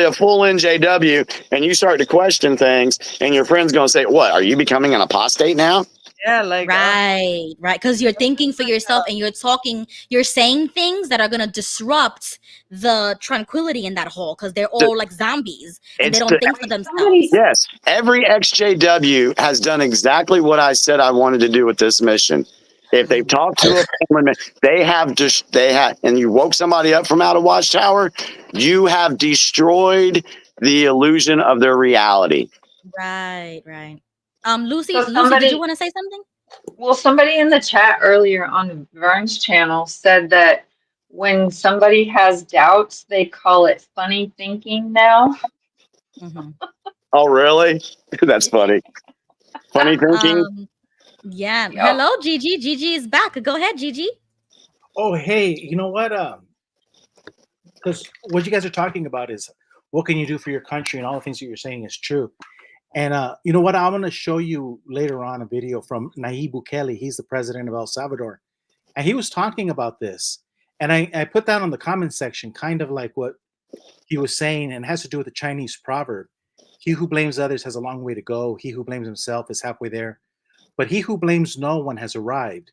Speaker 4: a full NJW, and you start to question things, and your friend's gonna say, "What? Are you becoming an apostate now?"
Speaker 2: Yeah, like
Speaker 1: Right. Because you're thinking for yourself and you're saying things that are gonna disrupt the tranquility in that hole because they're all like zombies and they
Speaker 4: It's
Speaker 1: don't
Speaker 4: the,
Speaker 1: think for themselves.
Speaker 3: Somebody,
Speaker 4: yes. Every exJW has done exactly what I said I wanted to do with this mission. If they've talked to a family member, and you woke somebody up from out of Watchtower, you have destroyed the illusion of their reality.
Speaker 1: Right. Lucy,
Speaker 3: so
Speaker 1: did you
Speaker 3: somebody,
Speaker 1: want to say something?
Speaker 3: well, somebody in the chat earlier on Vern's channel said that when somebody has doubts, they call it funny thinking now.
Speaker 1: Mhm.
Speaker 4: Oh, really? That's funny. Funny thinking.
Speaker 1: Yeah.
Speaker 3: Yep.
Speaker 1: Hello, Gigi. Gigi is back. Go ahead, Gigi.
Speaker 5: Oh, hey, you know what? Because what you guys are talking about is what can you do for your country, and all the things that you're saying is true. And you know what? I'm going to show you later on a video from Nayib Bukele. He's the president of El Salvador, and he was talking about this. And I put that on the comment section, kind of like what he was saying, and it has to do with the Chinese proverb: "He who blames others has a long way to go. He who blames himself is halfway there. But he who blames no one has arrived."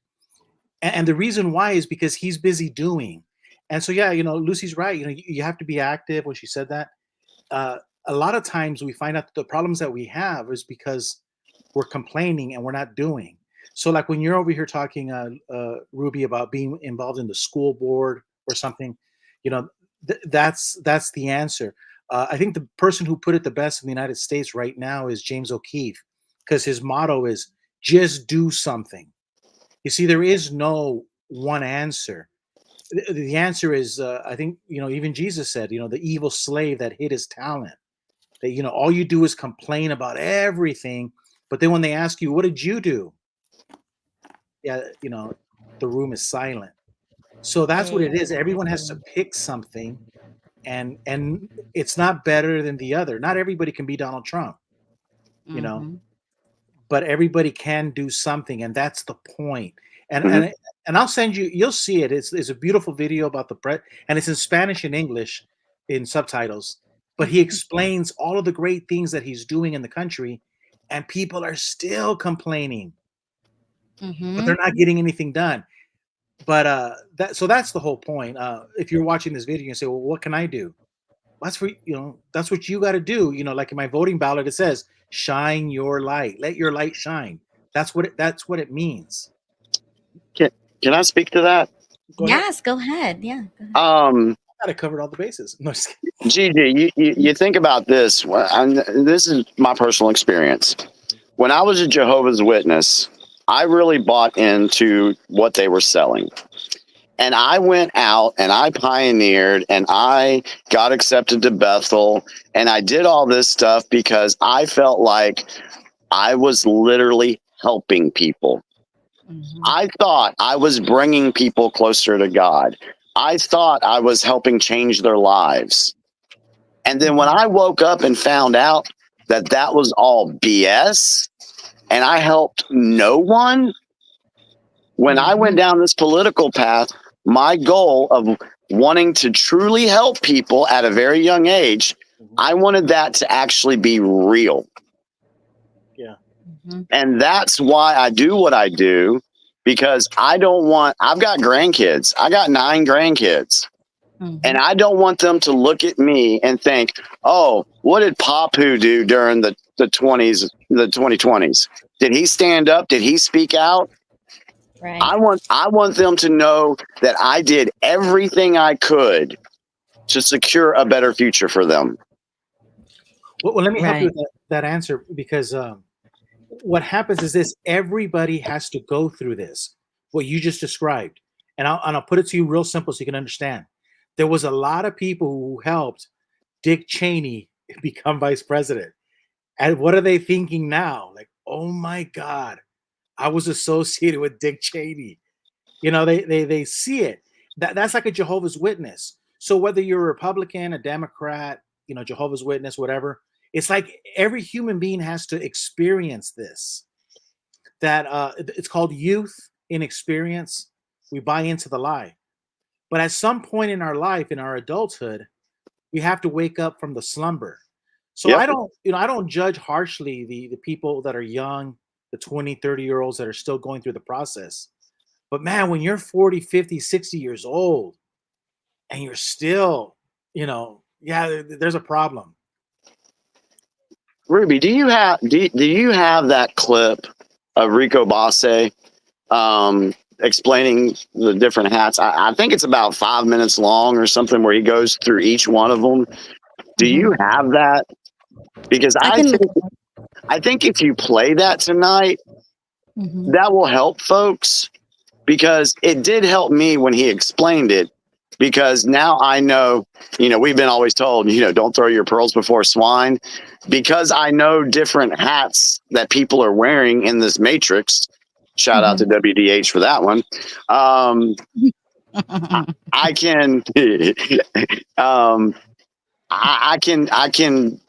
Speaker 5: And the reason why is because he's busy doing. And so, yeah, Lucy's right. You have to be active. When she said that, uh, a lot of times we find out that the problems that we have is because we're complaining and we're not doing. So, like when you're over here talking, Ruby, about being involved in the school board or something, that's the answer. I think the person who put it the best in the United States right now is James O'Keefe, because his motto is just do something. You see, there is no one answer. The answer is, I think, even Jesus said, the evil slave that hid his talent. That, all you do is complain about everything, but then when they ask you, what did you do? Yeah, the room is silent. So that's what it is. Everyone has to pick something, and it's not better than the other. Not everybody can be Donald Trump,
Speaker 1: Mhm.
Speaker 5: but everybody can do something, and that's the point. And
Speaker 4: Mhm.
Speaker 5: and I'll send you. You'll see it. It's a beautiful video about the and it's in Spanish and English in subtitles. But he explains all of the great things that he's doing in the country, and people are still complaining, but they're not getting anything done. But that's the whole point. If you're watching this video and say, "Well, what can I do?" That's that's what you got to do. Like in my voting ballot, it says, "Shine your light. Let your light shine." That's what it means.
Speaker 4: Can I speak to that?
Speaker 5: Go ahead.
Speaker 1: Yes, go ahead. Yeah. Go ahead.
Speaker 5: I thought I covered all the bases. No, just kidding.
Speaker 4: Gigi, you think about this. This is my personal experience. When I was a Jehovah's Witness, I really bought into what they were selling. And I went out and I pioneered and I got accepted to Bethel and I did all this stuff because I felt like I was literally helping people. I thought I was bringing people closer to God. I thought I was helping change their lives. And then when I woke up and found out that that was all BS and I helped no one, when I went down this political path, my goal of wanting to truly help people at a very young age, I wanted that to actually be real.
Speaker 5: Yeah.
Speaker 4: And that's why I do what I do, because I've got grandkids. I got 9 grandkids. And I don't want them to look at me and think, oh, what did Papu do during the 2020s? Did he stand up? Did he speak out?
Speaker 1: Right.
Speaker 4: I want them to know that I did everything I could to secure a better future for them.
Speaker 5: Well, let me help you with that answer, because what happens is this: everybody has to go through this, what you just described, and I'll put it to you real simple so you can understand. There was a lot of people who helped Dick Cheney become vice president, and what are they thinking now? Like, oh my God, I was associated with Dick Cheney. You know, they see it. That's like a Jehovah's Witness. So whether you're a Republican, a Democrat, you know, Jehovah's Witness, whatever, it's like every human being has to experience this. That it's called youth inexperience. We buy into the lie. But at some point in our life, in our adulthood, we have to wake up from the slumber. So
Speaker 4: Yep.
Speaker 5: I don't judge harshly the people that are young, the 20, 30-year-olds that are still going through the process. But man, when you're 40, 50, 60 years old and you're still, you know, yeah, there's a problem.
Speaker 4: Ruby, do you have that clip of Rico Basse explaining the different hats? I think it's about 5 minutes long or something, where he goes through each one of them. Do you have that? Because
Speaker 1: I can.
Speaker 4: I think if you play that tonight,
Speaker 1: Mhm.
Speaker 4: that will help folks, because it did help me when he explained it. Because now I know, you know, we've been always told, you know, don't throw your pearls before swine. Because I know different hats that people are wearing in this matrix. Shout out to WDH for that one. I can, I can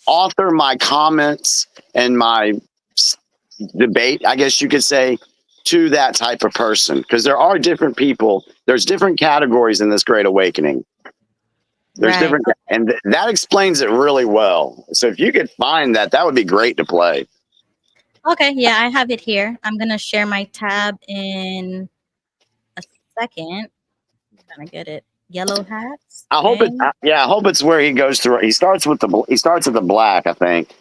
Speaker 4: author my comments and my debate, I guess you could say, to that type of person, because there are different people. There's different categories in this Great Awakening. There's
Speaker 1: Right.
Speaker 4: different, and that explains it really well. So if you could find that, that would be great to play.
Speaker 1: Okay, yeah, I have it here. I'm gonna share my tab in a second. I'm gonna get it. Yellow hats.
Speaker 4: I hope
Speaker 1: Okay.
Speaker 4: I hope it's where he goes through. He starts at the black, I think.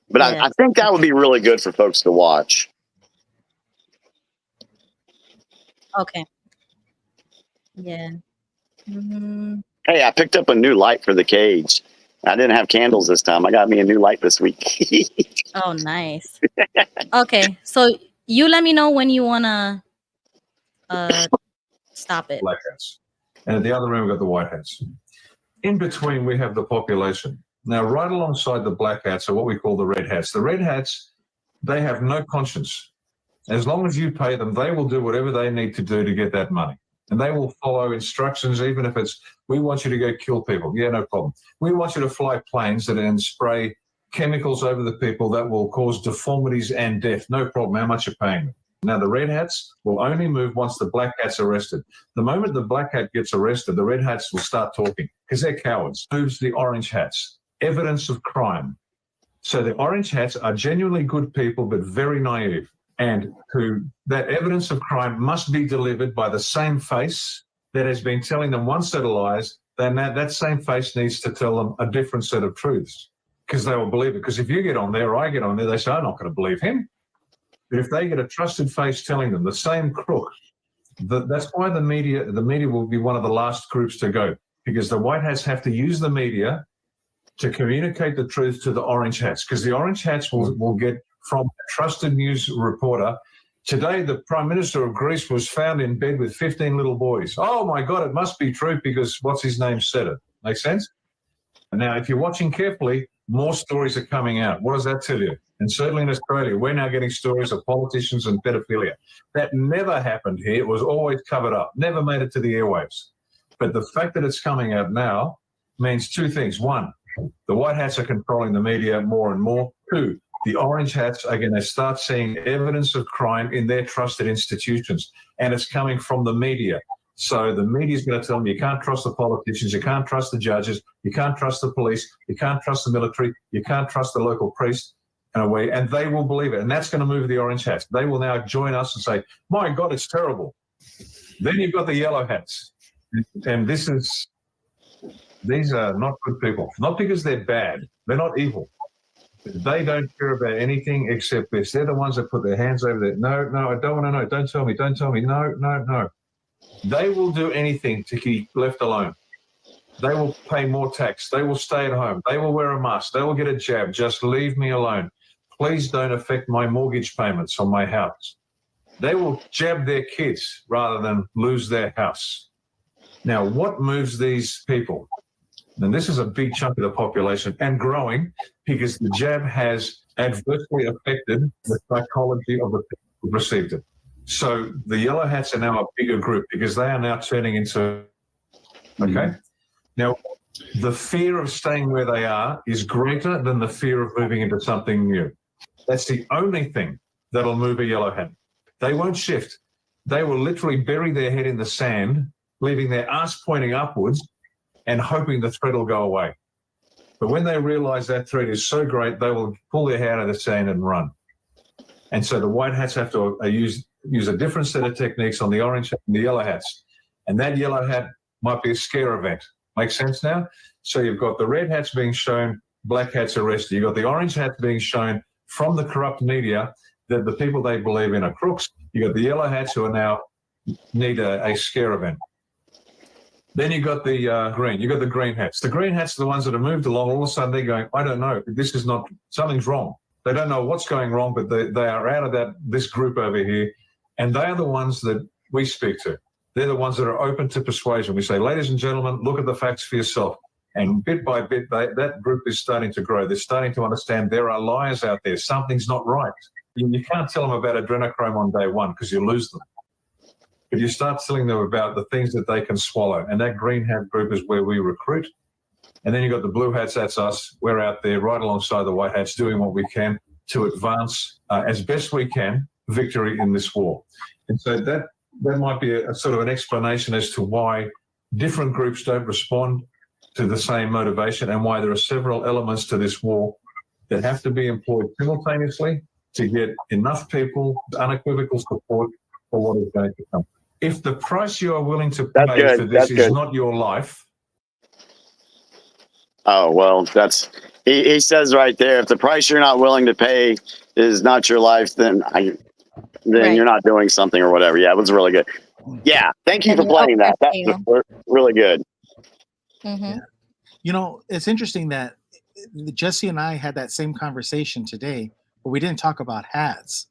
Speaker 4: But I
Speaker 1: Yes.
Speaker 4: think that would be really good for folks to watch.
Speaker 1: Okay. Yeah. Mhm.
Speaker 4: Hey, I picked up a new light for the cage. I didn't have candles this time. I got me a new light this week.
Speaker 1: Oh, nice. Okay, so you let me know when you wanna stop it.
Speaker 6: Black hats. And at the other end, we've got the white hats. In between, we have the population. Now, right alongside the black hats are what we call the red hats. The red hats, they have no conscience. As long as you pay them, they will do whatever they need to do to get that money. And they will follow instructions, even if it's, we want you to go kill people. Yeah, no problem. We want you to fly planes and spray chemicals over the people that will cause deformities and death. No problem. How much you're paying them? Now, the red hats will only move once the black hat's arrested. The moment the black hat gets arrested, the red hats will start talking because they're cowards. Moves the orange hats. Evidence of crime. So the orange hats are genuinely good people, but very naive. And that evidence of crime must be delivered by the same face that has been telling them one set of lies. Then that same face needs to tell them a different set of truths, because they will believe it. Because if you get on there or I get on there, they say, I'm not going to believe him. But if they get a trusted face telling them the same crook, that's why the media will be one of the last groups to go, because the white hats have to use the media to communicate the truth to the orange hats, because the orange hats will get from a trusted news reporter. Today, the Prime Minister of Greece was found in bed with 15 little boys. Oh my God, it must be true because what's his name said it. Make sense? Now, if you're watching carefully, more stories are coming out. What does that tell you? And certainly in Australia, we're now getting stories of politicians and pedophilia. That never happened here. It was always covered up, never made it to the airwaves. But the fact that it's coming out now means two things. One, the white hats are controlling the media more and more. Two, the orange hats are going to start seeing evidence of crime in their trusted institutions, and it's coming from the media. So the media is going to tell them you can't trust the politicians, you can't trust the judges, you can't trust the police, you can't trust the military, you can't trust the local priest, in a way, and they will believe it. And that's going to move the orange hats. They will now join us and say, my God, it's terrible. Then you've got the yellow hats. And these are not good people. Not because they're bad. They're not evil. They don't care about anything except this. They're the ones that put their hands over there. No, I don't want to know. Don't tell me. Don't tell me. No. They will do anything to keep left alone. They will pay more tax. They will stay at home. They will wear a mask. They will get a jab. Just leave me alone. Please don't affect my mortgage payments on my house. They will jab their kids rather than lose their house. Now, what moves these people? And this is a big chunk of the population and growing because the jab has adversely affected the psychology of the people who received it. So the yellow hats are now a bigger group because they are now turning into, okay? Now, the fear of staying where they are is greater than the fear of moving into something new. That's the only thing that'll move a yellow hat. They won't shift. They will literally bury their head in the sand, leaving their ass pointing upwards and hoping the threat will go away. But when they realize that threat is so great, they will pull their head out of the sand and run. And so the white hats have to use a different set of techniques on the orange and the yellow hats. And that yellow hat might be a scare event. Make sense now? So you've got the red hats being shown, black hats arrested. You've got the orange hats being shown from the corrupt media that the people they believe in are crooks. You've got the yellow hats who are now need a scare event. Then you got the green. You got the green hats. The green hats are the ones that have moved along. All of a sudden they're going, I don't know. This is not, something's wrong. They don't know what's going wrong, but they are out of this group over here. And they are the ones that we speak to. They're the ones that are open to persuasion. We say, ladies and gentlemen, look at the facts for yourself. And bit by bit, that group is starting to grow. They're starting to understand there are liars out there. Something's not right. You can't tell them about adrenochrome on day one because you lose them. But you start telling them about the things that they can swallow. And that green hat group is where we recruit. And then you've got the blue hats, that's us. We're out there right alongside the white hats doing what we can to advance as best we can victory in this war. And so that might be a sort of an explanation as to why different groups don't respond to the same motivation and why there are several elements to this war that have to be employed simultaneously to get enough people unequivocal support for what is going to come. If the price you are willing to pay for this is not your life.
Speaker 7: Oh, well, he says right there, if the price you're not willing to pay is not your life, then you're not doing something or whatever. Yeah, it was really good. Yeah, thank you for playing that. That was really good.
Speaker 1: Mm-hmm.
Speaker 5: You know, it's interesting that Jesse and I had that same conversation today, but we didn't talk about hats.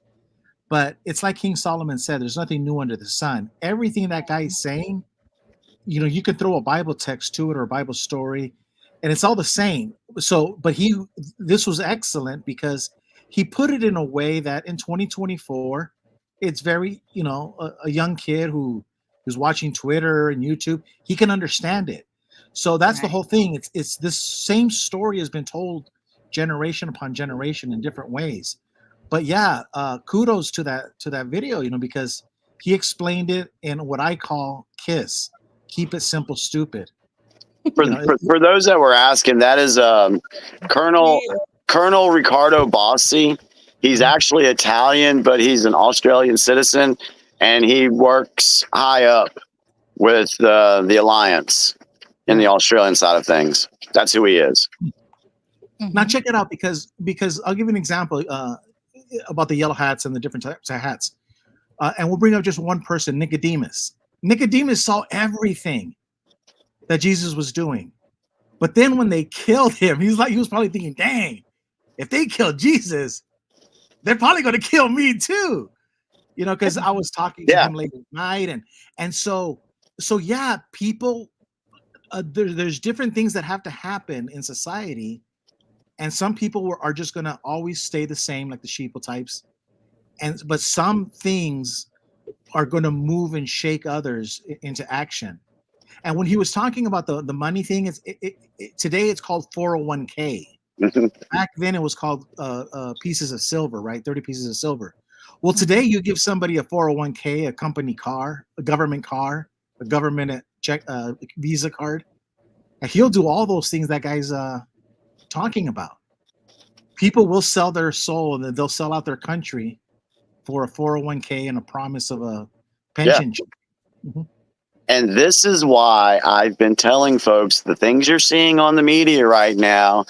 Speaker 5: But it's like King Solomon said, there's nothing new under the sun. Everything that guy is saying, you know, you could throw a Bible text to it or a Bible story, and it's all the same. So, but this was excellent because he put it in a way that in 2024, it's very, you know, a young kid who's watching Twitter and YouTube, he can understand it. So that's the whole thing. It's this same story has been told generation upon generation in different ways. But yeah, kudos to that video, you know, because he explained it in what I call KISS, keep it simple, stupid.
Speaker 7: For those that were asking, that is Colonel Riccardo Bossi. He's actually Italian, but he's an Australian citizen, and he works high up with the Alliance in the Australian side of things. That's who he is.
Speaker 5: Now check it out because I'll give you an example about the yellow hats and the different types of hats. And we'll bring up just one person, Nicodemus. Nicodemus saw everything that Jesus was doing. But then when they killed him, he was probably thinking, dang, if they killed Jesus, they're probably going to kill me too. You know, because I was talking to him late at night. And so yeah, people, there's different things that have to happen in society. And some people are just going to always stay the same, like the sheeple types. But some things are going to move and shake others into action. And when he was talking about the money thing, today it's called 401k. Back then it was called pieces of silver, right? 30 pieces of silver. Well, today you give somebody a 401k, a company car, a government car, a government Visa card, and he'll do all those things that guy's talking about. People will sell their soul and they'll sell out their country for a 401k and a promise of a pension. Yeah.
Speaker 7: And this is why I've been telling folks the things you're seeing on the media right now,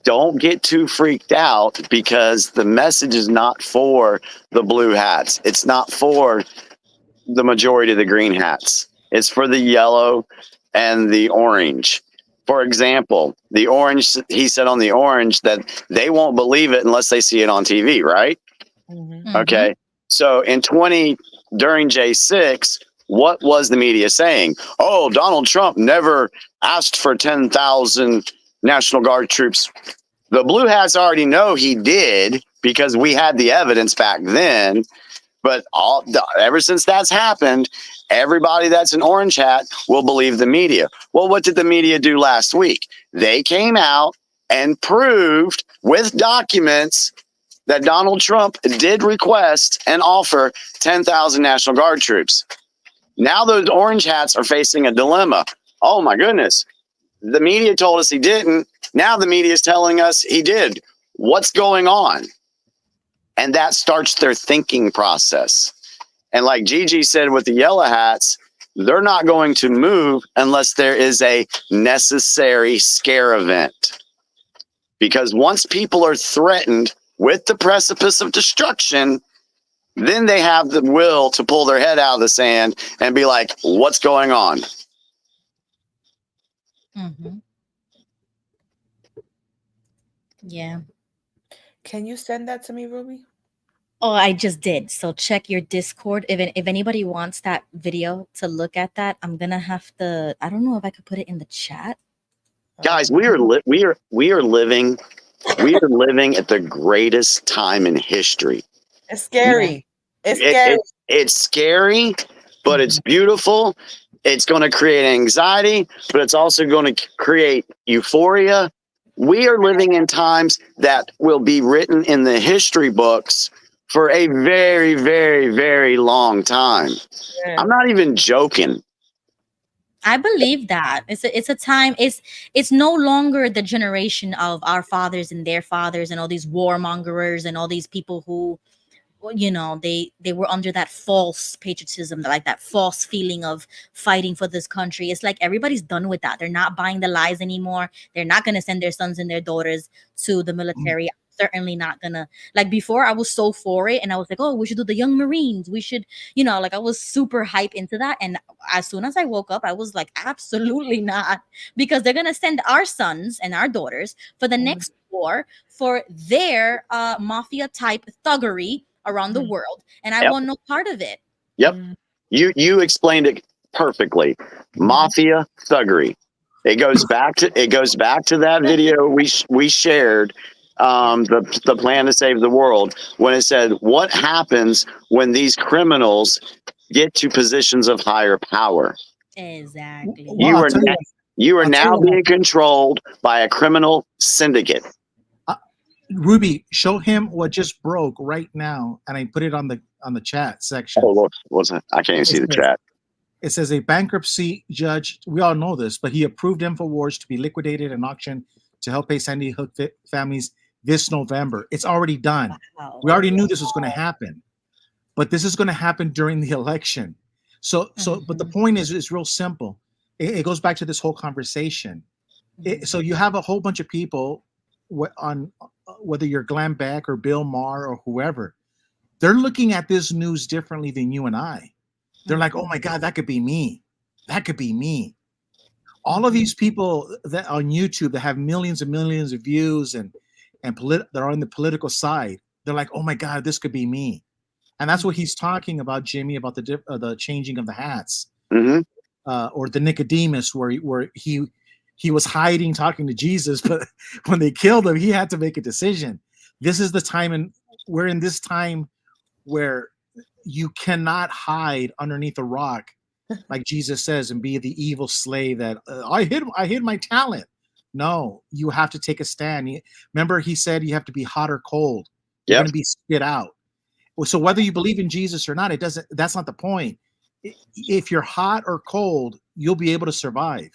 Speaker 7: don't get too freaked out because the message is not for the blue hats. It's not for the majority of the green hats. It's for the yellow and the orange. For example, the orange, he said on the orange that they won't believe it unless they see it on TV, right? Mm-hmm. Okay. So during J6, what was the media saying? Oh, Donald Trump never asked for 10,000 National Guard troops. The blue hats already know he did because we had the evidence back then. But ever since that's happened, everybody that's an orange hat will believe the media. Well, what did the media do last week? They came out and proved with documents that Donald Trump did request and offer 10,000 National Guard troops. Now those orange hats are facing a dilemma. Oh my goodness. The media told us he didn't. Now the media is telling us he did. What's going on? And that starts their thinking process. And like Gigi said with the yellow hats, they're not going to move unless there is a necessary scare event. Because once people are threatened with the precipice of destruction, then they have the will to pull their head out of the sand and be like, what's going on?
Speaker 1: Mm-hmm. Yeah.
Speaker 2: Can you send that to me, Ruby?
Speaker 1: Oh, I just did. So check your Discord. If anybody wants that video to look at that, I'm gonna have to. I don't know if I could put it in the chat.
Speaker 7: Guys, we are living at the greatest time in history.
Speaker 2: It's scary. It's scary.
Speaker 7: It's scary, but it's beautiful. It's going to create anxiety, but it's also going to create euphoria. We are living in times that will be written in the history books for a very, very, very long time.
Speaker 2: Yeah.
Speaker 7: I'm not even joking.
Speaker 1: I believe that it's a time. It's no longer the generation of our fathers and their fathers and all these warmongers and all these people who, you know, they were under that false patriotism, like that false feeling of fighting for this country. It's like everybody's done with that. They're not buying the lies anymore. They're not going to send their sons and their daughters to the military. Certainly not gonna. Like before, I was so for it, and I was like, oh, we should do the young Marines. We should, you know, like I was super hype into that. And as soon as I woke up, I was like, absolutely not, because they're gonna send our sons and our daughters for the next war for their mafia type thuggery around the world, and I want no part of it.
Speaker 7: Yep. You explained it perfectly. Mafia thuggery. It goes back to that video we shared, the plan to save the world, when it said, what happens when these criminals get to positions of higher power?
Speaker 1: Exactly.
Speaker 7: Well, you are now being controlled by a criminal syndicate.
Speaker 5: Ruby, show him what just broke right now, and I put it on the chat section.
Speaker 7: Oh, look, what's that? I can't even see the chat.
Speaker 5: It says a bankruptcy judge, we all know this, but he approved InfoWars to be liquidated and auctioned to help pay Sandy Hook families this November. It's already done.
Speaker 1: Wow.
Speaker 5: We already knew this was going to happen, but this is going to happen during the election. But the point is real simple. It goes back to this whole conversation. So you have a whole bunch of people on whether you're Glenn Beck or Bill Maher or whoever, they're looking at this news differently than you and I. They're like, oh my God, that could be me. That could be me. All of these people that on YouTube that have millions and millions of views and they're on the political side, they're like, oh my God, this could be me. And that's what he's talking about, Jimmy, about the changing of the hats, or the Nicodemus, where he was hiding, talking to Jesus, but when they killed him, he had to make a decision. This is the time, and we're in this time where you cannot hide underneath a rock, like Jesus says, and be the evil slave that I hid my talent. No, you have to take a stand. Remember, he said you have to be hot or cold. You're going to be spit out. So whether you believe in Jesus or not, that's not the point. If you're hot or cold, you'll be able to survive,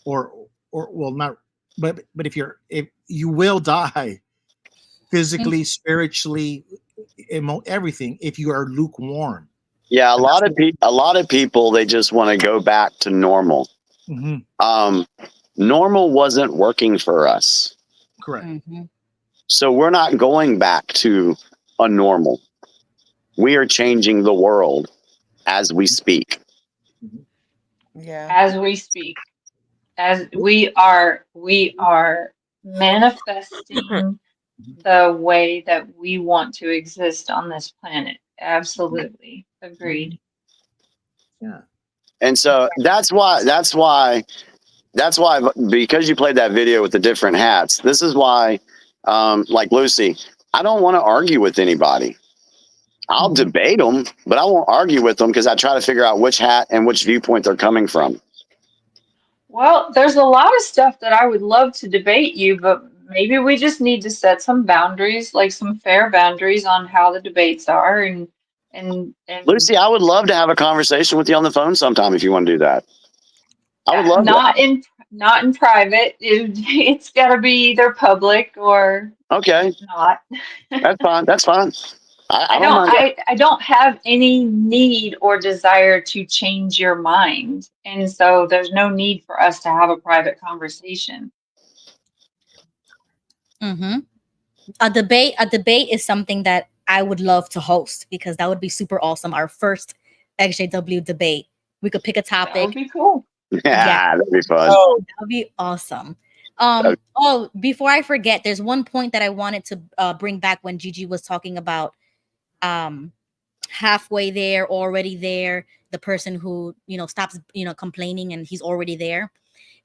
Speaker 5: or well, not, but if you will die physically, spiritually, everything, if you are lukewarm.
Speaker 7: Yeah, a lot of people, they just want to go back to normal. Normal wasn't working for us.
Speaker 5: Correct.
Speaker 7: So we're not going back to a normal. We are changing the world as we speak.
Speaker 2: Yeah.
Speaker 3: As we speak. As we are manifesting the way that we want to exist on this planet. Absolutely. Agreed.
Speaker 5: Yeah.
Speaker 7: And so that's why that's why, because you played that video with the different hats, this is why, like Lucy, I don't want to argue with anybody. I'll debate them, but I won't argue with them because I try to figure out which hat and which viewpoint they're coming from.
Speaker 3: Well, there's a lot of stuff that I would love to debate you, but maybe we just need to set some boundaries, like some fair boundaries on how the debates are and
Speaker 7: Lucy, I would love to have a conversation with you on the phone sometime if you want to do that. I would love
Speaker 3: not
Speaker 7: that.
Speaker 3: not in private. It's got to be either public or
Speaker 7: Okay,
Speaker 3: not.
Speaker 7: that's fine. That's fine. I
Speaker 3: I
Speaker 7: don't
Speaker 3: don't
Speaker 7: mind.
Speaker 3: I don't have any need or desire to change your mind. And so there's no need for us to have a private conversation.
Speaker 1: Mm-hmm. A debate is something that I would love to host because that would be super awesome. Our first exJW debate. We could pick a
Speaker 3: That would
Speaker 1: topic.
Speaker 3: be cool.
Speaker 7: Yeah, that'd be fun.
Speaker 2: Oh,
Speaker 1: That would be awesome.
Speaker 7: That'd-
Speaker 1: Oh, before I forget, there's one point that I wanted to bring back when Gigi was talking about halfway there, already there, the person who, stops, complaining and he's already there.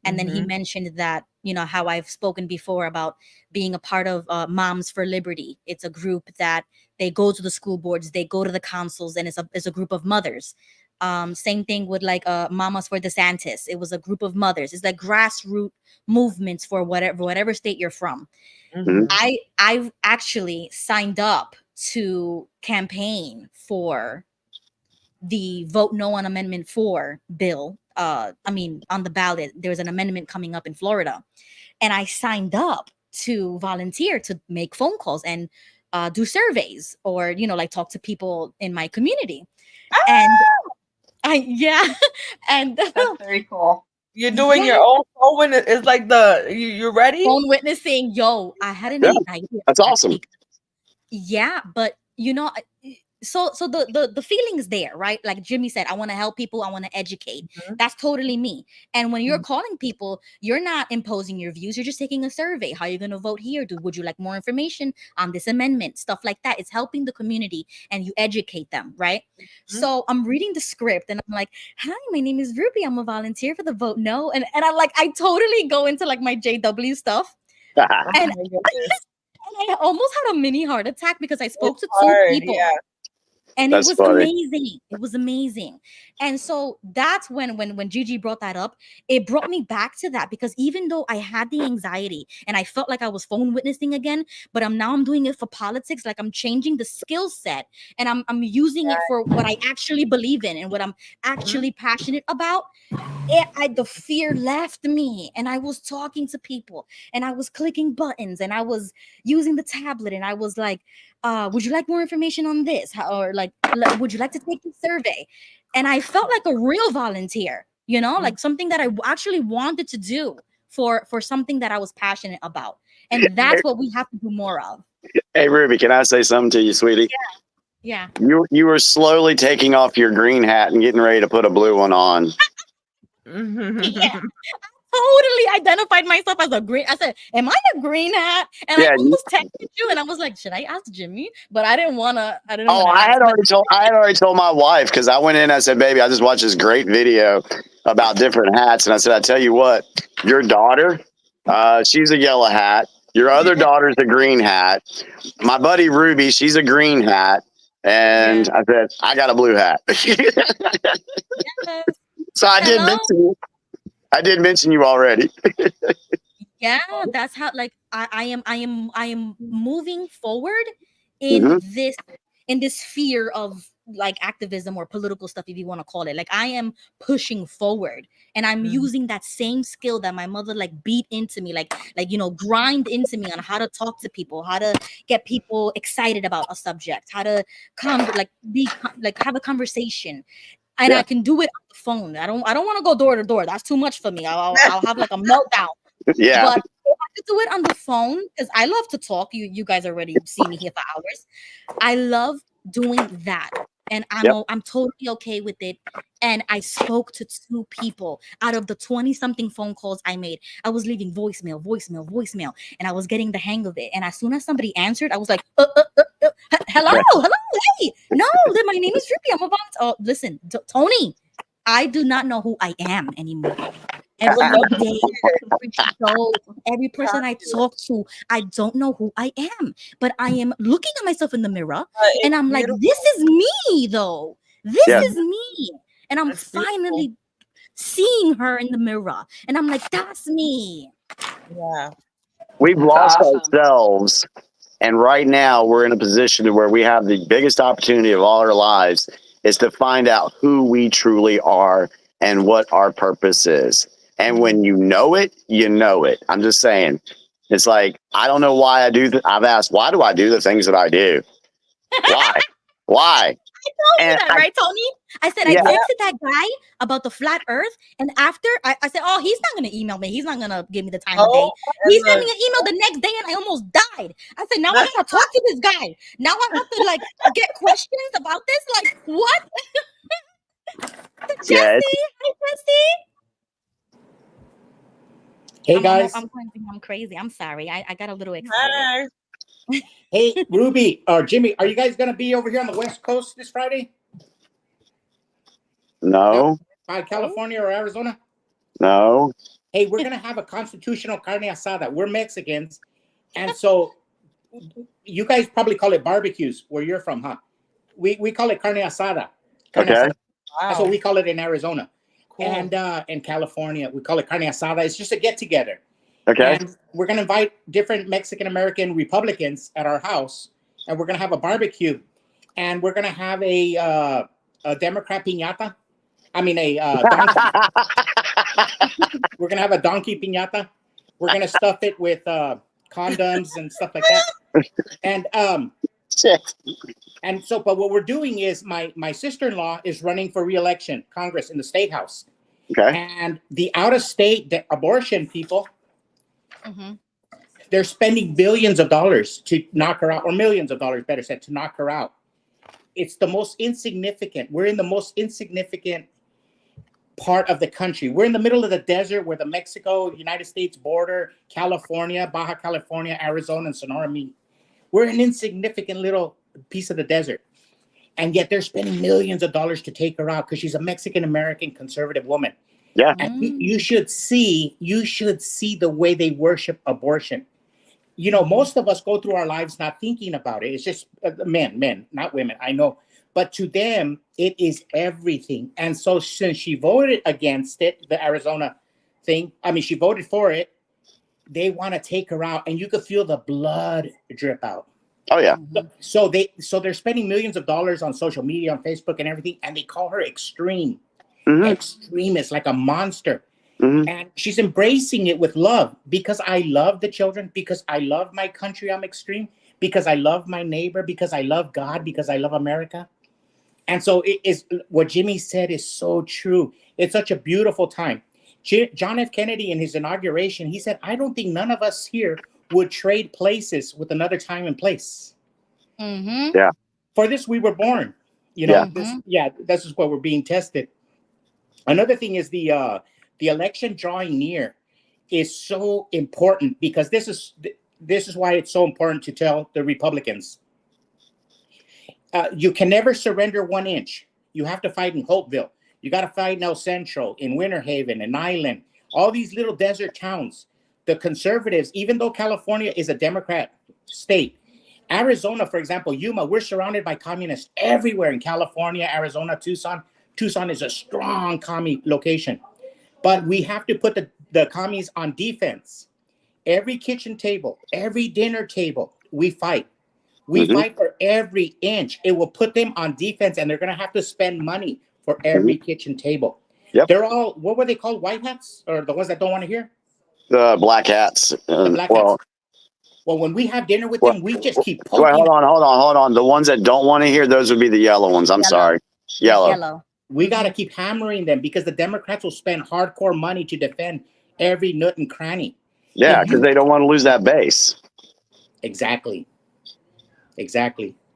Speaker 1: And then he mentioned that, how I've spoken before about being a part of Moms for Liberty. It's a group that they go to the school boards, they go to the councils, and it's a group of mothers. Same thing with like Mamas for DeSantis. It was a group of mothers. It's like grassroots movements for whatever state you're from. I've actually signed up to campaign for the vote no on Amendment 4 bill. On the ballot, there's an amendment coming up in Florida. And I signed up to volunteer to make phone calls and do surveys or, like talk to people in my community. And and
Speaker 3: That's very cool.
Speaker 2: You're doing your own phone when it's like you're ready?
Speaker 1: phone witnessing. Yo, I had an idea.
Speaker 7: That's awesome.
Speaker 1: Yeah, but so the feeling's there, right? Like Jimmy said, I want to help people, I want to educate. That's totally me. And when you're calling people, you're not imposing your views, you're just taking a survey. How are you going to vote here? Would you like more information on this amendment? Stuff like that. It's helping the community and you educate them, right? So I'm reading the script and I'm like, hi, my name is Ruby, I'm a volunteer for the vote no. And I totally go into like my JW stuff. And I almost had a mini heart attack because I spoke to two people.
Speaker 2: Yeah.
Speaker 1: And
Speaker 7: That's
Speaker 1: it was
Speaker 7: funny.
Speaker 1: amazing. It was amazing. And so that's when Gigi brought that up, it brought me back to that because even though I had the anxiety and I felt like I was phone witnessing again, but I'm doing it for politics, like I'm changing the skill set and I'm using it for what I actually believe in and what I'm actually passionate about. The fear left me and I was talking to people and I was clicking buttons and I was using the tablet and I was like, would you like more information on this? Or like, would you like to take the survey? And I felt like a real volunteer, like something that I actually wanted to do for something that I was passionate about. And that's what we have to do more of.
Speaker 7: Hey, Ruby, can I say something to you, sweetie?
Speaker 1: Yeah.
Speaker 7: You were slowly taking off your green hat and getting ready to put a blue one on.
Speaker 1: Yeah. Totally identified myself as a green. I said, "Am I a green hat?" And I almost texted you, and I was like, "Should I ask Jimmy?" But I didn't wanna. I
Speaker 7: had already told my wife because I went in. I said, "Baby, I just watched this great video about different hats," and I said, "I tell you what, your daughter, she's a yellow hat. Your other daughter's a green hat. My buddy Ruby, she's a green hat." And I said, "I got a blue hat."
Speaker 1: Yes.
Speaker 7: So I did mention you already.
Speaker 1: Yeah, that's how. Like I am moving forward in this sphere of like activism or political stuff, if you want to call it. Like I am pushing forward, and I'm using that same skill that my mother like beat into me, like grind into me on how to talk to people, how to get people excited about a subject, how to have a conversation. And I can do it on the phone. I don't want to go door to door. That's too much for me. I'll have like a meltdown.
Speaker 7: Yeah.
Speaker 1: But if I could do it on the phone, because I love to talk. You guys already see me here for hours. I love doing that. And I'm totally okay with it. And I spoke to 2 people out of the 20-something phone calls I made. I was leaving voicemail. And I was getting the hang of it. And as soon as somebody answered, I was like, hello, hey. No, my name is Ruby. I'm a volunteer. Oh, listen, Tony, I do not know who I am anymore. Every
Speaker 2: love
Speaker 1: day, every show, every person I talk to, I don't know who I am, but I am looking at myself in the mirror and
Speaker 2: It's
Speaker 1: I'm like,
Speaker 2: beautiful.
Speaker 1: this is me, though. This
Speaker 7: Yeah.
Speaker 1: is me. And I'm
Speaker 2: It's beautiful.
Speaker 1: finally seeing her in the mirror. And I'm like, that's me.
Speaker 2: Yeah.
Speaker 7: We've
Speaker 3: That's
Speaker 7: lost
Speaker 3: awesome.
Speaker 7: ourselves, and right now we're in a position to where we have the biggest opportunity of all our lives is to find out who we truly are and what our purpose is. And when you know it, you know it. I'm just saying. It's like, I don't know why I do I've asked, why do I do the things that I do? Why? Why?
Speaker 1: Told you
Speaker 7: And
Speaker 1: that, right, Tony? I said I
Speaker 7: yeah,
Speaker 1: texted that guy about the flat earth, and after I said, oh, he's not gonna email me. He's not gonna give me the time of day.
Speaker 2: Oh,
Speaker 1: He
Speaker 2: and
Speaker 1: sent me
Speaker 2: the,
Speaker 1: an email the next day, and I almost died. I said, now I gotta talk to this guy. Now I have to like get questions about this. Like what? Jesse,
Speaker 7: yeah,
Speaker 1: hi Jesse.
Speaker 8: Hey
Speaker 1: I'm
Speaker 8: guys.
Speaker 1: going to think I'm crazy. I'm sorry. I got a little excited.
Speaker 2: hi.
Speaker 8: Hey Ruby or Jimmy, are you guys gonna be over here on the West Coast this Friday?
Speaker 7: no,
Speaker 8: By California or Arizona?
Speaker 7: no.
Speaker 8: Hey, we're gonna have a constitutional carne asada. We're Mexicans, and so you guys probably call it barbecues where you're from, huh? We call it carne asada. Carne
Speaker 7: Okay.
Speaker 8: asada. That's what
Speaker 2: Wow.
Speaker 8: we call it in Arizona.
Speaker 2: Cool.
Speaker 8: And in California, we call it carne asada. It's just a get together.
Speaker 7: Okay.
Speaker 8: And we're going to invite different Mexican American Republicans at our house, and we're going to have a barbecue, and we're going to have a Democrat piñata. I mean, a donkey. We're going to have a donkey piñata. We're going to stuff it with condoms and stuff like that.
Speaker 7: Shit.
Speaker 8: And so, but what we're doing is my sister-in-law is running for re-election, Congress in the state house,
Speaker 7: Okay.
Speaker 8: and the out-of-state abortion people.
Speaker 1: Mm-hmm.
Speaker 8: They're spending billions of dollars to knock her out, or millions of dollars, better said, to knock her out. It's the most insignificant. We're in the most insignificant part of the country. We're in the middle of the desert where the Mexico-United States border, California, Baja California, Arizona, and Sonora meet. We're an insignificant little piece of the desert. And yet they're spending millions of dollars to take her out because she's a Mexican-American conservative woman.
Speaker 7: Yeah.
Speaker 8: And you should see the way they worship abortion. You know, most of us go through our lives not thinking about it. It's just men, not women, I know. But to them, it is everything. And so since she voted against it, the Arizona thing, I mean, she voted for it, they want to take her out, and you could feel the blood drip out.
Speaker 7: Oh yeah.
Speaker 8: So they're spending millions of dollars on social media, on Facebook and everything, and they call her extreme.
Speaker 7: Mm-hmm.
Speaker 8: Extremist, like a monster.
Speaker 7: Mm-hmm.
Speaker 8: And she's embracing it with love because I love the children, because I love my country, I'm extreme, because I love my neighbor, because I love God, because I love America. And so it is what Jimmy said is so true. It's such a beautiful time. John F. Kennedy in his inauguration, he said, I don't think none of us here would trade places with another time and place.
Speaker 1: Mm-hmm.
Speaker 7: Yeah.
Speaker 8: For this, we were born. You know,
Speaker 7: Yeah.
Speaker 8: this is what we're being tested. Another thing is the election drawing near is so important because this is why it's so important to tell the Republicans. You can never surrender 1 inch. You have to fight in Hopeville. You got to fight in El Centro, in Winter Haven, in Island, all these little desert towns. The conservatives, even though California is a Democrat state, Arizona, for example, Yuma, we're surrounded by communists everywhere in California, Arizona, Tucson. Tucson is a strong commie location. But we have to put the commies on defense. Every kitchen table, every dinner table, we fight. We fight for every inch. It will put them on defense, and they're going to have to spend money for every kitchen table.
Speaker 7: Yep.
Speaker 8: They're all, what were they called? White hats? Or the ones that don't want to hear?
Speaker 7: The black hats.
Speaker 8: The black hats. Well, when we have dinner with them, we just keep poking.
Speaker 7: Wait, hold on. The ones that don't want to hear, those would be the yellow ones. I'm sorry. Yellow.
Speaker 8: We got to keep hammering them because the Democrats will spend hardcore money to defend every nook and cranny.
Speaker 7: Yeah, because they don't want to lose that base.
Speaker 8: Exactly.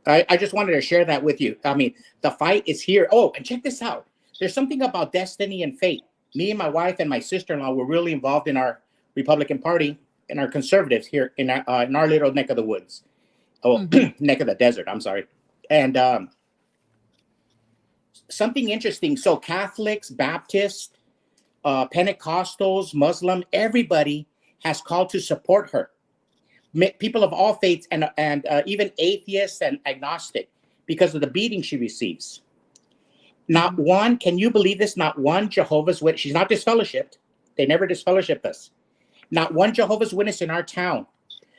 Speaker 8: I just wanted to share that with you. I mean, the fight is here. Oh, and check this out. There's something about destiny and fate. Me and my wife and my sister-in-law were really involved in our Republican Party and our conservatives here in our little neck of the woods. Oh, neck of the desert. I'm sorry. And something interesting. So Catholics, Baptists, Pentecostals, Muslim, everybody has called to support her. People of all faiths and even atheists and agnostic, because of the beating she receives. Not one, can you believe this? Not one Jehovah's Witness. She's not disfellowshipped. They never disfellowshipped us. Not one Jehovah's Witness in our town,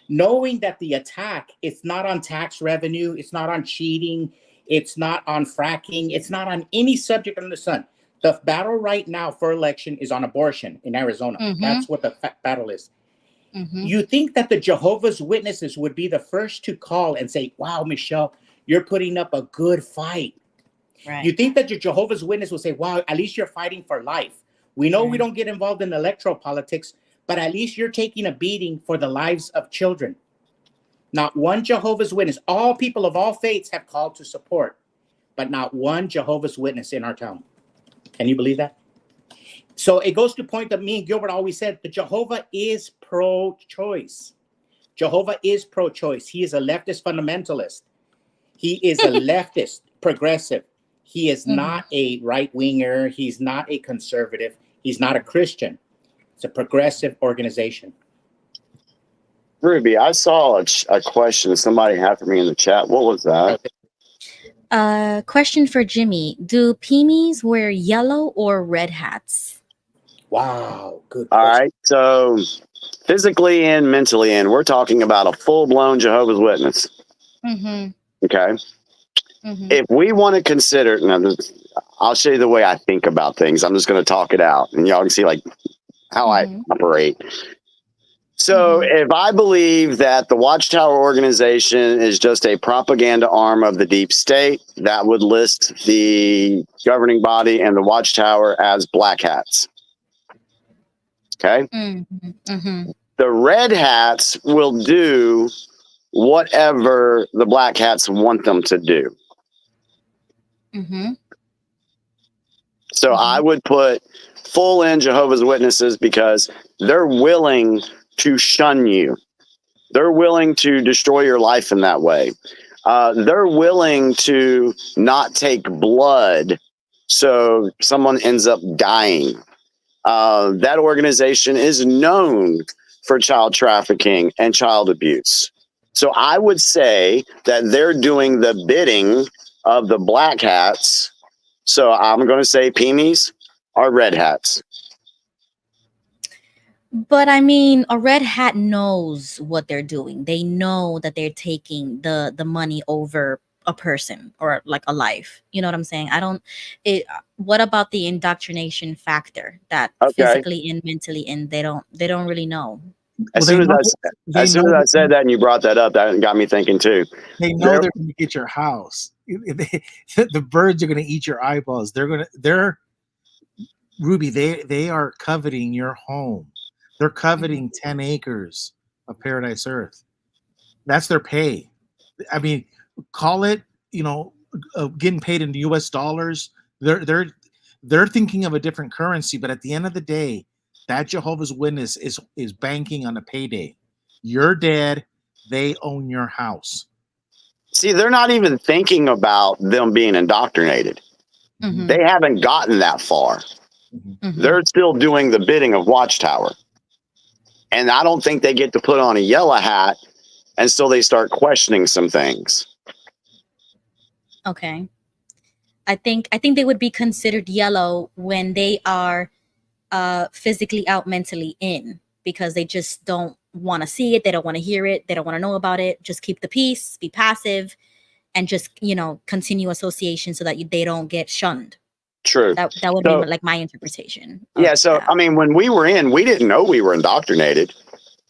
Speaker 8: knowing that the attack, it's not on tax revenue, it's not on cheating, it's not on fracking, it's not on any subject under the sun. The battle right now for election is on abortion in Arizona. That's what the battle is. You think that the Jehovah's Witnesses would be the first to call and say, wow, Michelle, you're putting up a good fight.
Speaker 1: Right.
Speaker 8: You think that your Jehovah's Witness will say, wow, at least you're fighting for life. We know we don't get involved in electoral politics, but at least you're taking a beating for the lives of children. Not one Jehovah's Witness. All people of all faiths have called to support, but not one Jehovah's Witness in our town. Can you believe that? So it goes to the point that me and Gilbert always said, the Jehovah is pro-choice. Jehovah is pro-choice. He is a leftist fundamentalist. He is a leftist progressive. He is not a right-winger. He's not a conservative. He's not a Christian. It's a progressive organization.
Speaker 7: Ruby, I saw a question somebody had for me in the chat. What was that?
Speaker 1: Question for Jimmy. Do Peemies wear yellow or red hats?
Speaker 8: Wow, good
Speaker 7: All
Speaker 8: question.
Speaker 7: right. So physically and mentally in, we're talking about a full-blown Jehovah's Witness. Okay. If we want to consider, now, I'll show you the way I think about things. I'm just going to talk it out, and y'all can see like how I operate. So if I believe that the Watchtower organization is just a propaganda arm of the deep state, that would list the governing body and the Watchtower as black hats. Okay. The red hats will do whatever the black hats want them to do. So I would put full in Jehovah's Witnesses because they're willing to shun you. They're willing to destroy your life in that way. They're willing to not take blood so someone ends up dying. That organization is known for child trafficking and child abuse. So I would say that they're doing the bidding of the black hats. So I'm going to say Peemies are red hats.
Speaker 1: But I mean, a red hat knows what they're doing. They know that they're taking the money over a person or like a life. You know what I'm saying? What about the indoctrination factor that physically and mentally and they don't really know?
Speaker 7: As soon as I said that and you brought that up, that got me thinking too.
Speaker 5: They know they're going to get your house. The birds are going to eat your eyeballs. They're Ruby. They are coveting your home. They're coveting 10 acres of Paradise Earth. That's their pay. I mean, call it, getting paid in US dollars. They're thinking of a different currency, but at the end of the day, that Jehovah's Witness is banking on a payday. You're dead. They own your house.
Speaker 7: See, they're not even thinking about them being indoctrinated. They haven't gotten that far. They're still doing the bidding of Watchtower. And I don't think they get to put on a yellow hat until they start questioning some things.
Speaker 1: Okay. I think they would be considered yellow when they are physically out, mentally in, because they just don't want to see it. They don't want to hear it. They don't want to know about it. Just keep the peace, be passive, and just, continue association so that they don't get shunned.
Speaker 7: True.
Speaker 1: That would be like my interpretation.
Speaker 7: Yeah. So, I mean, when we were in, we didn't know we were indoctrinated.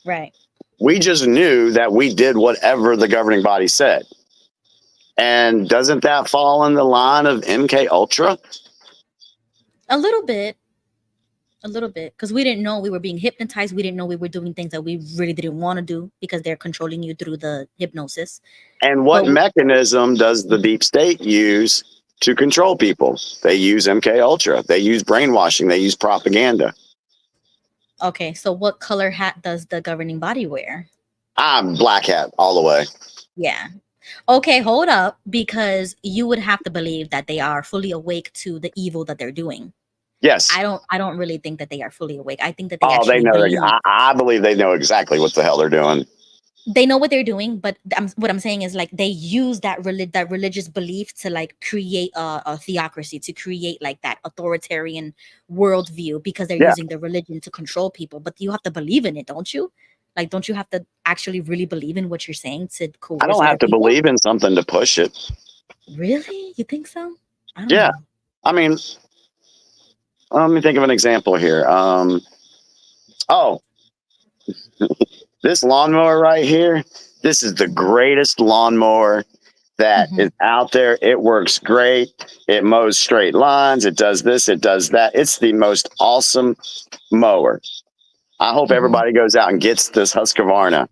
Speaker 1: Right.
Speaker 7: We just knew that we did whatever the governing body said. And doesn't that fall in the line of MK Ultra?
Speaker 1: A little bit, because we didn't know we were being hypnotized. We didn't know we were doing things that we really didn't want to do because they're controlling you through the hypnosis.
Speaker 7: And what mechanism does the deep state use to control people? They use MK Ultra. They use brainwashing. They use propaganda.
Speaker 1: Okay, so what color hat does the governing body wear?
Speaker 7: I'm black hat all the way.
Speaker 1: Yeah. Okay, hold up, because you would have to believe that they are fully awake to the evil that they're doing.
Speaker 7: Yes.
Speaker 1: I don't really think that they are fully awake. I think that they
Speaker 7: Oh, they
Speaker 1: actually
Speaker 7: know.
Speaker 1: believe.
Speaker 7: I believe they know exactly what the hell they're doing.
Speaker 1: They know what they're doing, but what I'm saying is like they use that religious belief to like create a theocracy, to create like that authoritarian worldview, because they're
Speaker 7: Yeah.
Speaker 1: using the religion to control people. But you have to believe in it, don't you? Like, don't you have to actually really believe in what you're saying to coerce
Speaker 7: I don't
Speaker 1: other
Speaker 7: have to
Speaker 1: people?
Speaker 7: believe in something to push it.
Speaker 1: Really? You think so? I don't
Speaker 7: Yeah.
Speaker 1: know.
Speaker 7: I mean, let me think of an example here. Oh, this lawnmower right here. This is the greatest lawnmower that
Speaker 1: Mhm.
Speaker 7: is out there. It works great. It mows straight lines. It does this. It does that. It's the most awesome mower. I hope
Speaker 1: Mhm.
Speaker 7: everybody goes out and gets this Husqvarna.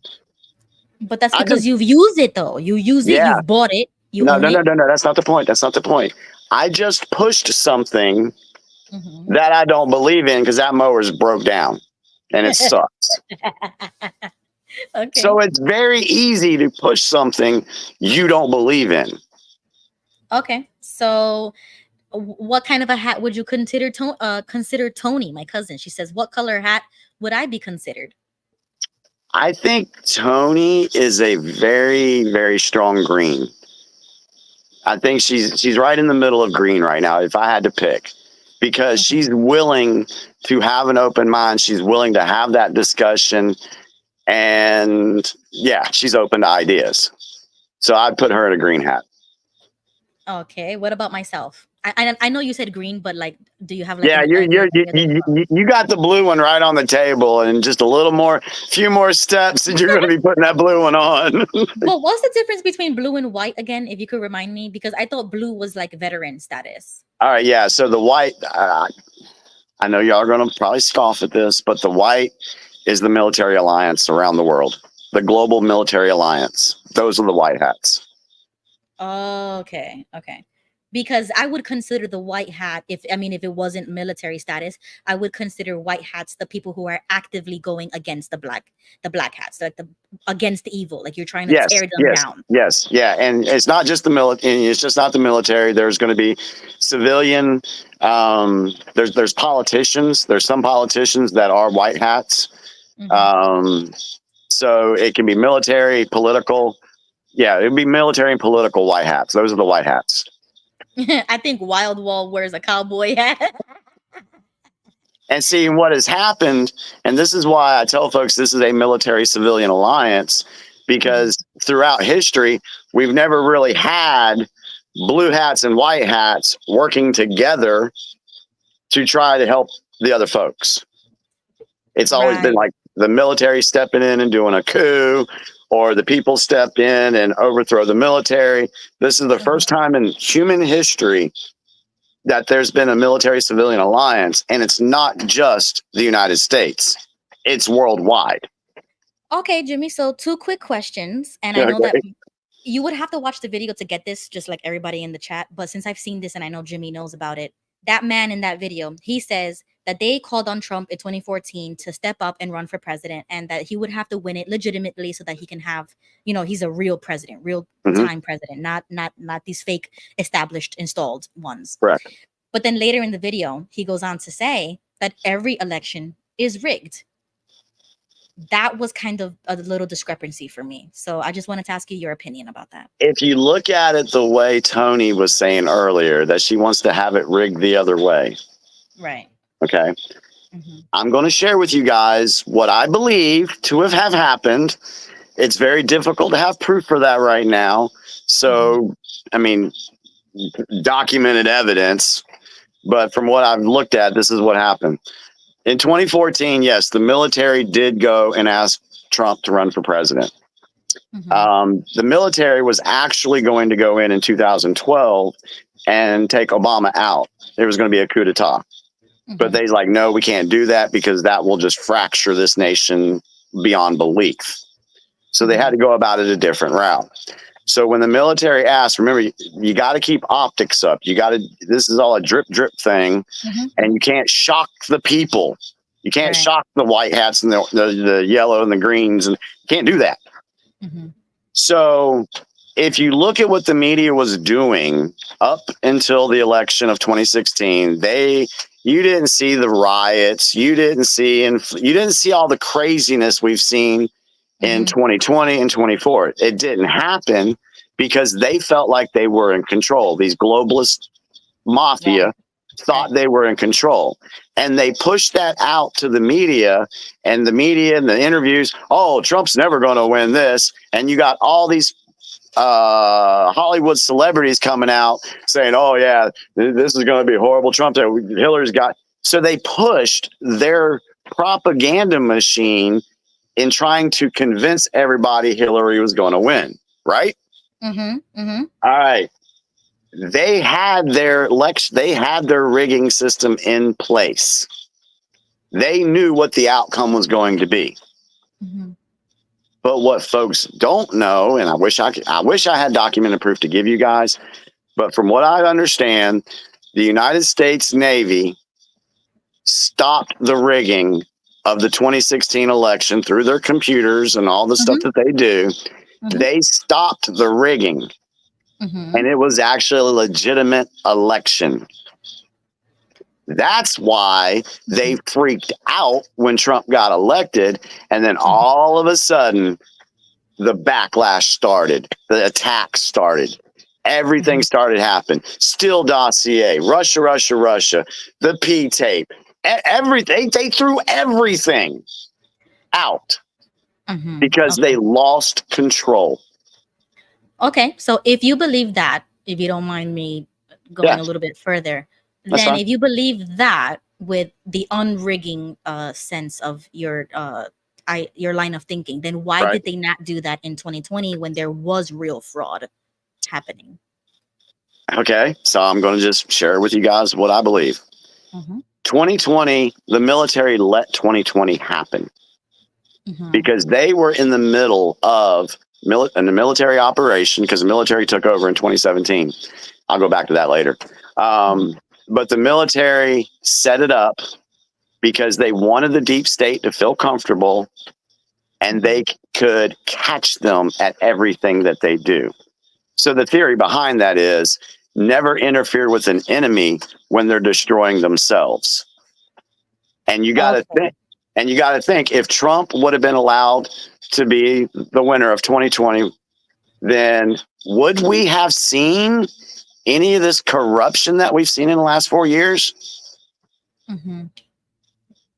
Speaker 1: But that's
Speaker 7: I
Speaker 1: because
Speaker 7: just,
Speaker 1: you've used it though. You use it,
Speaker 7: yeah.
Speaker 1: you've bought it, you
Speaker 7: No,
Speaker 1: own
Speaker 7: no, no,
Speaker 1: it.
Speaker 7: no, no. That's not the point. That's not the point. I just pushed something
Speaker 1: Mhm.
Speaker 7: that I don't believe in because that mower's broke down and it sucks.
Speaker 1: Okay.
Speaker 7: So it's very easy to push something you don't believe in.
Speaker 1: Okay. So what kind of a hat would you consider consider Tony, my cousin? She says, what color hat would I be considered?
Speaker 7: I think Tony is a very, very strong green. I think she's right in the middle of green right now, if I had to pick, because
Speaker 1: Mhm.
Speaker 7: she's willing to have an open mind. She's willing to have that discussion. And yeah, she's open to ideas. So I'd put her in a green hat.
Speaker 1: Okay. What about myself? I know you said green, but like, do you have like
Speaker 7: Yeah,
Speaker 1: any other
Speaker 7: you got the blue one right on the table, and just a little more, few more steps, and you're going to be putting that blue one on.
Speaker 1: But what's the difference between blue and white again? If you could remind me, because I thought blue was like veteran status.
Speaker 7: All right, yeah. So the white, I know y'all are going to probably scoff at this, but the white is the military alliance around the world, the global military alliance. Those are the white hats.
Speaker 1: Okay. Okay. Because I would consider the white hat, if it wasn't military status, I would consider white hats the people who are actively going against the black hats, like the against the evil, like you're trying to
Speaker 7: Yes,
Speaker 1: tear them
Speaker 7: yes,
Speaker 1: down.
Speaker 7: yes, yeah. And it's not just the military. It's just not the military. There's going to be civilian. There's politicians. There's some politicians that are white hats.
Speaker 1: Mhm.
Speaker 7: So it can be military, political. Yeah, it'd be military and political white hats. Those are the white hats.
Speaker 1: I think Wild Wall wears a cowboy hat.
Speaker 7: And seeing what has happened, and this is why I tell folks this is a military civilian alliance, because throughout history, we've never really had blue hats and white hats working together to try to help the other folks. It's always been
Speaker 1: Right.
Speaker 7: like the military stepping in and doing a coup, or the people step in and overthrow the military. This is the first time in human history that there's been a military civilian alliance, and it's not just the United States, it's worldwide.
Speaker 1: Okay, Jimmy. So 2 quick questions, and I know that you would have to watch the video to get this, just like everybody in the chat. But since I've seen this and I know Jimmy knows about it, that man in that video, he says that they called on Trump in 2014 to step up and run for president, and that he would have to win it legitimately so that he can have, he's a real president, real time president, not these fake established installed ones.
Speaker 7: Correct.
Speaker 1: But then later in the video, he goes on to say that every election is rigged. That was kind of a little discrepancy for me. So I just wanted to ask you your opinion about that.
Speaker 7: If you look at it the way Tony was saying earlier, that she wants to have it rigged the other way.
Speaker 1: Right.
Speaker 7: Okay. I'm going to share with you guys what I believe to have happened. It's very difficult to have proof for that right now. So, documented evidence. But from what I've looked at, this is what happened. In 2014, yes, the military did go and ask Trump to run for president. The military was actually going to go in 2012 and take Obama out. There was going to be a coup d'etat. But they's like, no, we can't do that because that will just fracture this nation beyond belief. So they had to go about it a different route. So when the military asked, remember, you got to keep optics up. This is all a drip thing, and you can't shock the people. You can't shock the white hats and the yellow and the greens, and you can't do that. So if you look at what the media was doing up until the election of 2016, they You didn't see the riots. You didn't see all the craziness we've seen in 2020 and 24. It didn't happen because they felt like they were in control. These globalist mafia thought they were in control, and they pushed that out to the media and the interviews. Oh, Trump's never going to win this. And you got all these Hollywood celebrities coming out saying, oh yeah, this is going to be horrible. Hillary's got. So they pushed their propaganda machine in trying to convince everybody Hillary was going to win. Right. All right. They had their rigging system in place. They knew what the outcome was going to be. But what folks don't know, and I wish I had documented proof to give you guys, but from what I understand, the United States Navy stopped the rigging of the 2016 election through their computers and all the stuff that they do. They stopped the rigging. And it was actually a legitimate election. That's why they freaked out when Trump got elected. And then all of a sudden, the backlash started. The attacks started. Everything started happening. Steele dossier, Russia, the P-tape, everything. They threw everything out because they lost control.
Speaker 1: Okay, so if you believe that, if you don't mind me going a little bit further, then if you believe that with the unrigging sense of your line of thinking, then why did they not do that in 2020 when there was real fraud happening? Okay,
Speaker 7: so I'm going to just share with you guys what I believe. 2020, the military let 2020 happen because they were in the middle of a military operation, because the military took over in 2017. I'll go back to that later. But the military set it up because they wanted the deep state to feel comfortable and they could catch them at everything that they do. So the theory behind that is never interfere with an enemy when they're destroying themselves. And you got to think if Trump would have been allowed to be the winner of 2020, then would we have seen any of this corruption that we've seen in the last 4 years?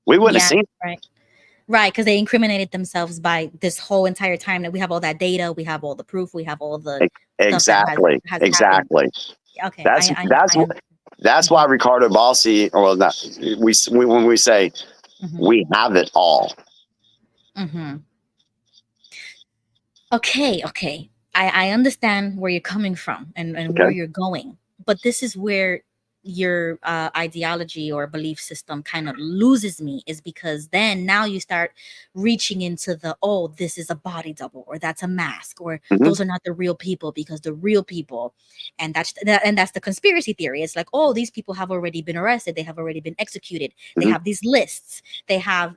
Speaker 7: We wouldn't have seen it.
Speaker 1: Right, because they incriminated themselves by this whole entire time that we have all that data, we have all the proof, we have all the
Speaker 7: exactly.
Speaker 1: Okay,
Speaker 7: that's why Ricardo Bossi, or not, when we say we have it all.
Speaker 1: Okay. I understand where you're coming from and where you're going, but this is where your ideology or belief system kind of loses me, is because then now you start reaching into this is a body double, or that's a mask, or those are not the real people, because the real people, and that's the conspiracy theory. It's like, these people have already been arrested, they have already been executed, they have these lists, they have,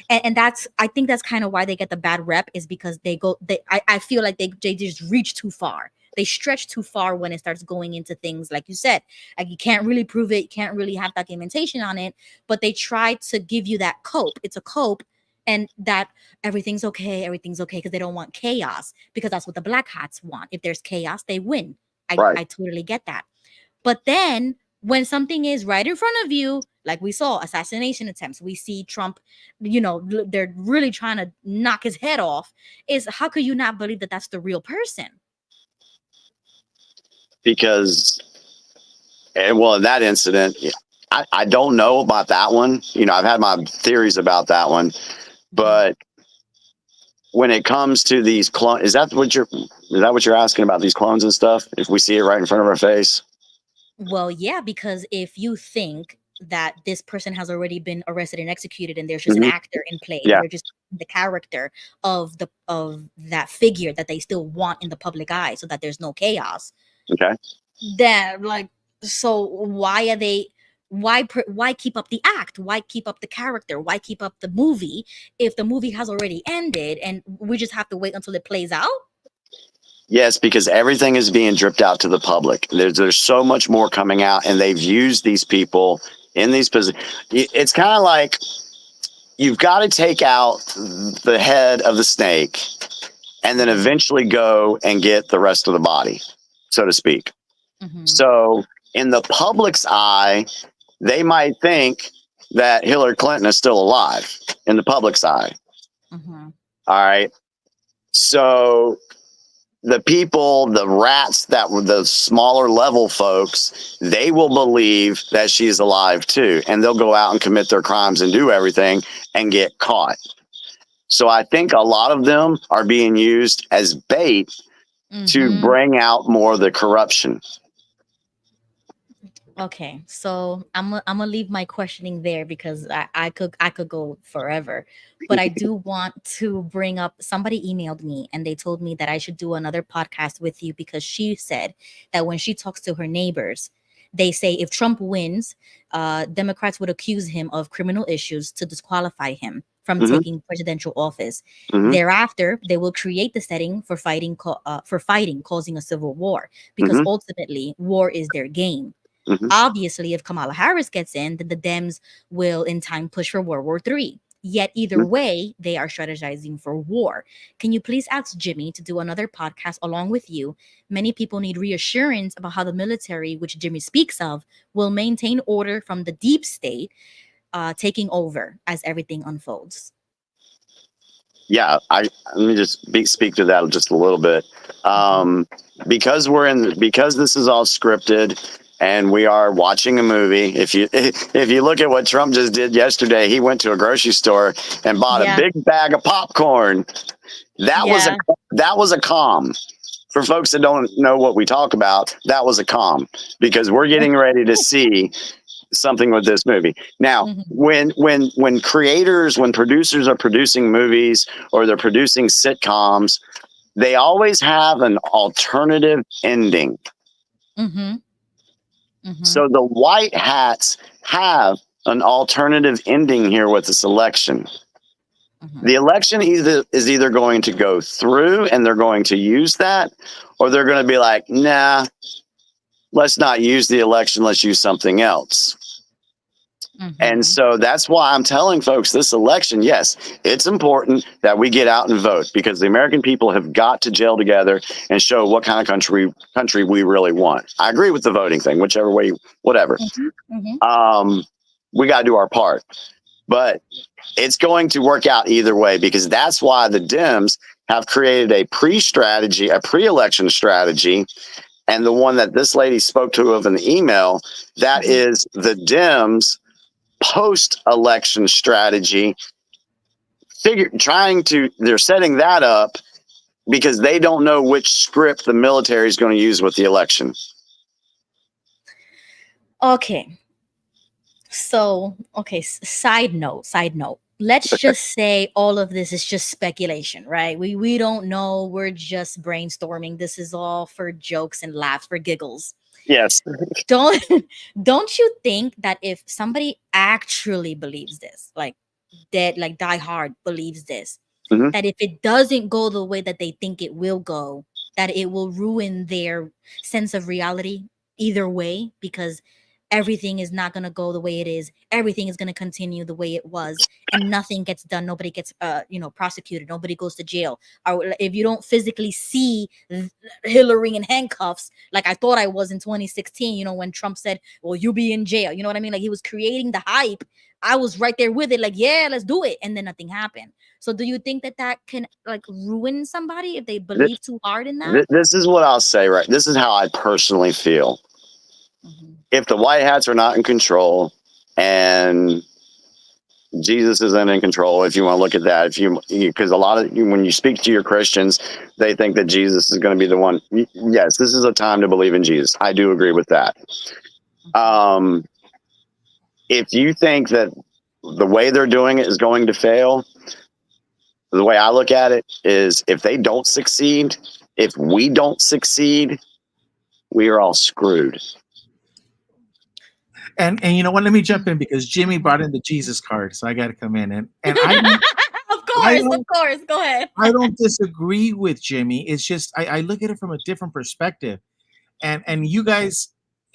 Speaker 1: and that's, I think that's kind of why they get the bad rep, is because I feel like they just reach too far. They stretch too far when it starts going into things like you said, like you can't really prove it, you can't really have documentation on it, but they try to give you that cope. It's a cope, and that everything's okay because they don't want chaos, because that's what the black hats want. If there's chaos, they win. I totally get that. But then when something is right in front of you, like we saw assassination attempts, we see Trump, they're really trying to knock his head off, is how could you not believe that that's the real person?
Speaker 7: Because, in that incident, I don't know about that one. I've had my theories about that one, but when it comes to these clones, is that what you're asking about, these clones and stuff? If we see it right in front of our face?
Speaker 1: Well, yeah, because if you think that this person has already been arrested and executed, and there's just an actor in play, they're just the character of that figure that they still want in the public eye, so that there's no chaos.
Speaker 7: Okay.
Speaker 1: Then, so why are they? Why keep up the act? Why keep up the character? Why keep up the movie if the movie has already ended and we just have to wait until it plays out?
Speaker 7: Yes, because everything is being dripped out to the public. There's so much more coming out, and they've used these people in these positions. It's kind of like you've got to take out the head of the snake and then eventually go and get the rest of the body, so to speak.
Speaker 1: Mhm.
Speaker 7: So in the public's eye, they might think that Hillary Clinton is still alive in the public's eye.
Speaker 1: Mhm.
Speaker 7: All right. So the people, the rats that were the smaller level folks, they will believe that she's alive too. And they'll go out and commit their crimes and do everything and get caught. So I think a lot of them are being used as bait to
Speaker 1: Mhm.
Speaker 7: bring out more of the corruption.
Speaker 1: Okay, so I'm gonna leave my questioning there because I could go forever, but I do want to bring up, somebody emailed me and they told me that I should do another podcast with you because she said that when she talks to her neighbors, they say if Trump wins, Democrats would accuse him of criminal issues to disqualify him from
Speaker 7: Mhm.
Speaker 1: taking presidential office.
Speaker 7: Mhm.
Speaker 1: Thereafter, they will create the setting for fighting, causing a civil war because
Speaker 7: Mhm.
Speaker 1: ultimately war is their game.
Speaker 7: Mhm.
Speaker 1: Obviously, if Kamala Harris gets in, then the Dems will in time push for World War III. Yet either way, they are strategizing for war. Can you please ask Jimmy to do another podcast along with you? Many people need reassurance about how the military, which Jimmy speaks of, will maintain order from the deep state taking over as everything unfolds.
Speaker 7: Yeah, let me just speak to that just a little bit. Because because this is all scripted and we are watching a movie. If you look at what Trump just did yesterday, he went to a grocery store and bought
Speaker 1: Yeah.
Speaker 7: a big bag of popcorn. That was a calm. For folks that don't know what we talk about, that was a calm because we're getting ready to see something with this movie. Now,
Speaker 1: Mhm.
Speaker 7: when producers are producing movies or they're producing sitcoms, they always have an alternative ending.
Speaker 1: Mm-hmm. Mm-hmm.
Speaker 7: So the white hats have an alternative ending here with this election.
Speaker 1: Mm-hmm.
Speaker 7: The election is either going to go through and they're going to use that, or they're going to be like, nah, let's not use the election. Let's use something else.
Speaker 1: Mm-hmm.
Speaker 7: And so that's why I'm telling folks this election, yes, it's important that we get out and vote because the American people have got to gel together and show what kind of country we really want. I agree with the voting thing, whichever way, whatever.
Speaker 1: Mm-hmm. Mm-hmm.
Speaker 7: We got to do our part. But it's going to work out either way because that's why the Dems have created a pre-election strategy. And the one that this lady spoke to of in the email, that is the Dems post-election strategy. They're setting that up because they don't know which script the military is going to use with the election.
Speaker 1: Okay. So, okay, side note. Let's just say all of this is just speculation, right? We don't know. We're just brainstorming. This is all for jokes and laughs, for giggles.
Speaker 7: Yes.
Speaker 1: Don't you think that if somebody actually believes this, like die hard believes this,
Speaker 7: Mhm.
Speaker 1: that if it doesn't go the way that they think it will go, that it will ruin their sense of reality either way, because everything is not going to go the way it is, everything is going to continue the way it was, and nothing gets done, nobody gets prosecuted, nobody goes to jail, or if you don't physically see Hillary in handcuffs like I thought I was in 2016, when Trump said, well, you'll be in jail, you know what I mean? Like, he was creating the hype. I was right there with it, like, yeah, let's do it, and then nothing happened. So do you think that can like ruin somebody if they believe too hard in that?
Speaker 7: This is what I'll say, right? This is how I personally feel.
Speaker 1: Mm-hmm.
Speaker 7: If the white hats are not in control and Jesus isn't in control, if you want to look at that, because a lot of when you speak to your Christians, they think that Jesus is going to be the one. Yes, this is a time to believe in Jesus. I do agree with that. If you think that the way they're doing it is going to fail, the way I look at it is if they don't succeed, if we don't succeed, we are all screwed.
Speaker 5: And you know what? Let me jump in because Jimmy brought in the Jesus card, so I got to come in and
Speaker 1: Of course, go ahead.
Speaker 5: I don't disagree with Jimmy. It's just I look at it from a different perspective, and you guys,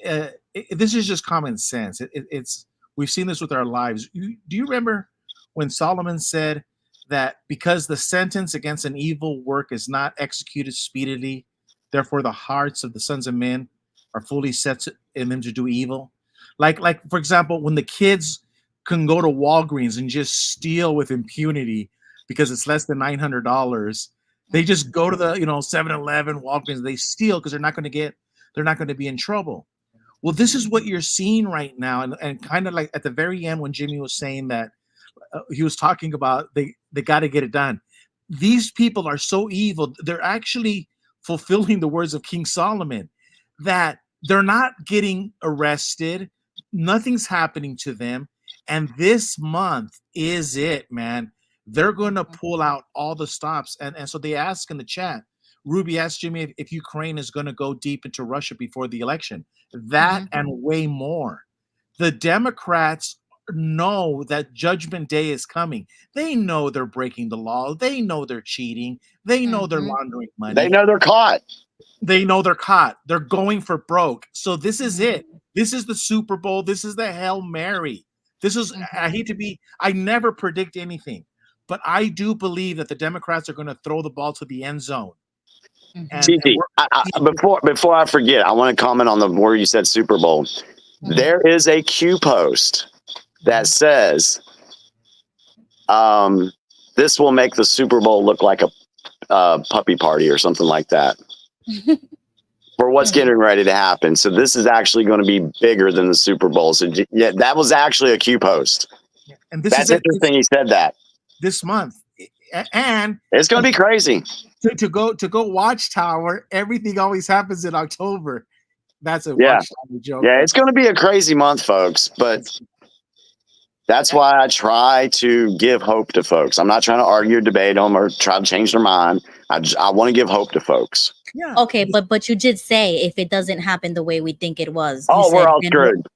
Speaker 5: this is just common sense. It's We've seen this with our lives. Do you remember when Solomon said that because the sentence against an evil work is not executed speedily, therefore the hearts of the sons of men are fully set in them to do evil? Like for example, when the kids can go to Walgreens and just steal with impunity because it's less than $900, they just go to the 7-Eleven, Walgreens, they steal because they're not going to be in trouble. Well, this is what you're seeing right now, and kind of like at the very end when Jimmy was saying that he was talking about they got to get it done. These people are so evil; they're actually fulfilling the words of King Solomon, that they're not getting arrested, nothing's happening to them, and this month is it, man. They're going to pull out all the stops, and so they ask in the chat. Ruby asked Jimmy if Ukraine is going to go deep into Russia before the election. That and way more. The Democrats know that Judgment Day is coming. They know they're breaking the law. They know they're cheating. They know they're laundering money.
Speaker 7: They know they're caught.
Speaker 5: They know they're caught. They're going for broke. So this is it. This is the Super Bowl. This is the Hail Mary. This is, I never predict anything, but I do believe that the Democrats are going to throw the ball to the end zone.
Speaker 7: Gigi, before I forget, I want to comment on the word you said, Super Bowl. There is a Q post that says, this will make the Super Bowl look like a puppy party or something like that for what's getting ready to happen. So this is actually going to be bigger than the Super Bowl. So yeah, that was actually a Q post. And that's interesting. He said that
Speaker 5: this month, and
Speaker 7: it's going to be crazy.
Speaker 5: To go Watchtower, everything always happens in October. That's a Watchtower joke.
Speaker 7: Yeah, it's going to be a crazy month, folks. But that's why I try to give hope to folks. I'm not trying to argue or debate them or try to change their mind. I want to give hope to folks.
Speaker 1: Yeah. Okay, but you did say if it doesn't happen the way we think it was.
Speaker 7: We're all screwed.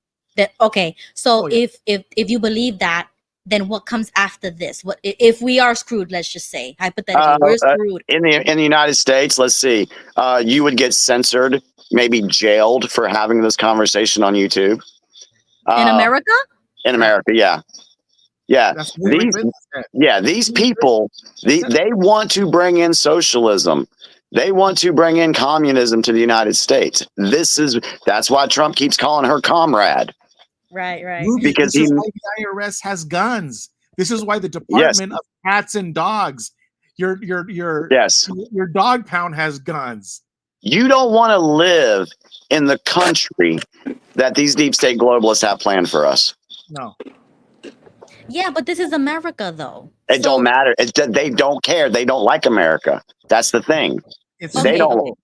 Speaker 1: Okay, so if you believe that, then what comes after this? What if we are screwed? Let's just say hypothetically, we're screwed
Speaker 7: in the United States. Let's see, you would get censored, maybe jailed for having this conversation on YouTube.
Speaker 1: In America?
Speaker 7: In America, yeah. These people, they want to bring in socialism. They want to bring in communism to the United States. That's why Trump keeps calling her comrade.
Speaker 1: Right.
Speaker 5: Because this is why the IRS has guns. This is why the Department of Cats and Dogs, your dog pound has guns.
Speaker 7: You don't want to live in the country that these deep state globalists have planned for us.
Speaker 5: No.
Speaker 1: Yeah, but this is America, though.
Speaker 7: It don't matter. They don't care. They don't like America. That's the thing. They don't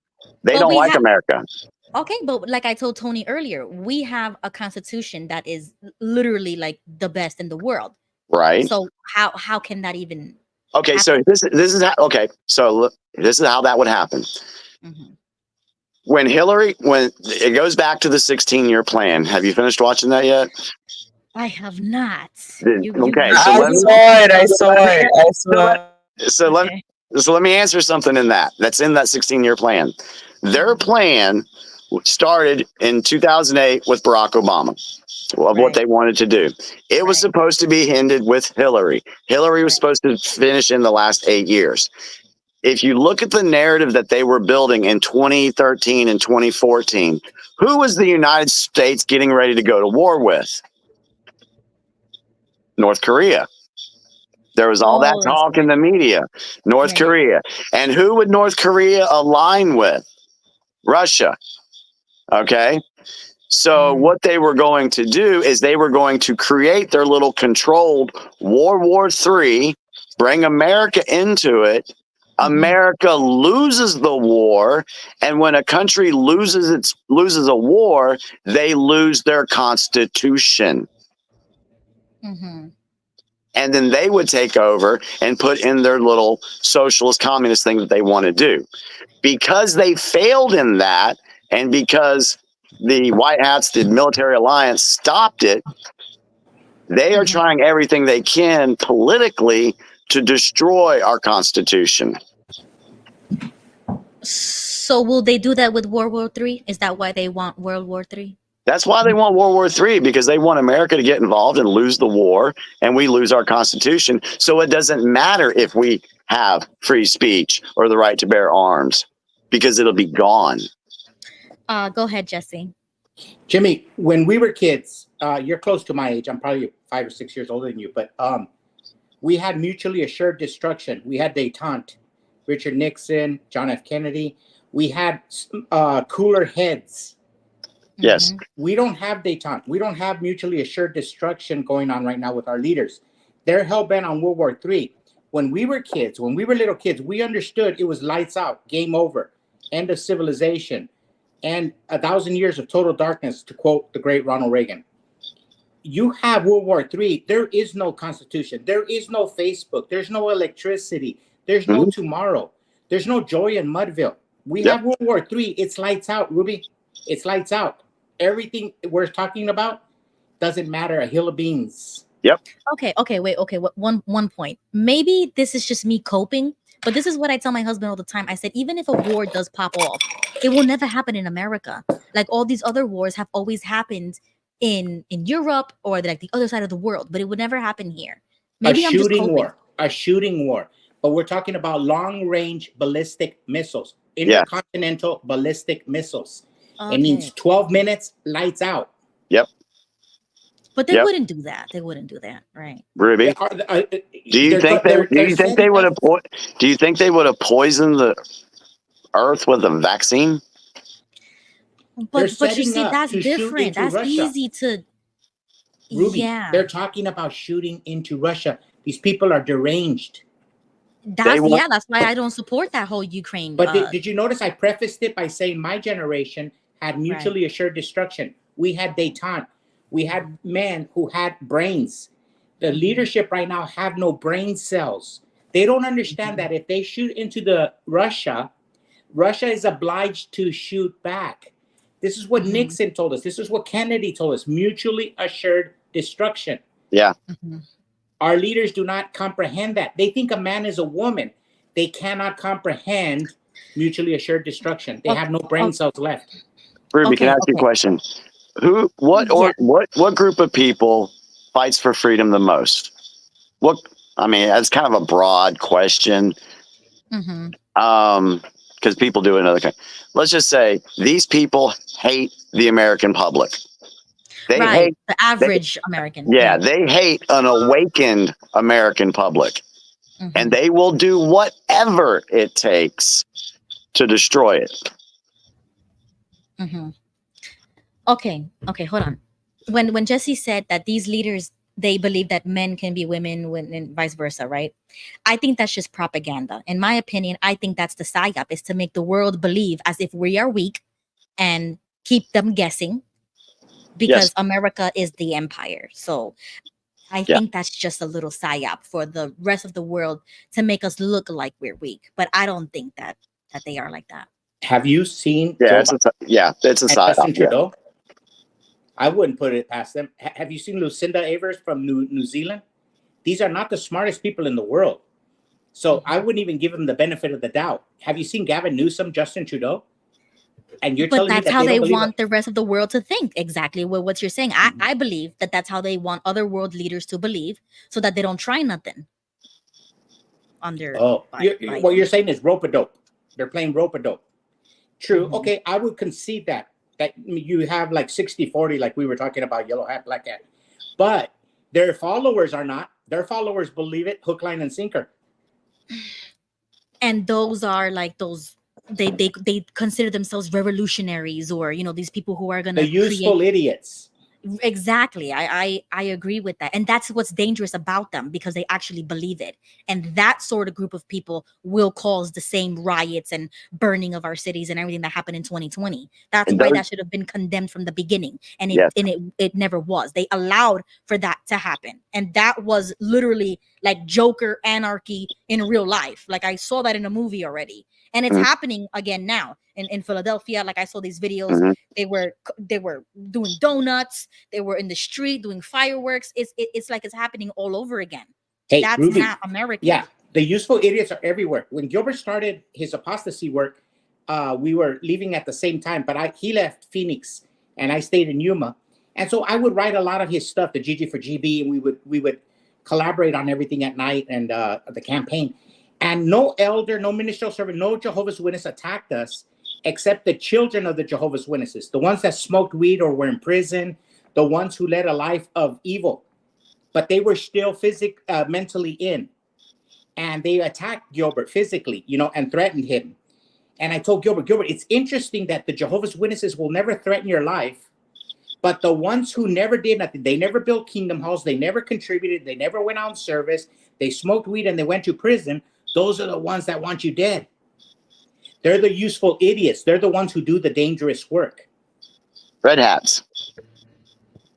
Speaker 7: like America.
Speaker 1: Okay, but like I told Tony earlier, we have a constitution that is literally like the best in the world.
Speaker 7: Right.
Speaker 1: So how can that even
Speaker 7: happen? So this is how that would happen. When it goes back to the 16-year plan. Have you finished watching that yet?
Speaker 1: I have not.
Speaker 2: I saw it.
Speaker 7: So let me answer something that's in that 16-year plan. Their plan started in 2008 with Barack Obama of what they wanted to do. It was supposed to be ended with Hillary. Hillary was supposed to finish in the last 8 years. If you look at the narrative that they were building in 2013 and 2014, who was the United States getting ready to go to war with? North Korea. There was all that talk in the media. North Korea. And who would North Korea align with? Russia. Okay. So what they were going to do is they were going to create their little controlled World War III, bring America into it. America loses the war. And when a country loses a war, they lose their constitution. And then they would take over and put in their little socialist communist thing that they want to do. Because they failed in that, and because the White Hats, the military alliance, stopped it, they are trying everything they can politically to destroy our Constitution.
Speaker 1: So will they do that with World War III? Is that why they want World War III?
Speaker 7: That's why they want World War III, because they want America to get involved and lose the war, and we lose our Constitution. So it doesn't matter if we have free speech or the right to bear arms, because it'll be gone.
Speaker 1: Go ahead, Jesse.
Speaker 8: Jimmy, when we were kids, you're close to my age. I'm probably 5 or 6 years older than you, but we had mutually assured destruction. We had détente, Richard Nixon, John F. Kennedy. We had cooler heads.
Speaker 7: Yes.
Speaker 8: We don't have détente. We don't have mutually assured destruction going on right now with our leaders. They're hell-bent on World War III. When we were kids, when we were little kids, we understood it was lights out, game over, end of civilization, and 1,000 years of total darkness, to quote the great Ronald Reagan. You have World War III. There is no Constitution. There is no Facebook. There's no electricity. There's no tomorrow. There's no joy in Mudville. We have World War III. It's lights out, Ruby. It's lights out. Everything we're talking about doesn't matter a hill of beans.
Speaker 1: Okay, wait, one point. Maybe this is just me coping, but this is what I tell my husband all the time. I said, even if a war does pop off, it will never happen in America. Like all these other wars have always happened in Europe or like the other side of the world, but it would never happen here. Maybe
Speaker 8: a
Speaker 1: I'm just
Speaker 8: shooting
Speaker 1: coping.
Speaker 8: war. A shooting war. But we're talking about long-range ballistic missiles, intercontinental ballistic missiles. It means 12 minutes, lights out.
Speaker 1: But they wouldn't do that. They wouldn't do that, right?
Speaker 7: Ruby, do you think they would have? Do you think they would have poisoned the Earth with a vaccine?
Speaker 1: But you see, that's different. That's easy to.
Speaker 8: Ruby, they're talking about shooting into Russia. These people are deranged.
Speaker 1: That's why I don't support that whole Ukraine.
Speaker 8: But did you notice I prefaced it by saying my generation had mutually assured destruction. We had détente. We had men who had brains. The leadership right now have no brain cells. They don't understand that if they shoot into the Russia is obliged to shoot back. This is what Nixon told us. This is what Kennedy told us. Mutually assured destruction.
Speaker 7: Yeah.
Speaker 8: Our leaders do not comprehend that. They think a man is a woman. They cannot comprehend mutually assured destruction. They have no brain cells left.
Speaker 7: Ruby, can I ask you a question? What group of people fights for freedom the most? I mean, that's kind of a broad question. Because people do another kind. Let's just say these people hate the American public. They hate
Speaker 1: the average American.
Speaker 7: Yeah, they hate an awakened American public. And they will do whatever it takes to destroy it.
Speaker 1: Okay, hold on. When Jesse said that these leaders, they believe that men can be women and vice versa, right? I think that's just propaganda. In my opinion, I think that's the psyop, is to make the world believe as if we are weak and keep them guessing, because America is the empire. So I think that's just a little psyop for the rest of the world to make us look like we're weak. But I don't think that they are like that.
Speaker 8: Have you seen?
Speaker 7: It's a psyop.
Speaker 8: I wouldn't put it past them. Have you seen Lucinda Avers from New Zealand? These are not the smartest people in the world. So I wouldn't even give them the benefit of the doubt. Have you seen Gavin Newsom, Justin Trudeau? And you're telling me
Speaker 1: that's how they want the rest of the world to think. Exactly what you're saying. I believe that that's how they want other world leaders to believe, so that they don't try nothing.
Speaker 8: What you're saying is rope-a-dope. They're playing rope-a-dope. True. Okay, I would concede that you have like 60-40, like we were talking about, yellow hat, black hat. But their followers are not. Their followers believe it, hook, line, and sinker.
Speaker 1: And those are like those, they consider themselves revolutionaries, or these people who are gonna
Speaker 8: the useful idiots.
Speaker 1: Exactly. I agree with that. And that's what's dangerous about them, because they actually believe it. And that sort of group of people will cause the same riots and burning of our cities and everything that happened in 2020. That's why that should have been condemned from the beginning. And it never was. They allowed for that to happen. And that was literally like Joker anarchy in real life. Like I saw that in a movie already. And it's happening again now in Philadelphia. Like I saw these videos. They were doing donuts. They were in the street doing fireworks. It's like it's happening all over again.
Speaker 8: Hey,
Speaker 1: that's
Speaker 8: Ruby,
Speaker 1: not American.
Speaker 8: Yeah, the useful idiots are everywhere. When Gilbert started his apostasy work, we were leaving at the same time. But he left Phoenix and I stayed in Yuma. And so I would write a lot of his stuff, the GG for GB, and we would collaborate on everything at night and the campaign. And no elder, no ministerial servant, no Jehovah's Witness attacked us except the children of the Jehovah's Witnesses, the ones that smoked weed or were in prison, the ones who led a life of evil. But they were still mentally in. And they attacked Gilbert physically, you know, and threatened him. And I told Gilbert, it's interesting that the Jehovah's Witnesses will never threaten your life, but the ones who never did nothing, they never built kingdom halls, they never contributed, they never went out in service, they smoked weed and they went to prison, those are the ones that want you dead. They're the useful idiots. They're the ones who do the dangerous work.
Speaker 7: Red hats.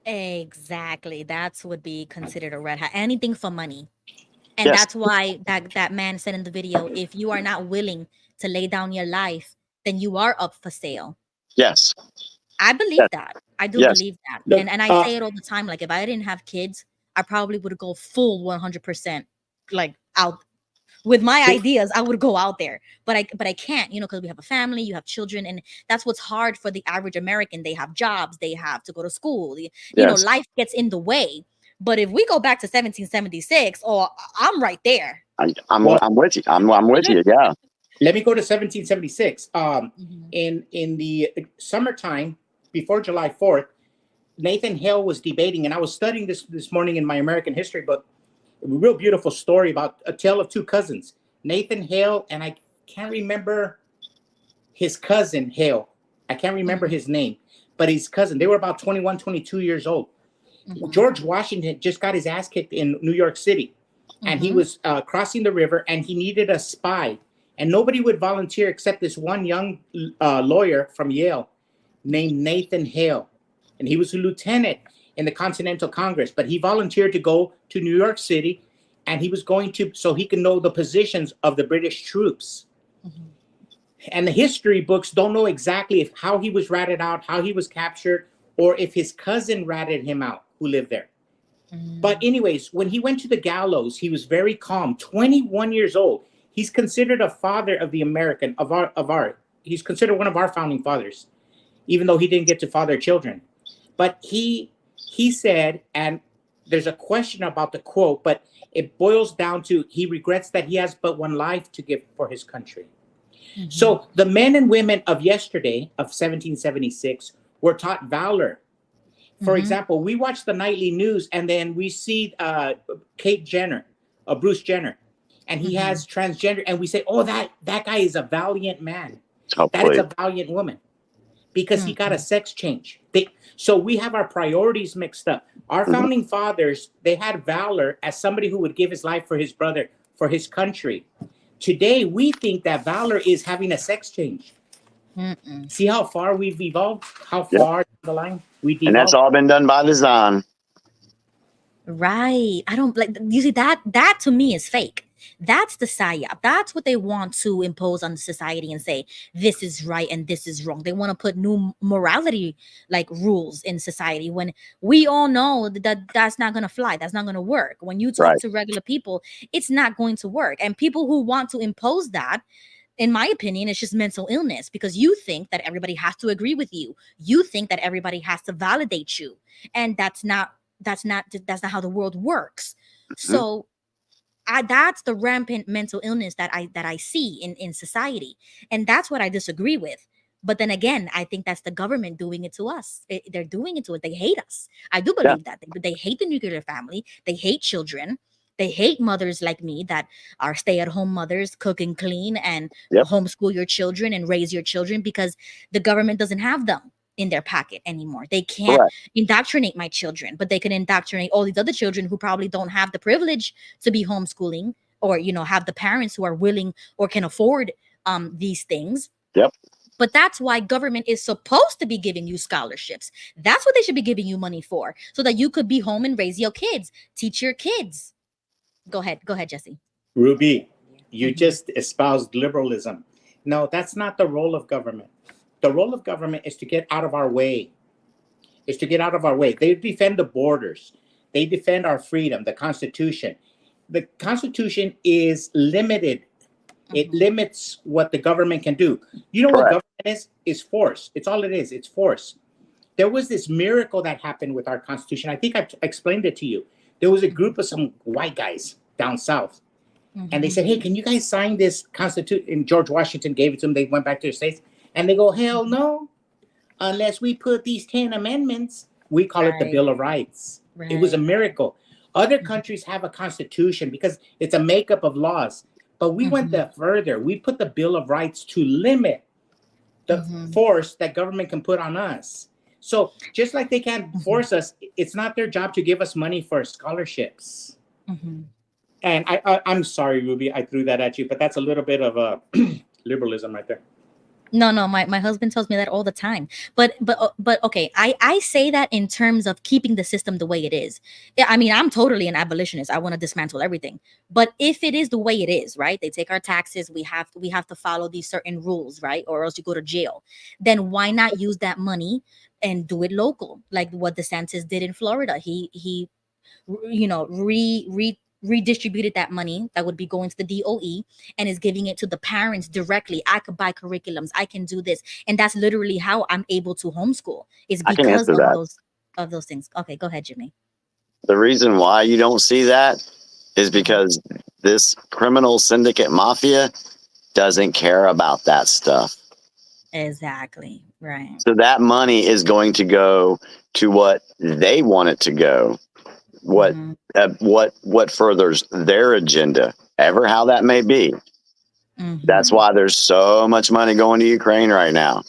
Speaker 1: Exactly. That's would be considered a red hat. Anything for money. And
Speaker 7: Yes.
Speaker 1: that's why that man said in the video, if you are not willing to lay down your life, then you are up for sale.
Speaker 7: Yes.
Speaker 1: I believe that. I do
Speaker 7: Yes.
Speaker 1: believe that.
Speaker 8: Look,
Speaker 1: And I say it all the time. Like, if I didn't have kids, I probably would go full 100%, like, out with my ideas. I would go out there, but I can't, you know, because we have a family, you have children, and that's what's hard for the average American. They have jobs, they have to go to school, you know,
Speaker 7: Yes.
Speaker 1: life gets in the way. But if we go back to 1776, I'm right there.
Speaker 7: I'm with you. I'm with you. Yeah.
Speaker 8: Let me go to 1776.
Speaker 1: Mhm.
Speaker 8: In the summertime, before July 4th, Nathan Hale was debating, and I was studying this morning in my American history book. A real beautiful story about a tale of two cousins, Nathan Hale, and I can't remember his cousin Hale. I can't remember his name, but his cousin. They were about 21, 22 years old.
Speaker 1: Mhm.
Speaker 8: George Washington just got his ass kicked in New York City, and he
Speaker 1: Mhm.
Speaker 8: was crossing the river, and he needed a spy, and nobody would volunteer except this one young lawyer from Yale named Nathan Hale, and he was a lieutenant in the Continental Congress, but he volunteered to go to New York City, and he was going to so he could know the positions of the British troops.
Speaker 1: Mhm.
Speaker 8: And the history books don't know exactly how he was ratted out, how he was captured, or if his cousin ratted him out who lived there.
Speaker 1: Mhm.
Speaker 8: But anyways, when he went to the gallows, he was very calm. 21 years old. He's considered a father of the American of our. He's considered one of our founding fathers, even though he didn't get to father children. But he said, and there's a question about the quote, but it boils down to he regrets that he has but one life to give for his country.
Speaker 1: Mhm.
Speaker 8: So the men and women of yesterday, of 1776, were taught valor. For
Speaker 1: Mhm.
Speaker 8: example, we watch the nightly news and then we see Kate Jenner, Bruce Jenner, and he
Speaker 1: Mhm.
Speaker 8: has transgender, and we say, oh, that guy is a valiant man. That
Speaker 7: Hopefully.
Speaker 8: is a valiant woman because he got a sex change. So we have our priorities mixed up. Our
Speaker 7: Mhm.
Speaker 8: founding fathers, they had valor as somebody who would give his life for his brother, for his country. Today, we think that valor is having a sex change.
Speaker 1: Mm-mm.
Speaker 8: See how far we've evolved? How
Speaker 7: Yep.
Speaker 8: far down the line we've
Speaker 7: And that's
Speaker 8: evolved?
Speaker 7: all been done by design.
Speaker 1: Right. I don't like, you see, that to me is fake. That's the psyop. That's what they want to impose on society and say this is right and this is wrong. They want to put new morality like rules in society when we all know that that's not going to fly. That's not going to work. When you talk
Speaker 7: Right.
Speaker 1: to regular people, it's not going to work. And people who want to impose that, in my opinion, it's just mental illness, because you think that everybody has to agree with you. You think that everybody has to validate you. And that's not how the world works. So that's the rampant mental illness that I see in society, and that's what I disagree with. But then again, I think that's the government doing it to us. They're doing it to us. They hate us. I do
Speaker 7: Yeah.
Speaker 1: believe that. They hate the nuclear family. They hate children. They hate mothers like me that are stay-at-home mothers, cook and clean and
Speaker 7: Yep.
Speaker 1: homeschool your children and raise your children, because the government doesn't have them in their pocket anymore. They can't
Speaker 7: Correct.
Speaker 1: indoctrinate my children, but they can indoctrinate all these other children who probably don't have the privilege to be homeschooling, or have the parents who are willing or can afford these things.
Speaker 7: Yep.
Speaker 1: But that's why government is supposed to be giving you scholarships. That's what they should be giving you money for, so that you could be home and raise your kids, teach your kids. Go ahead, Jesse.
Speaker 8: Ruby, you
Speaker 1: Mhm.
Speaker 8: just espoused liberalism. No, that's not the role of government. The role of government is to get out of our way. They defend the borders. They defend our freedom, the Constitution. The Constitution is limited. It
Speaker 1: Mhm.
Speaker 8: limits what the government can do. You know what
Speaker 7: Correct.
Speaker 8: government is? Is force. It's all it is. It's force. there was this miracle that happened with our Constitution. I think I've explained it to you. There was a group of some white guys down south, and they said, "Hey, can you guys sign this Constitution?" And George Washington gave it to them. They went back to their states, and they go, "Hell no, unless we put these 10 amendments." We call it the Bill of Rights. It was a miracle. Other countries have a constitution because it's a makeup of laws, but we went there further. We put the Bill of Rights to limit the force that government can put on us. So just like they can't force us, it's not their job to give us money for scholarships. And I'm sorry, Ruby, I threw that at you, but that's a little bit of a liberalism right there.
Speaker 1: No, my husband tells me that all the time. But okay, I say that in terms of keeping the system the way it is. Yeah, I mean, I'm totally an abolitionist. I want to dismantle everything. But if it is the way it is, right? They take our taxes, we have to follow these certain rules, right? Or else you go to jail. Then why not use that money and do it local? Like what DeSantis did in Florida. He redistributed that money that would be going to the DOE and is giving it to the parents directly. I could buy curriculums, I can do this, and that's literally how I'm able to homeschool. It's because of those things. Okay, go ahead, Jimmy.
Speaker 7: The reason why you don't see that is because this criminal syndicate mafia doesn't care about that stuff.
Speaker 1: Exactly, right.
Speaker 7: So that money is going to go to what they want it to go. What furthers their agenda, ever how that may be. That's why there's so much money going to Ukraine right now.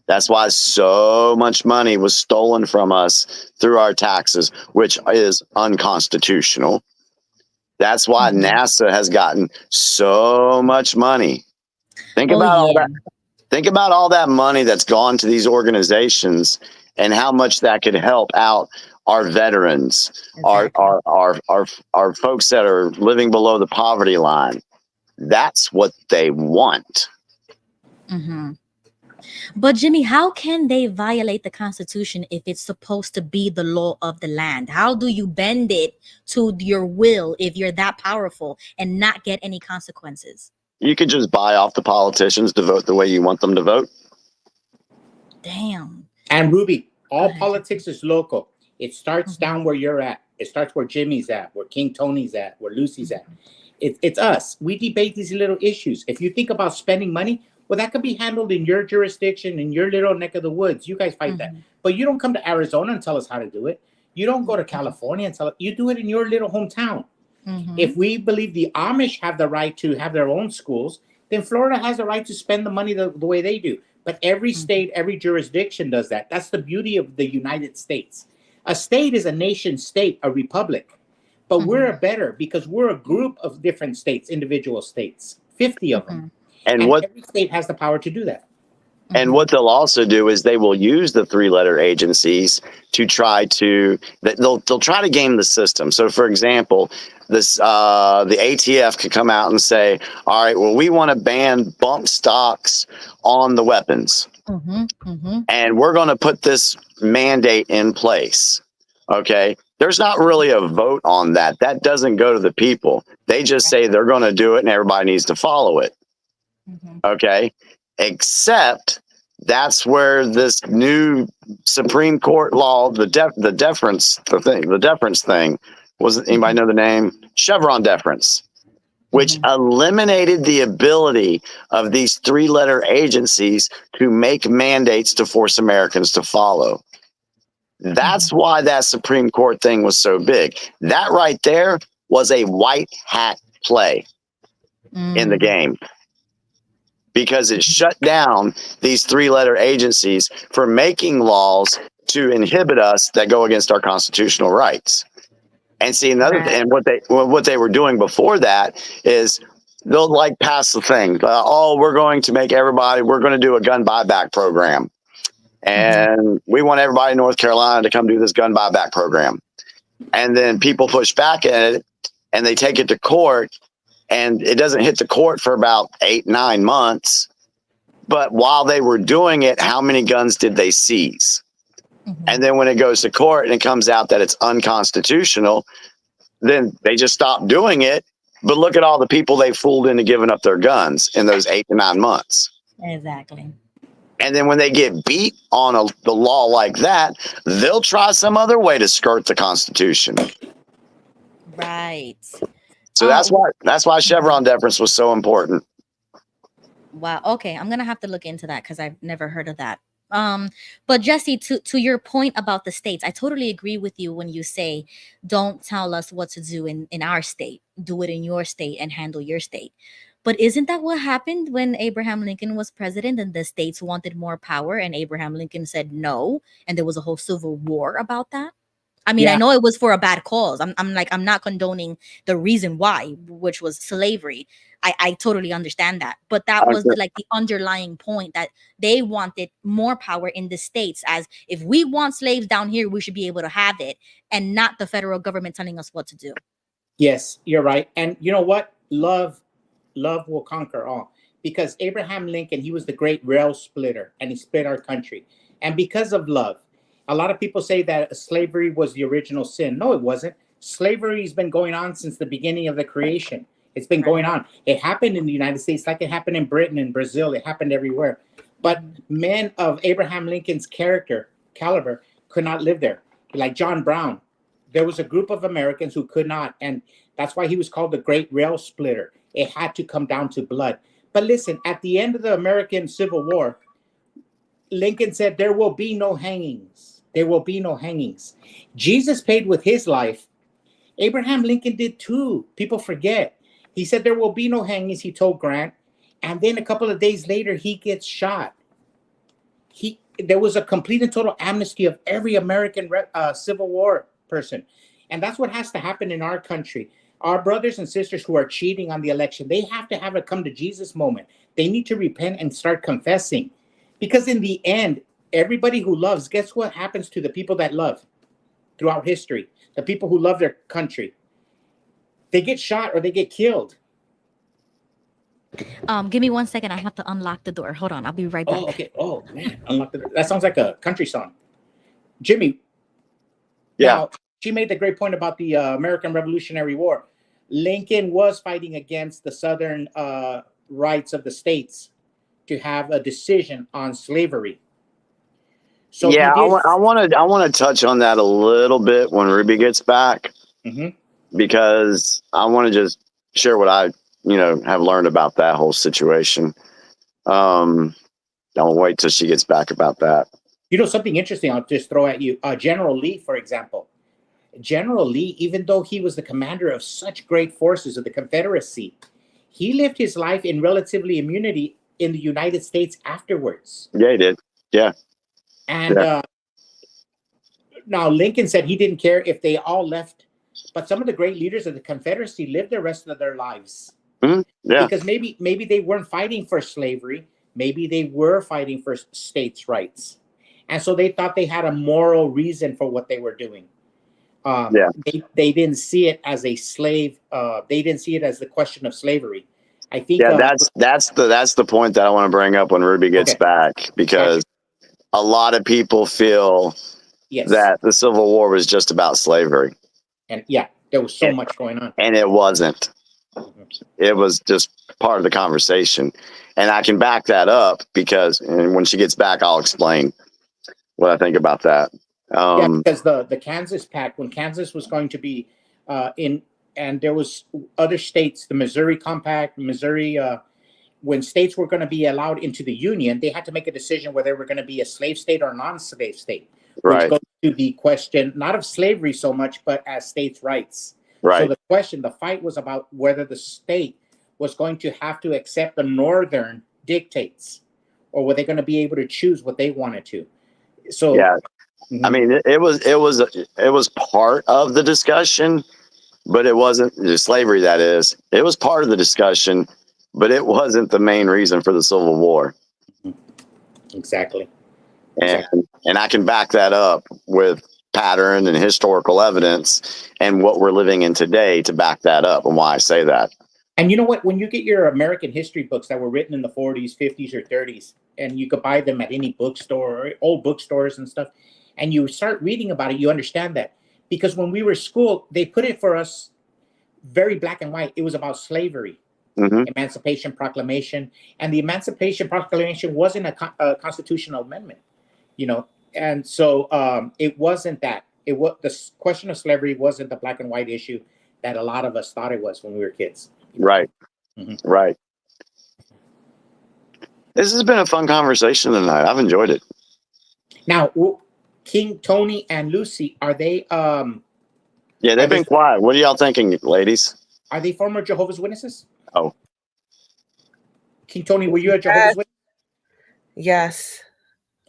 Speaker 7: That's why so much money was stolen from us through our taxes, which is unconstitutional. That's why NASA has gotten so much money. Think about all that. Think about all that money that's gone to these organizations and how much that could help out our veterans, our folks that are living below the poverty line. That's what they want.
Speaker 1: But Jimmy, how can they violate the Constitution if it's supposed to be the law of the land? How do you bend it to your will if you're that powerful and not get any consequences?
Speaker 7: You could just buy off the politicians to vote the way you want them to vote.
Speaker 1: Damn.
Speaker 8: And Ruby, all politics is local. It starts down where you're at. It starts where Jimmy's at, where King Tony's at, where Lucy's at. It's us. We debate these little issues. If you think about spending money, well, that could be handled in your jurisdiction, in your little neck of the woods. You guys fight that. But you don't come to Arizona and tell us how to do it. You don't go to California and tell us. You do it in your little hometown. If we believe the Amish have the right to have their own schools, then Florida has the right to spend the money the way they do. But every state, every jurisdiction does that. That's the beauty of the United States. A state is a nation state, a republic. But we're better because we're a group of different states, individual states, 50 of them. And every state has the power to do that.
Speaker 7: And what they'll also do is they will use the three-letter agencies to try to, they'll try to game the system. So, for example, the ATF could come out and say, all right, well, we want to ban bump stocks on the weapons. And we're going to put this mandate in place. Okay. There's not really a vote on that. That doesn't go to the people. They just say they're going to do it and everybody needs to follow it. Okay. Except that's where this new Supreme Court law, the deference thing was, anybody know the name? Chevron deference, which eliminated the ability of these three-letter agencies to make mandates to force Americans to follow. That's why that Supreme Court thing was so big. That right there was a white hat play in the game, because it shut down these three-letter agencies for making laws to inhibit us that go against our constitutional rights. And see, and what they were doing before that is they'll like pass the thing. We're going to do a gun buyback program. And we want everybody in North Carolina to come do this gun buyback program. And then people push back at it and they take it to court, and it doesn't hit the court for about 8-9 months. But while they were doing it, how many guns did they seize? And then when it goes to court and it comes out that it's unconstitutional, then they just stop doing it. But look at all the people they fooled into giving up their guns in those 8 to 9 months.
Speaker 1: Exactly.
Speaker 7: And then when they get beat on the law like that, they'll try some other way to skirt the Constitution.
Speaker 1: Right.
Speaker 7: So that's why Chevron deference was so important.
Speaker 1: Wow. Okay, I'm gonna have to look into that because I've never heard of that. But Jesse, to your point about the states, I totally agree with you when you say, don't tell us what to do in our state. Do it in your state and handle your state. But isn't that what happened when Abraham Lincoln was president and the states wanted more power and Abraham Lincoln said no, and there was a whole civil war about that? I mean, I
Speaker 8: Yeah.
Speaker 1: know it was for a bad cause. I'm not condoning the reason why, which was slavery. I totally understand that. But that was like the underlying point, that they wanted more power in the states, as if we want slaves down here, we should be able to have it, and not the federal government telling us what to do.
Speaker 8: Yes, you're right. And you know what? Love will conquer all. Because Abraham Lincoln, he was the great rail splitter, and he split our country. And because of love, a lot of people say that slavery was the original sin. No, it wasn't. Slavery's been going on since the beginning of the creation. It's been going on. It happened in the United States, like it happened in Britain and Brazil. It happened everywhere. But men of Abraham Lincoln's caliber could not live there. Like John Brown, there was a group of Americans who could not, and that's why he was called the Great Rail Splitter. It had to come down to blood. But listen, at the end of the American Civil War, Lincoln said, there will be no hangings. There will be no hangings. Jesus paid with his life. Abraham Lincoln did too. People forget. He said there will be no hangings, he told Grant. And then a couple of days later, he gets shot. There was a complete and total amnesty of every American Civil War person. And that's what has to happen in our country. Our brothers and sisters who are cheating on the election, they have to have a come to Jesus moment. They need to repent and start confessing. Because in the end, everybody who loves, guess what happens to the people that love throughout history? The people who love their country. They get shot or they get killed.
Speaker 1: Give me 1 second. I have to unlock the door. Hold on. I'll be right back.
Speaker 8: Oh, okay. Oh, man. Unlock the door. That sounds like a country song. Jimmy.
Speaker 7: Yeah.
Speaker 8: Now, she made the great point about the American Revolutionary War. Lincoln was fighting against the Southern rights of the states to have a decision on slavery. So
Speaker 7: yeah, I want to touch on that a little bit when Ruby gets back, because I want to just share what I have learned about that whole situation. I'll wait till she gets back about that.
Speaker 8: Something interesting I'll just throw at you. General Lee, for example. General Lee, even though he was the commander of such great forces of the Confederacy, he lived his life in relatively immunity in the United States afterwards.
Speaker 7: Yeah, he did. Yeah.
Speaker 8: And now Lincoln said he didn't care if they all left, but some of the great leaders of the Confederacy lived the rest of their lives.
Speaker 7: Yeah.
Speaker 8: Because maybe they weren't fighting for slavery. Maybe they were fighting for states' rights. And so they thought they had a moral reason for what they were doing. They didn't see it as a slave. They didn't see it as the question of slavery. I think.
Speaker 7: Yeah, that's the point that I want to bring up when Ruby gets back, because a lot of people feel that the Civil War was just about slavery.
Speaker 8: And there was so much going on.
Speaker 7: And it wasn't. It was just part of the conversation. And I can back that up because when she gets back, I'll explain what I think about that.
Speaker 8: Because the Kansas Pact, when Kansas was going to be and there was other states, the Missouri Compact, when states were going to be allowed into the Union, they had to make a decision whether they were going to be a slave state or a non-slave state. Which goes to the question, not of slavery so much, but as states' rights. So the fight was about whether the state was going to have to accept the Northern dictates, or were they going to be able to choose what they wanted to. So
Speaker 7: I mean, it was part of the discussion, but it wasn't slavery. That is, it was part of the discussion, but it wasn't the main reason for the Civil War.
Speaker 8: Exactly.
Speaker 7: And I can back that up with pattern and historical evidence and what we're living in today to back that up and why I say that.
Speaker 8: And you know what? When you get your American history books that were written in the 40s, 50s, or 30s, and you could buy them at any bookstore or old bookstores and stuff, and you start reading about it, you understand that. Because when we were in school, they put it for us very black and white. It was about slavery. Emancipation Proclamation, and the Emancipation Proclamation wasn't a constitutional amendment, you know, and so it wasn't that. It was the question of slavery wasn't the black and white issue that a lot of us thought it was when we were kids.
Speaker 7: Right. Right. This has been a fun conversation tonight. I've enjoyed it.
Speaker 8: Now, King Tony and Lucy, are they?
Speaker 7: Yeah, they've been quiet. What are y'all thinking, ladies?
Speaker 8: Are they former Jehovah's Witnesses?
Speaker 7: Oh,
Speaker 8: King Tony, were you a Jehovah's Witness?
Speaker 2: Yes.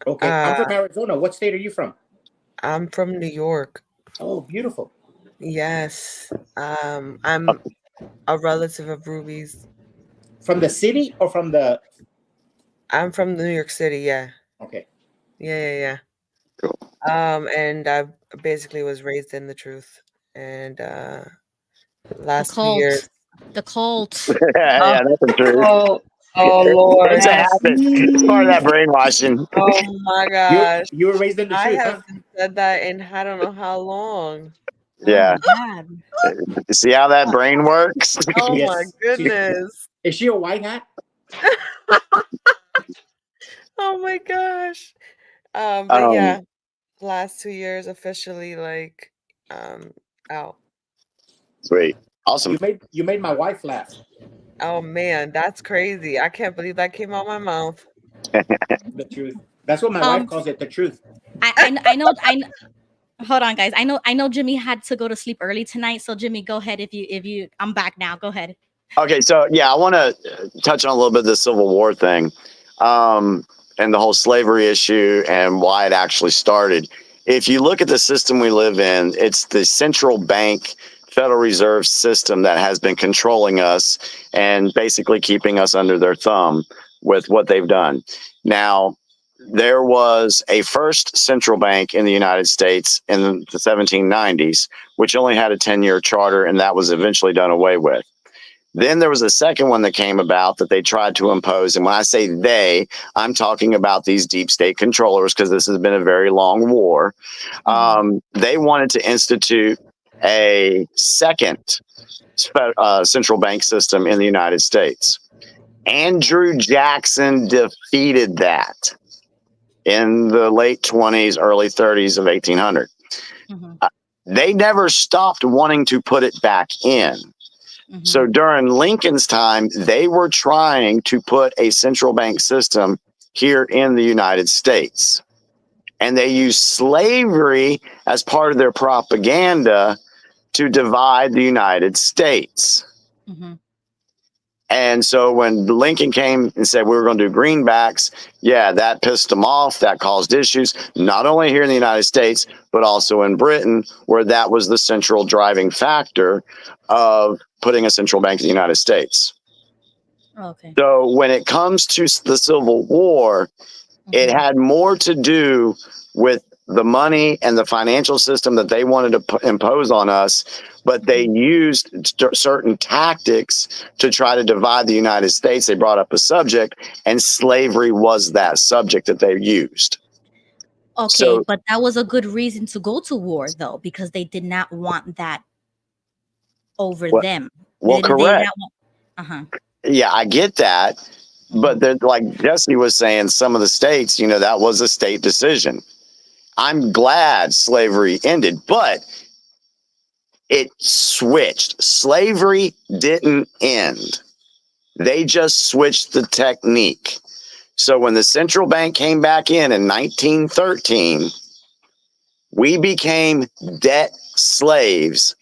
Speaker 8: Okay, I'm from Arizona. What state are you from?
Speaker 2: I'm from New York.
Speaker 8: Oh, beautiful.
Speaker 2: Yes. I'm a relative of Ruby's.
Speaker 8: From the city or from the?
Speaker 2: I'm from New York City. Yeah.
Speaker 8: Okay.
Speaker 2: Yeah.
Speaker 7: Cool.
Speaker 2: And I basically was raised in the truth, and last 2 years.
Speaker 1: The cult.
Speaker 7: Yeah, that's the truth.
Speaker 3: Oh Lord.
Speaker 7: It's a habit. It's part of that brainwashing.
Speaker 2: Oh my gosh.
Speaker 8: You were raised in the truth,
Speaker 2: I haven't said that in I don't know how long.
Speaker 7: Yeah.
Speaker 1: Oh,
Speaker 7: See how that brain works?
Speaker 2: Oh
Speaker 8: Yes.
Speaker 2: my goodness.
Speaker 8: Is she a white hat?
Speaker 2: Oh my gosh. But yeah, last 2 years officially like out.
Speaker 7: Sweet. Awesome.
Speaker 8: You made my wife laugh.
Speaker 2: Oh man, that's crazy. I can't believe that came out my mouth.
Speaker 8: The truth. That's what my wife calls it, the truth.
Speaker 1: I know. Hold on, guys. I know Jimmy had to go to sleep early tonight. So Jimmy, go ahead. If you, I'm back now. Go ahead.
Speaker 7: Okay, so yeah, I want to touch on a little bit of the Civil War thing, and the whole slavery issue and why it actually started. If you look at the system we live in, it's the central bank Federal Reserve system that has been controlling us and basically keeping us under their thumb with what they've done. Now, there was a first central bank in the United States in the 1790s, which only had a 10-year charter, and that was eventually done away with. Then there was a second one that came about that they tried to impose. And when I say they, I'm talking about these deep state controllers, because this has been a very long war. They wanted to institute a second central bank system in the United States. Andrew Jackson defeated that in the late 20s, early 30s of 1800. They never stopped wanting to put it back in. So during Lincoln's time, they were trying to put a central bank system here in the United States. And they used slavery as part of their propaganda to divide the United States. And so when Lincoln came and said we were going to do greenbacks, yeah, that pissed them off. That caused issues, not only here in the United States, but also in Britain, where that was the central driving factor of putting a central bank in the United States.
Speaker 1: Okay.
Speaker 7: So when it comes to the Civil War, it had more to do with the money and the financial system that they wanted to impose on us, but they used certain tactics to try to divide the United States. They brought up a subject, and slavery was that subject that they used.
Speaker 1: Okay,
Speaker 7: So,
Speaker 1: but that was a good reason to go to war, though, because they did not want that over them.
Speaker 7: Well, correct.
Speaker 1: Want,
Speaker 7: Yeah, I get that. But like Jesse was saying, some of the states, you know, that was a state decision. I'm glad slavery ended, but it switched. Slavery didn't end. They just switched the technique. So when the central bank came back in 1913, we became debt slaves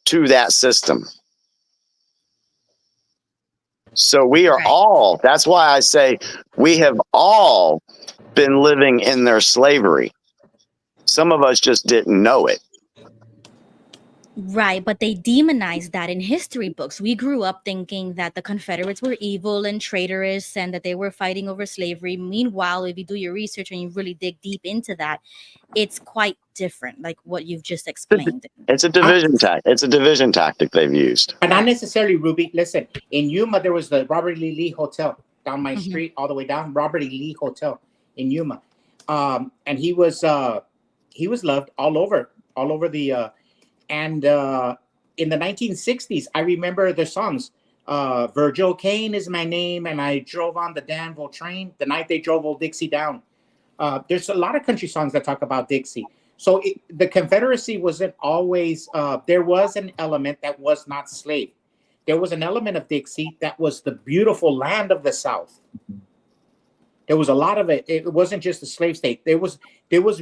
Speaker 7: to that system. So we are all, that's why I say we have all been living in their slavery. Some of us just didn't know it.
Speaker 1: Right, but they demonized that in history books. We grew up thinking that the Confederates were evil and traitorous and that they were fighting over slavery. Meanwhile, if you do your research and you really dig deep into that, it's quite different, like what you've just explained.
Speaker 7: It's a division tactic. It's a division tactic they've used.
Speaker 8: But not necessarily, Ruby. Listen, in Yuma, there was the Robert E. Lee Hotel down my street, all the way down. Robert E. Lee Hotel in Yuma, and he was loved all over the. And in the 1960s, I remember their songs Virgil Kane is my name, and I drove on the Danville train the night they drove Old Dixie down. There's a lot of country songs that talk about Dixie. So the Confederacy wasn't always, there was an element that was not slave. There was an element of Dixie that was the beautiful land of the South. There was a lot of it. It wasn't just a slave state. There was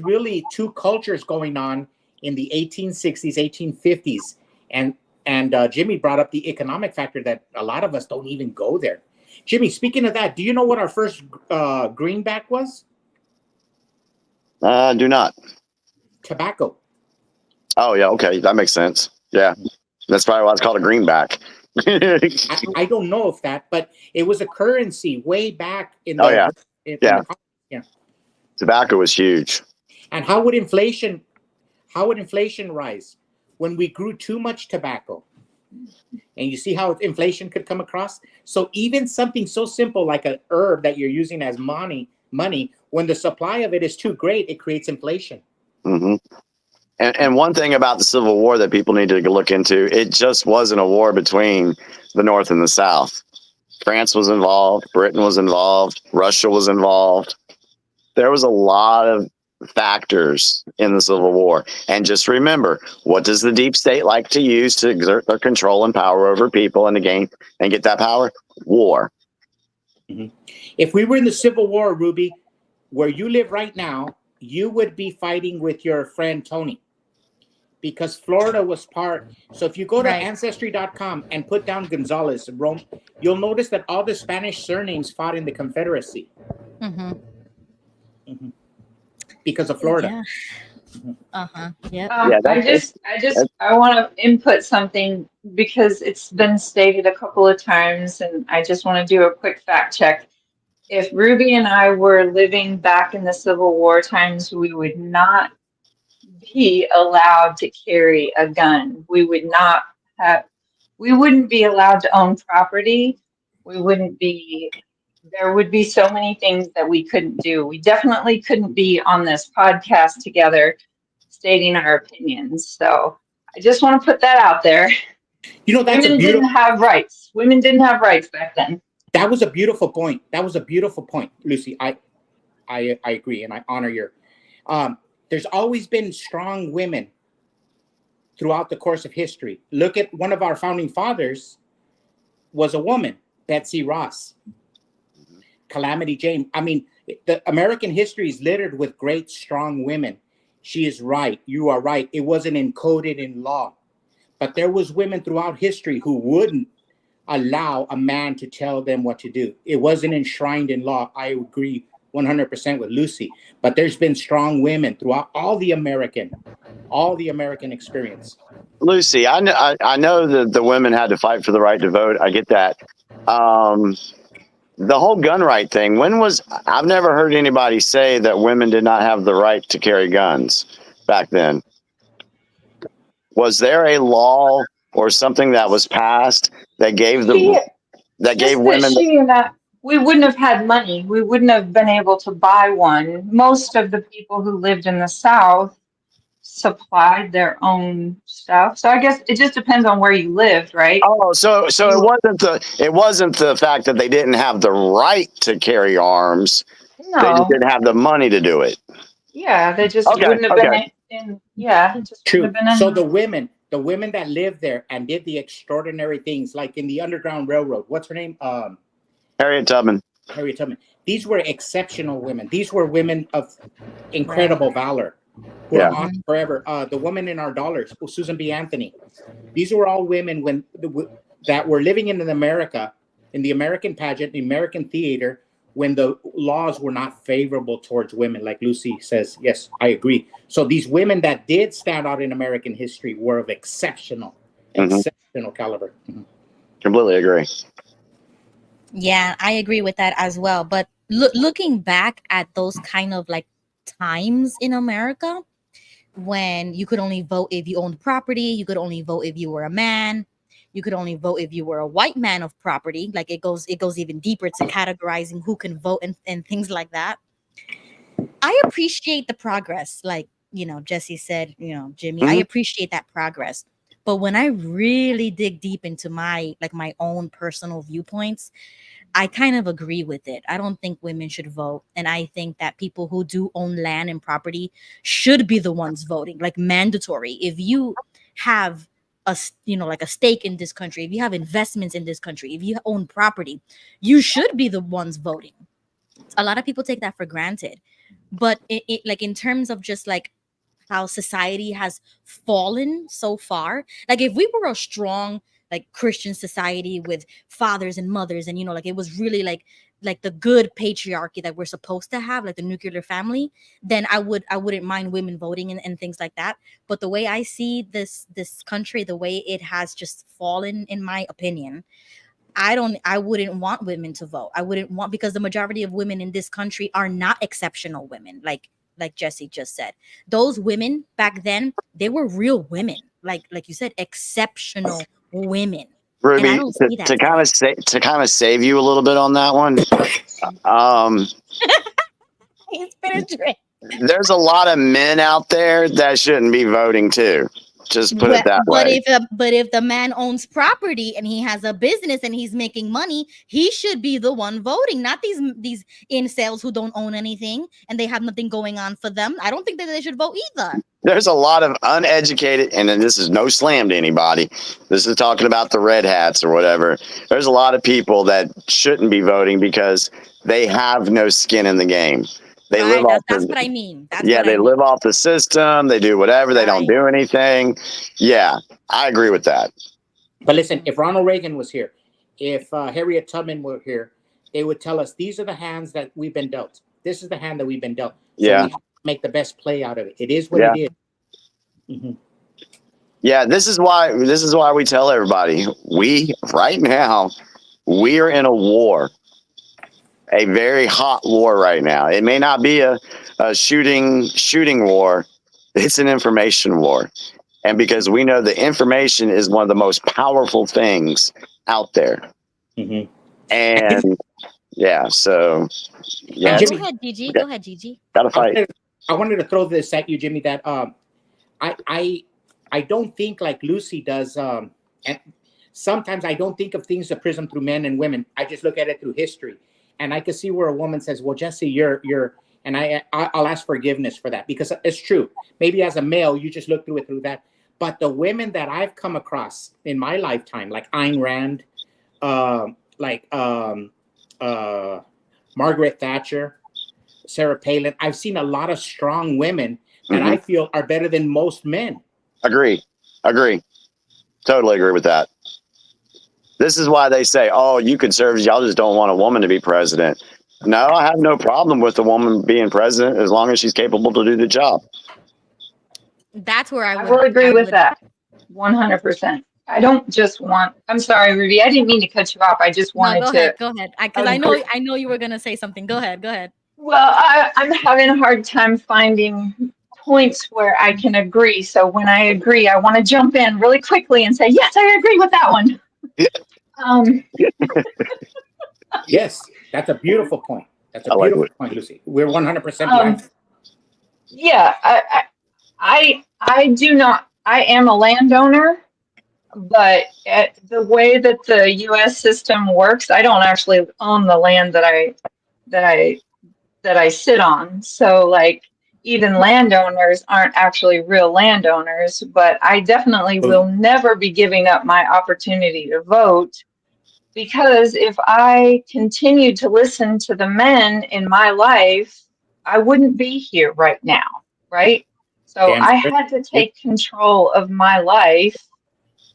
Speaker 8: really two cultures going on in the 1860s, 1850s. And Jimmy brought up the economic factor that a lot of us don't even go there. Jimmy, speaking of that, do you know what our first greenback was?
Speaker 7: Do not.
Speaker 8: Tobacco.
Speaker 7: Oh, yeah. Okay. That makes sense. Yeah. That's probably why it's called a greenback.
Speaker 8: I don't know if that, but it was a currency way back in the.
Speaker 7: Oh, yeah.
Speaker 8: Yeah.
Speaker 7: Tobacco was huge.
Speaker 8: And how would inflation rise when we grew too much tobacco? And you see how inflation could come across? So even something so simple like a herb that you're using as money, when the supply of it is too great, it creates inflation.
Speaker 7: Mm-hmm. And one thing about the Civil War that people need to look into, it just wasn't a war between the North and the South. France was involved, Britain was involved, Russia was involved. There was a lot of factors in the Civil War. And just remember, what does the deep state like to use to exert their control and power over people and to gain and get that power? War.
Speaker 8: Mm-hmm. If we were in the Civil War, Ruby, where you live right now, you would be fighting with your friend Tony. Because Florida was part. So if you go to Ancestry.com and put down Gonzalez, Rome, you'll notice that all the Spanish surnames fought in the Confederacy.
Speaker 1: Mm-hmm.
Speaker 8: Mm-hmm. Because of Florida.
Speaker 1: Yeah. Uh-huh. Yep.
Speaker 3: I want to input something because it's been stated a couple of times, and I just want to do a quick fact check. If Ruby and I were living back in the Civil War times, we would not be allowed to carry a gun. We wouldn't be allowed to own property. There would be so many things that we couldn't do. We definitely couldn't be on this podcast together stating our opinions. So I just want to put that out there.
Speaker 8: You know,
Speaker 3: women didn't have rights. Women didn't have rights back then.
Speaker 8: That was a beautiful point. Lucy. I agree, and I honor your. There's always been strong women throughout the course of history. Look at one of our founding fathers was a woman, Betsy Ross, Calamity Jane. I mean, the American history is littered with great, strong women. She is right. You are right. It wasn't encoded in law, but there was women throughout history who wouldn't allow a man to tell them what to do. It wasn't enshrined in law. I agree 100% with Lucy, but there's been strong women throughout all the American experience.
Speaker 7: Lucy, I know that the women had to fight for the right to vote. I get that. The whole gun right thing, I've never heard anybody say that women did not have the right to carry guns back then. Was there a law or something that was passed that gave women?
Speaker 3: We wouldn't have had money. We wouldn't have been able to buy one. Most of the people who lived in the South supplied their own stuff. So I guess it just depends on where you lived, right?
Speaker 7: Oh, so it wasn't the fact that they didn't have the right to carry arms.
Speaker 3: No.
Speaker 7: They just didn't have the money to do it.
Speaker 3: Yeah, they just wouldn't have been in. Yeah, it just
Speaker 8: true.
Speaker 3: Wouldn't have been in.
Speaker 8: So the women that lived there and did the extraordinary things, like in the Underground Railroad. What's her name?
Speaker 7: Harriet Tubman.
Speaker 8: These were exceptional women. These were women of incredible valor. Who are on forever. The woman in our dollars, Susan B. Anthony. These were all women that were living in America, in the American pageant, the American theater, when the laws were not favorable towards women. Like Lucy says, yes, I agree. So these women that did stand out in American history were of exceptional caliber. Mm-hmm.
Speaker 7: Completely agree.
Speaker 1: Yeah, I agree with that as well. But looking back at those kind of like times in America, when you could only vote if you owned property, you could only vote if you were a man, you could only vote if you were a white man of property. Like it goes even deeper to categorizing who can vote and things like that. I appreciate the progress, like Jesse said, Jimmy. I appreciate that progress. But when I really dig deep into my own personal viewpoints, I kind of agree with it. I don't think women should vote. And I think that people who do own land and property should be the ones voting, like mandatory. If you have like a stake in this country, if you have investments in this country, if you own property, you should be the ones voting. A lot of people take that for granted. But like in terms of just like how society has fallen so far. Like if we were a strong like Christian society with fathers and mothers, and like it was really like the good patriarchy that we're supposed to have, like the nuclear family, then I wouldn't mind women voting and things like that. But the way I see this country, the way it has just fallen, in my opinion, I wouldn't want women to vote. I wouldn't want, because the majority of women in this country are not exceptional women, like Jesse just said. Those women back then, they were real women, like you said, exceptional women. And I
Speaker 7: Ruby,
Speaker 1: don't see that
Speaker 7: to
Speaker 1: today.
Speaker 7: kind of save you a little bit on that one.
Speaker 1: It's been a drink.
Speaker 7: There's a lot of men out there that shouldn't be voting too. Just put it that
Speaker 1: But
Speaker 7: way.
Speaker 1: if the man owns property and he has a business and he's making money, he should be the one voting, not these incels who don't own anything and they have nothing going on for them. I don't think that they should vote either.
Speaker 7: There's a lot of uneducated, and then this is no slam to anybody. This is talking about the red hats or whatever. There's a lot of people that shouldn't be voting because they have no skin in the game. They live off
Speaker 1: That's what I mean.
Speaker 7: they live off the system. They do whatever. They don't
Speaker 1: Right.
Speaker 7: do anything. Yeah, I agree with that.
Speaker 8: But listen, if Ronald Reagan was here, if Harriet Tubman were here, they would tell us these are the hands that we've been dealt. This is the hand that we've been dealt. So
Speaker 7: Yeah.
Speaker 8: we have to make the best play out of it. It is what
Speaker 7: Yeah.
Speaker 8: it is. Mm-hmm.
Speaker 7: Yeah, this is why we tell everybody, right now we are in a war. A very hot war right now. It may not be a shooting war. It's an information war. And because we know the information is one of the most powerful things out there.
Speaker 8: Mm-hmm.
Speaker 7: And yeah, so yeah,
Speaker 8: Jimmy,
Speaker 1: Go ahead, Gigi. Go ahead, Gigi.
Speaker 7: gotta fight.
Speaker 8: I wanted to throw this at you, Jimmy, that I don't think like Lucy does, and sometimes I don't think of things that prism through men and women. I just look at it through history. And I can see where a woman says, well, Jesse, you're, and I'll ask forgiveness for that, because it's true. Maybe as a male, you just look through it through that. But the women that I've come across in my lifetime, like Ayn Rand, Margaret Thatcher, Sarah Palin, I've seen a lot of strong women that I feel are better than most men.
Speaker 7: Agree. Totally agree with that. This is why they say, oh, you conservatives, y'all just don't want a woman to be president. No, I have no problem with a woman being president as long as she's capable to do the job.
Speaker 1: That's where
Speaker 3: I will agree with that 100%. I don't just want, I'm sorry, Ruby, I didn't mean to cut you off. I just wanted to.
Speaker 1: Go ahead. Because I know you were going to say something. Go ahead.
Speaker 3: Well, I'm having a hard time finding points where I can agree. So when I agree, I want to jump in really quickly and say, yes, I agree with that one.
Speaker 8: Yes, that's a beautiful point. That's a beautiful point, Lucy. We're 100% behind.
Speaker 3: Yeah, I do not. I am a landowner, but the way that the U.S. system works, I don't actually own the land that I sit on. So like even landowners aren't actually real landowners, but I definitely will never be giving up my opportunity to vote, because if I continued to listen to the men in my life, I wouldn't be here right now, right? So I had to take control of my life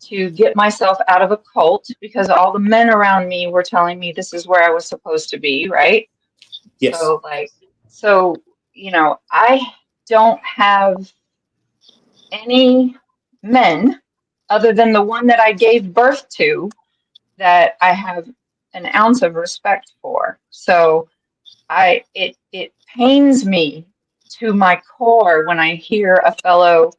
Speaker 3: to get myself out of a cult, because all the men around me were telling me this is where I was supposed to be, right?
Speaker 8: Yes.
Speaker 3: So, I don't have any men other than the one that I gave birth to that I have an ounce of respect for. So it pains me to my core when I hear a fellow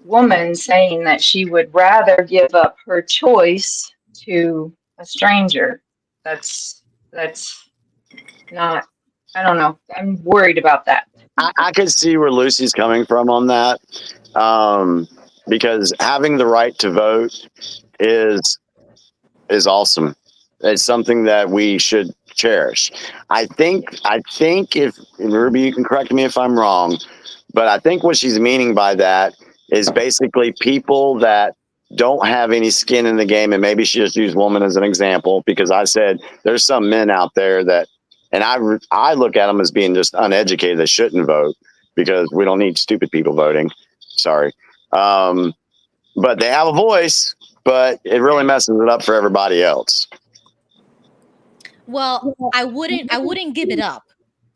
Speaker 3: woman saying that she would rather give up her choice to a stranger. That's not, I don't know. I'm worried about that.
Speaker 7: I could see where Lucy's coming from on that. because having the right to vote is awesome. It's something that we should cherish. I think if Ruby, you can correct me if I'm wrong, but I think what she's meaning by that is basically people that don't have any skin in the game, and maybe she just used woman as an example, because I said there's some men out there that, and I look at them as being just uneducated, that shouldn't vote, because we don't need stupid people voting. Sorry. But they have a voice, but it really messes it up for everybody else.
Speaker 1: Well, I wouldn't give it up.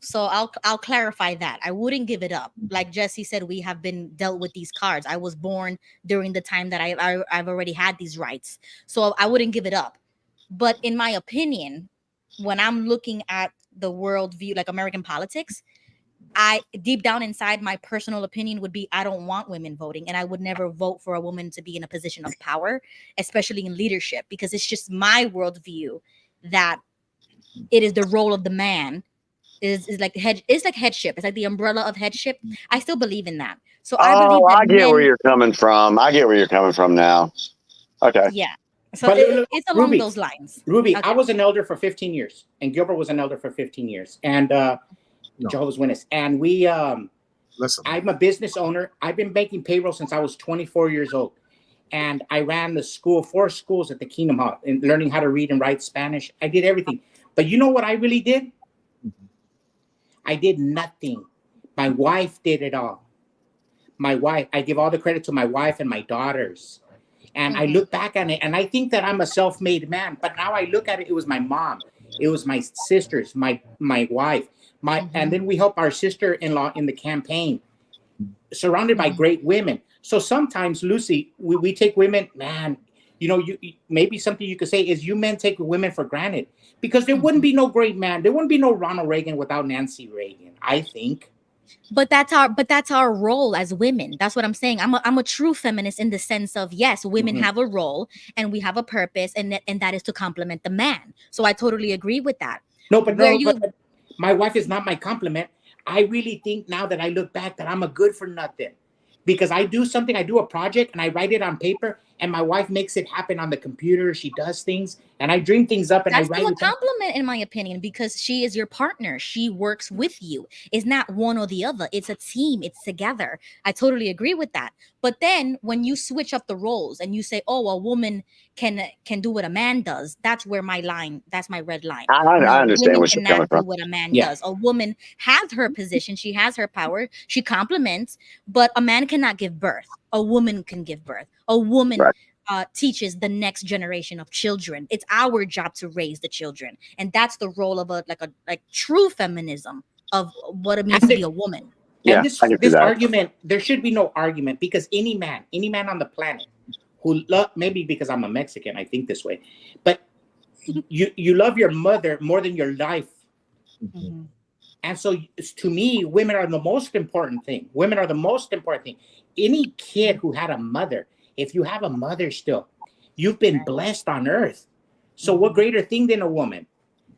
Speaker 1: So I'll clarify that. I wouldn't give it up. Like Jesse said, we have been dealt with these cards. I was born during the time that I've already had these rights. So I wouldn't give it up. But in my opinion, when I'm looking at the world view, like American politics, I deep down inside, my personal opinion would be I don't want women voting, and I would never vote for a woman to be in a position of power, especially in leadership, because it's just my worldview that it is the role of the man is like it's like headship. It's like the umbrella of headship. I still believe in that. So I believe that
Speaker 7: I get where
Speaker 1: men,
Speaker 7: you're coming from. I get where you're coming from now. Okay.
Speaker 1: yeah. So
Speaker 8: But
Speaker 1: it's along
Speaker 8: Ruby,
Speaker 1: those lines.
Speaker 8: Ruby,
Speaker 1: Okay.
Speaker 8: I was an elder for 15 years, and Gilbert was an elder for 15 years, and Jehovah's Witness. And we,
Speaker 5: Listen.
Speaker 8: I'm a business owner. I've been making payroll since I was 24 years old. And I ran the school, 4 schools at the Kingdom Hall, and learning how to read and write Spanish. I did everything. But you know what I really did? I did nothing. My wife did it all. My wife, I give all the credit to my wife and my daughters. And I look back on it, and I think that I'm a self-made man. But now I look at it, it was my mom. It was my sisters, my wife. And then we help our sister-in-law in the campaign, surrounded by great women. So sometimes, Lucy, we take women, man, you maybe something you could say is you men take women for granted, because there wouldn't be no great man. There wouldn't be no Ronald Reagan without Nancy Reagan, I think.
Speaker 1: But that's our role as women. That's what I'm saying. I'm a true feminist in the sense of, yes, women have a role and we have a purpose, and that is to complement the man. So I totally agree with that.
Speaker 8: But my wife is not my compliment. I really think now that I look back that I'm a good for nothing, because I do something, I do a project and I write it on paper, and my wife makes it happen on the computer. She does things and I dream things up, and
Speaker 1: that's
Speaker 8: I write
Speaker 1: still a
Speaker 8: it down.
Speaker 1: compliment, in my opinion, because she is your partner. She works with you. It's not one or the other. It's a team. It's together. I totally agree with that. But then when you switch up the roles and you say, "Oh, a woman can do what a man does," that's where that's my red line.
Speaker 7: I understand
Speaker 1: women
Speaker 7: where she's coming
Speaker 1: cannot do
Speaker 7: from.
Speaker 1: what a man does. A woman has her position. She has her power. She complements, but a man cannot give birth. A woman can give birth. A woman teaches the next generation of children. It's our job to raise the children, and that's the role of a true feminism of what it means to be a woman.
Speaker 8: And this argument, there should be no argument, because any man on the planet who maybe because I'm a Mexican, I think this way, but you love your mother more than your life. And so to me, women are the most important thing. Women are the most important thing. Any kid who had a mother, if you have a mother still, you've been blessed on earth. So what greater thing than a woman?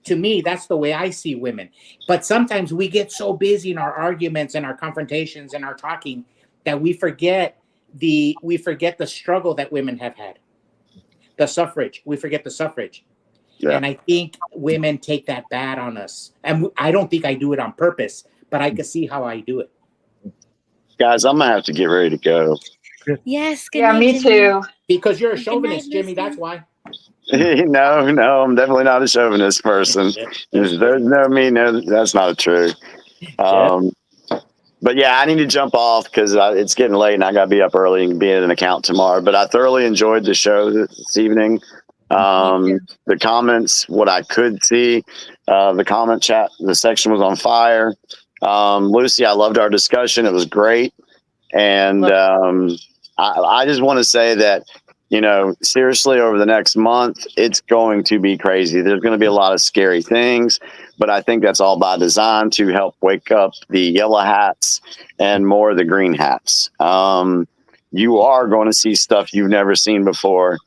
Speaker 8: To me, that's the way I see women. But sometimes we get so busy in our arguments and our confrontations and our talking that we forget the struggle that women have had. The suffrage. We forget the suffrage. Yeah. And I think women take that bad on us. And I don't think I do it on purpose, but I can see how I do it.
Speaker 7: Guys, I'm going to have to get ready to go.
Speaker 1: Yes.
Speaker 3: Yeah, me too.
Speaker 8: Because you're a chauvinist, Jimmy, that's why.
Speaker 7: No, I'm definitely not a chauvinist person. There's no, that's not true. But yeah, I need to jump off because it's getting late and I got to be up early and be at an account tomorrow. But I thoroughly enjoyed the show this evening. The comments, what I could see, the comment chat, the section was on fire. Lucy, I loved our discussion. It was great. And I just want to say that, seriously, over the next month, it's going to be crazy. There's going to be a lot of scary things, but I think that's all by design to help wake up the yellow hats and more of the green hats. You are going to see stuff you've never seen before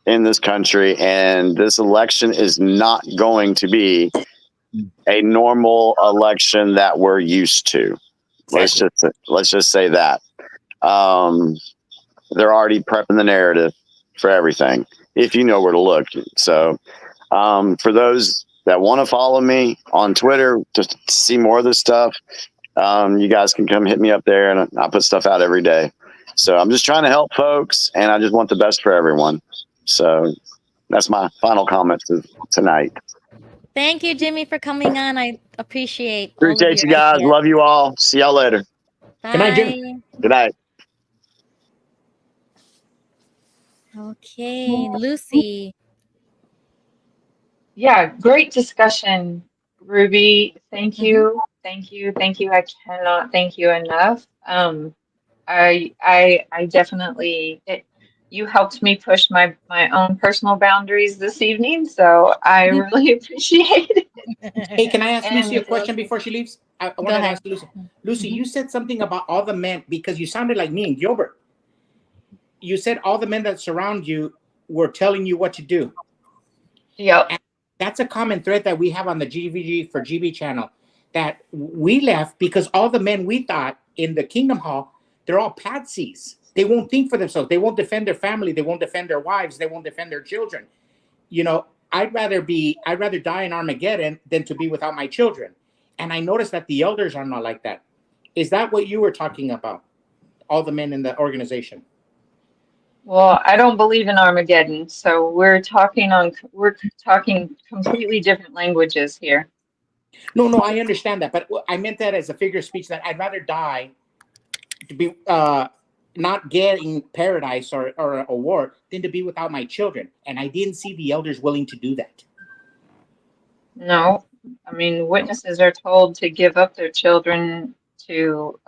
Speaker 7: in this country, and this election is not going to be a normal election that we're used to. Let's just say that. They're already prepping the narrative for everything, if you know where to look. So for those that want to follow me on Twitter to see more of this stuff, you guys can come hit me up there, and I put stuff out every day. So I'm just trying to help folks, and I just want the best for everyone. So that's my final comments tonight.
Speaker 1: Thank you, Jimmy, for coming on. I appreciate all of
Speaker 7: Appreciate
Speaker 1: your
Speaker 7: you guys.
Speaker 1: ideas.
Speaker 7: Love you all. See y'all later.
Speaker 8: Good night, Jimmy.
Speaker 1: Bye.
Speaker 7: Good night.
Speaker 1: Okay, Lucy.
Speaker 3: Yeah, great discussion, Ruby. Thank
Speaker 1: Mhm.
Speaker 3: you. Thank you. Thank you. I cannot thank you enough. I definitely you helped me push my own personal boundaries this evening, so I really appreciate it.
Speaker 8: Hey, can I ask Lucy a
Speaker 3: And
Speaker 8: question before she leaves? I
Speaker 1: Go
Speaker 8: wanted to
Speaker 1: ahead.
Speaker 8: ask Lucy. Lucy,
Speaker 1: Mhm.
Speaker 8: you said something about all the men, because you sounded like me and Gilbert. You said all the men that surround you were telling you what to do.
Speaker 3: yep.
Speaker 8: And that's a common thread that we have on the GVG for GB channel, that we left because all the men we thought in the Kingdom Hall, they're all patsies. They won't think for themselves. They won't defend their family. They won't defend their wives. They won't defend their children. You know, I'd rather die in Armageddon than to be without my children. And I noticed that the elders are not like that. Is that what you were talking about? All the men in the organization?
Speaker 3: Well, I don't believe in Armageddon, so we're talking completely different languages here.
Speaker 8: No, I understand that, but I meant that as a figure of speech, that I'd rather die to be not getting paradise or a award than to be without my children. And I didn't see the elders willing to do that.
Speaker 3: No, I mean, witnesses are told to give up their children to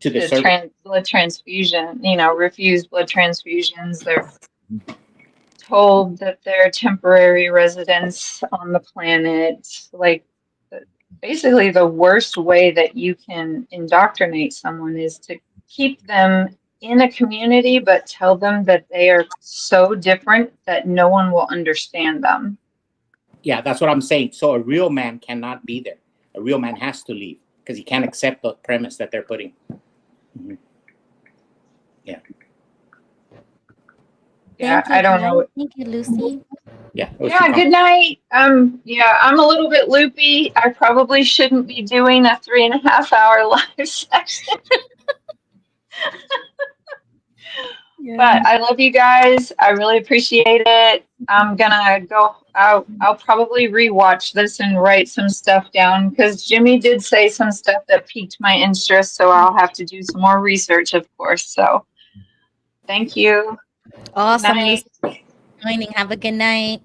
Speaker 8: To the service.
Speaker 3: blood transfusion, refuse blood transfusions. They're told that they're temporary residents on the planet. Like, basically, the worst way that you can indoctrinate someone is to keep them in a community, but tell them that they are so different that no one will understand them.
Speaker 8: Yeah, that's what I'm saying. So a real man cannot be there. A real man has to leave because he can't accept the premise that they're putting. Mm-hmm. Yeah.
Speaker 3: Yeah,
Speaker 1: Thank you,
Speaker 3: I don't
Speaker 1: guys.
Speaker 3: know.
Speaker 1: Thank you, Lucy.
Speaker 8: Yeah.
Speaker 3: Yeah, good night. Yeah, I'm a little bit loopy. I probably shouldn't be doing a 3.5 hour live session. But I love you guys. I really appreciate it. I'm gonna go out. I'll probably rewatch this and write some stuff down because Jimmy did say some stuff that piqued my interest. So I'll have to do some more research, of course. So thank you.
Speaker 1: Awesome,
Speaker 3: Night.
Speaker 1: Lucy. Joining. Have a good night.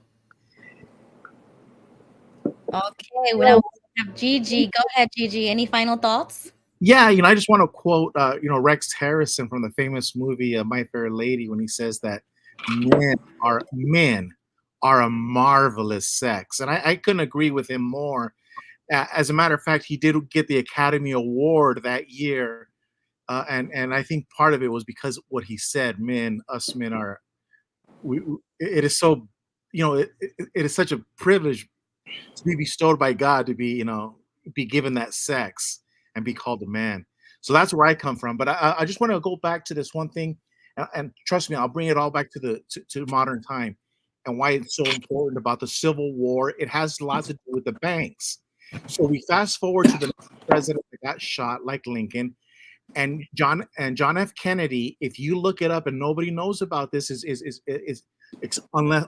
Speaker 1: Okay, well, now we have Gigi. Go ahead, Gigi. Any final thoughts?
Speaker 5: Yeah, I just want to quote, Rex Harrison from the famous movie My Fair Lady when he says that men are a marvelous sex, and I couldn't agree with him more. As a matter of fact, he did get the Academy Award that year, and I think part of it was because what he said. Us men are. It is so, it is such a privilege to be bestowed by God to be given that sex and be called a man. So that's where I come from. But I just want to go back to this one thing, and trust me, I'll bring it all back to modern time and why it's so important about the Civil War. It has lots to do with the banks. So we fast forward to the president that got shot, like Lincoln, and John F. Kennedy. If you look it up, and nobody knows about this, unless,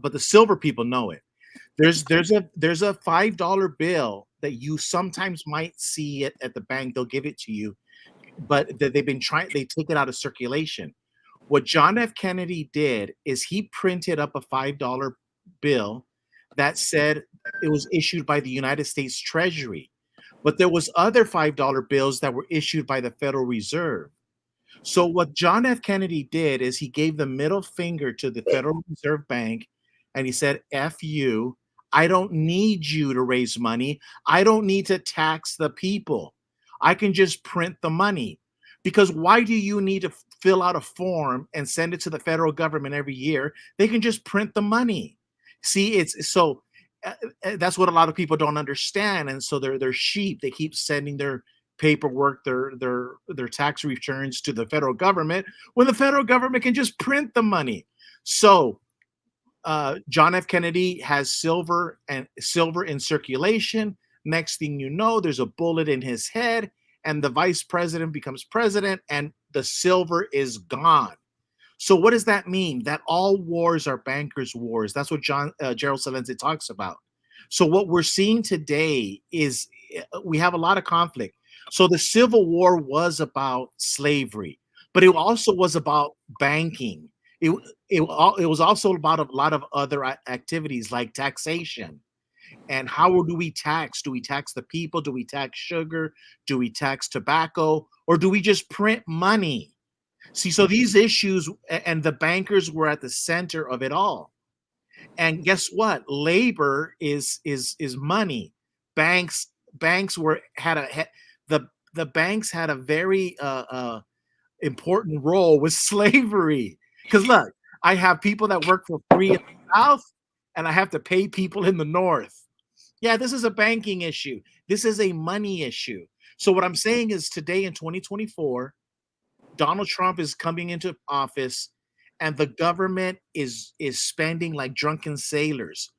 Speaker 5: but the silver people know it. There's a $5 bill that you sometimes might see it at the bank. They'll give it to you, but they take it out of circulation. What John F. Kennedy did is he printed up a $5 bill that said it was issued by the United States Treasury, but there was other $5 bills that were issued by the Federal Reserve. So what John F. Kennedy did is he gave the middle finger to the Federal Reserve Bank, and he said, F you. I don't need you to raise money. I don't need to tax the people. I can just print the money. Because why do you need to fill out a form and send it to the federal government every year? They can just print the money. See, it's so that's what a lot of people don't understand. And so they're sheep. They keep sending their paperwork, their tax returns to the federal government when the federal government can just print the money. So John F. Kennedy has silver in circulation. Next thing you know, there's a bullet in his head, and the vice president becomes president, and the silver is gone. So what does that mean? That all wars are bankers' wars. That's what Gerald Celente talks about. So what we're seeing today is we have a lot of conflict. So the Civil War was about slavery, but it also was about banking. It was also about a lot of other activities like taxation. And how do we tax? Do we tax the people? Do we tax sugar? Do we tax tobacco? Or do we just print money? See, so these issues and the bankers were at the center of it all. And guess what? Labor is money. Banks the banks had a very important role with slavery. Because look, I have people that work for free in the South, and I have to pay people in the North. Yeah, this is a banking issue. This is a money issue. So what I'm saying is today in 2024, Donald Trump is coming into office, and the government is spending like drunken sailors.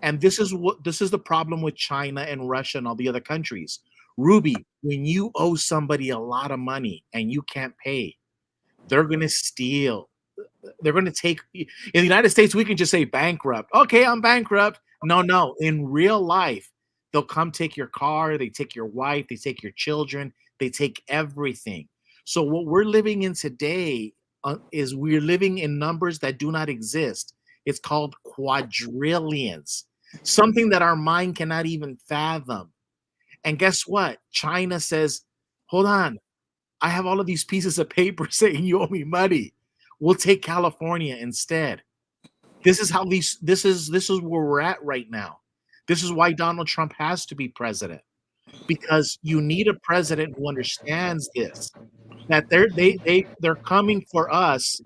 Speaker 5: And this is the problem with China and Russia and all the other countries. Ruby, when you owe somebody a lot of money and you can't pay, they're going to steal. They're going to take. In the United States, we can just say bankrupt. Okay, I'm bankrupt. No. In real life, they'll come take your car. They take your wife. They take your children. They take everything. So what we're living in today is we're living in numbers that do not exist. It's called quadrillions, something that our mind cannot even fathom. And guess what? China says, hold on, I have all of these pieces of paper saying you owe me money. We'll take California instead. This is where we're at right now. This is why Donald Trump has to be president, because you need a president who understands this, that they're coming for us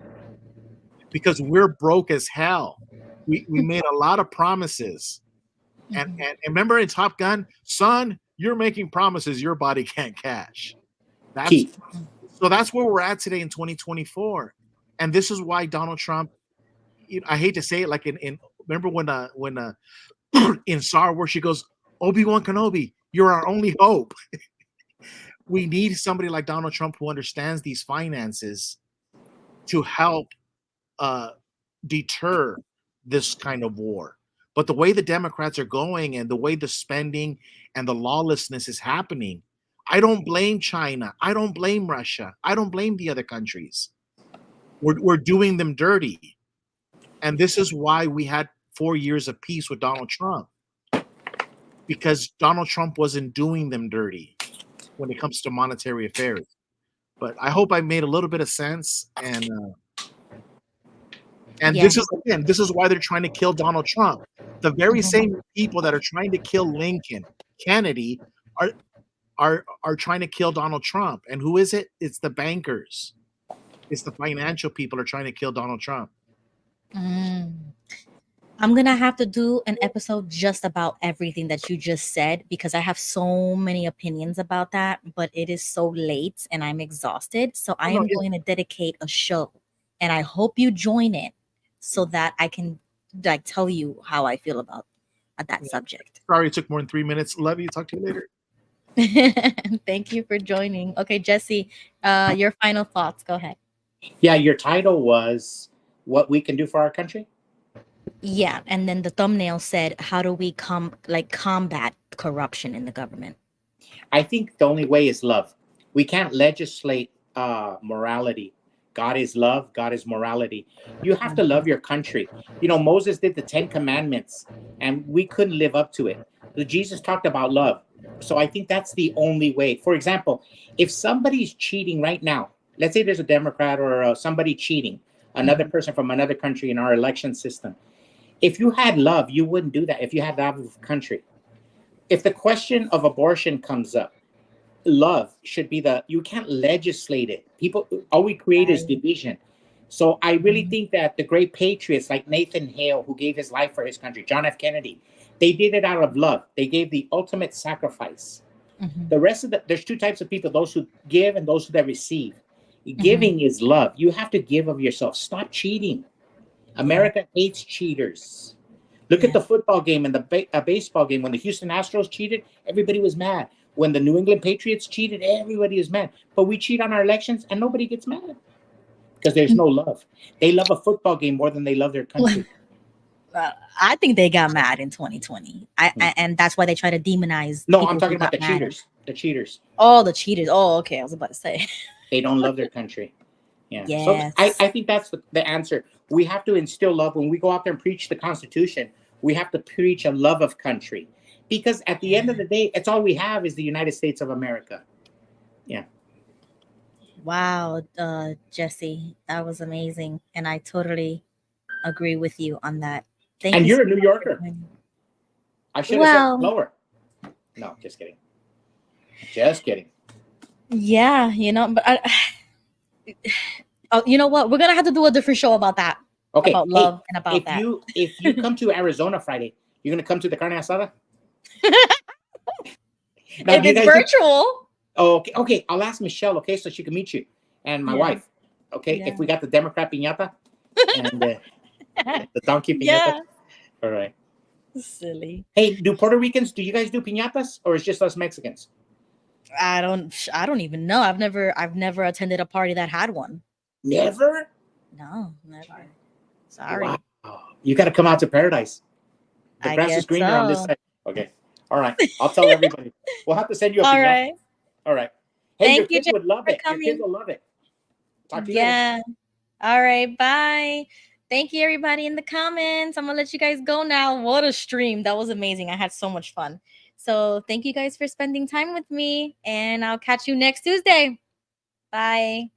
Speaker 5: because we're broke as hell. We made a lot of promises. And remember in Top Gun, son, you're making promises your body can't cash. So that's where we're at today in 2024. And this is why Donald Trump, I hate to say it, like remember when in Star Wars she goes, Obi-Wan Kenobi, you're our only hope. We need somebody like Donald Trump who understands these finances to help deter this kind of war. But the way the Democrats are going and the way the spending and the lawlessness is happening, I don't blame China. I don't blame Russia. I don't blame the other countries. We're doing them dirty. And this is why we had 4 years of peace with Donald Trump, because Donald Trump wasn't doing them dirty when it comes to monetary affairs. But I hope I made a little bit of sense. And this is why they're trying to kill Donald Trump. The very same people that are trying to kill Lincoln, Kennedy, are trying to kill Donald Trump. And who is it? It's the bankers. It's the financial people are trying to kill Donald Trump.
Speaker 1: I'm going to have to do an episode just about everything that you just said, because I have so many opinions about that, but it is so late and I'm exhausted. So I am going to dedicate a show, and I hope you join it so that I can like tell you how I feel about that subject.
Speaker 5: Sorry it took more than 3 minutes. Love you. Talk to you later.
Speaker 1: Thank you for joining. Okay, Jesse, your final thoughts. Go ahead.
Speaker 8: Yeah, your title was What We Can Do for Our Country?
Speaker 1: Yeah, and then the thumbnail said, how do we combat corruption in the government?
Speaker 8: I think the only way is love. We can't legislate morality. God is love. God is morality. You have to love your country. You know, Moses did the 10 Commandments, and we couldn't live up to it. But Jesus talked about love. So I think that's the only way. For example, if somebody's cheating right now, let's say there's a Democrat or somebody cheating, another person from another country in our election system. If you had love, you wouldn't do that. If you had love of the country. If the question of abortion comes up, love should be you can't legislate it. People, all we create is division. So I really think that the great patriots like Nathan Hale, who gave his life for his country, John F. Kennedy, they did it out of love. They gave the ultimate sacrifice. The rest of there's two types of people: those who give and those that receive. Giving is love. You have to give of yourself. Stop cheating. America hates cheaters. Look at the football game and the baseball game. When the Houston Astros cheated, everybody was mad. When the New England Patriots cheated, everybody is mad. But we cheat on our elections and nobody gets mad because there's no love. They love a football game more than they love their country.
Speaker 1: I think they got mad in 2020. And that's why they try to demonize.
Speaker 8: No, I'm talking about the cheaters. The cheaters.
Speaker 1: Oh, the cheaters. Oh, okay. I was about to say.
Speaker 8: They don't love their country. Yeah.
Speaker 1: Yes.
Speaker 8: So I think that's the answer. We have to instill love. When we go out there and preach the Constitution, we have to preach a love of country. Because at the end of the day, it's all we have is the United States of America. Yeah.
Speaker 1: Wow, Jesse, that was amazing. And I totally agree with you on that. Thank
Speaker 8: and
Speaker 1: you
Speaker 8: you're a New Yorker. I should have said lower. No, just kidding. Just kidding.
Speaker 1: Yeah, but you know what? We're gonna have to do a different show about that.
Speaker 8: Okay.
Speaker 1: About love and about that.
Speaker 8: If you come to Arizona Friday, you're gonna come to the carne asada?
Speaker 1: Now, if it's virtual.
Speaker 8: Okay. I'll ask Michelle, okay, so she can meet you and my wife. Okay, if we got the Democrat piñata and the donkey piñata.
Speaker 1: Yeah.
Speaker 8: All right.
Speaker 1: Silly.
Speaker 8: Hey, do you guys do piñatas, or it's just us Mexicans?
Speaker 1: I don't even know. I've never attended a party that had one.
Speaker 8: Never?
Speaker 1: No, never. Sorry.
Speaker 8: Wow. You got to come out to paradise. The grass is greener on this side. Okay. All right. I'll tell everybody. We'll have to send you a piñata.
Speaker 1: Right.
Speaker 8: All right. Hey,
Speaker 1: Thank
Speaker 8: your kids would love it.
Speaker 1: coming.
Speaker 8: Your kids will love it. Talk to you later.
Speaker 1: All right. Bye. Thank you, everybody in the comments. I'm going to let you guys go now. What a stream. That was amazing. I had so much fun. So thank you guys for spending time with me, and I'll catch you next Tuesday. Bye.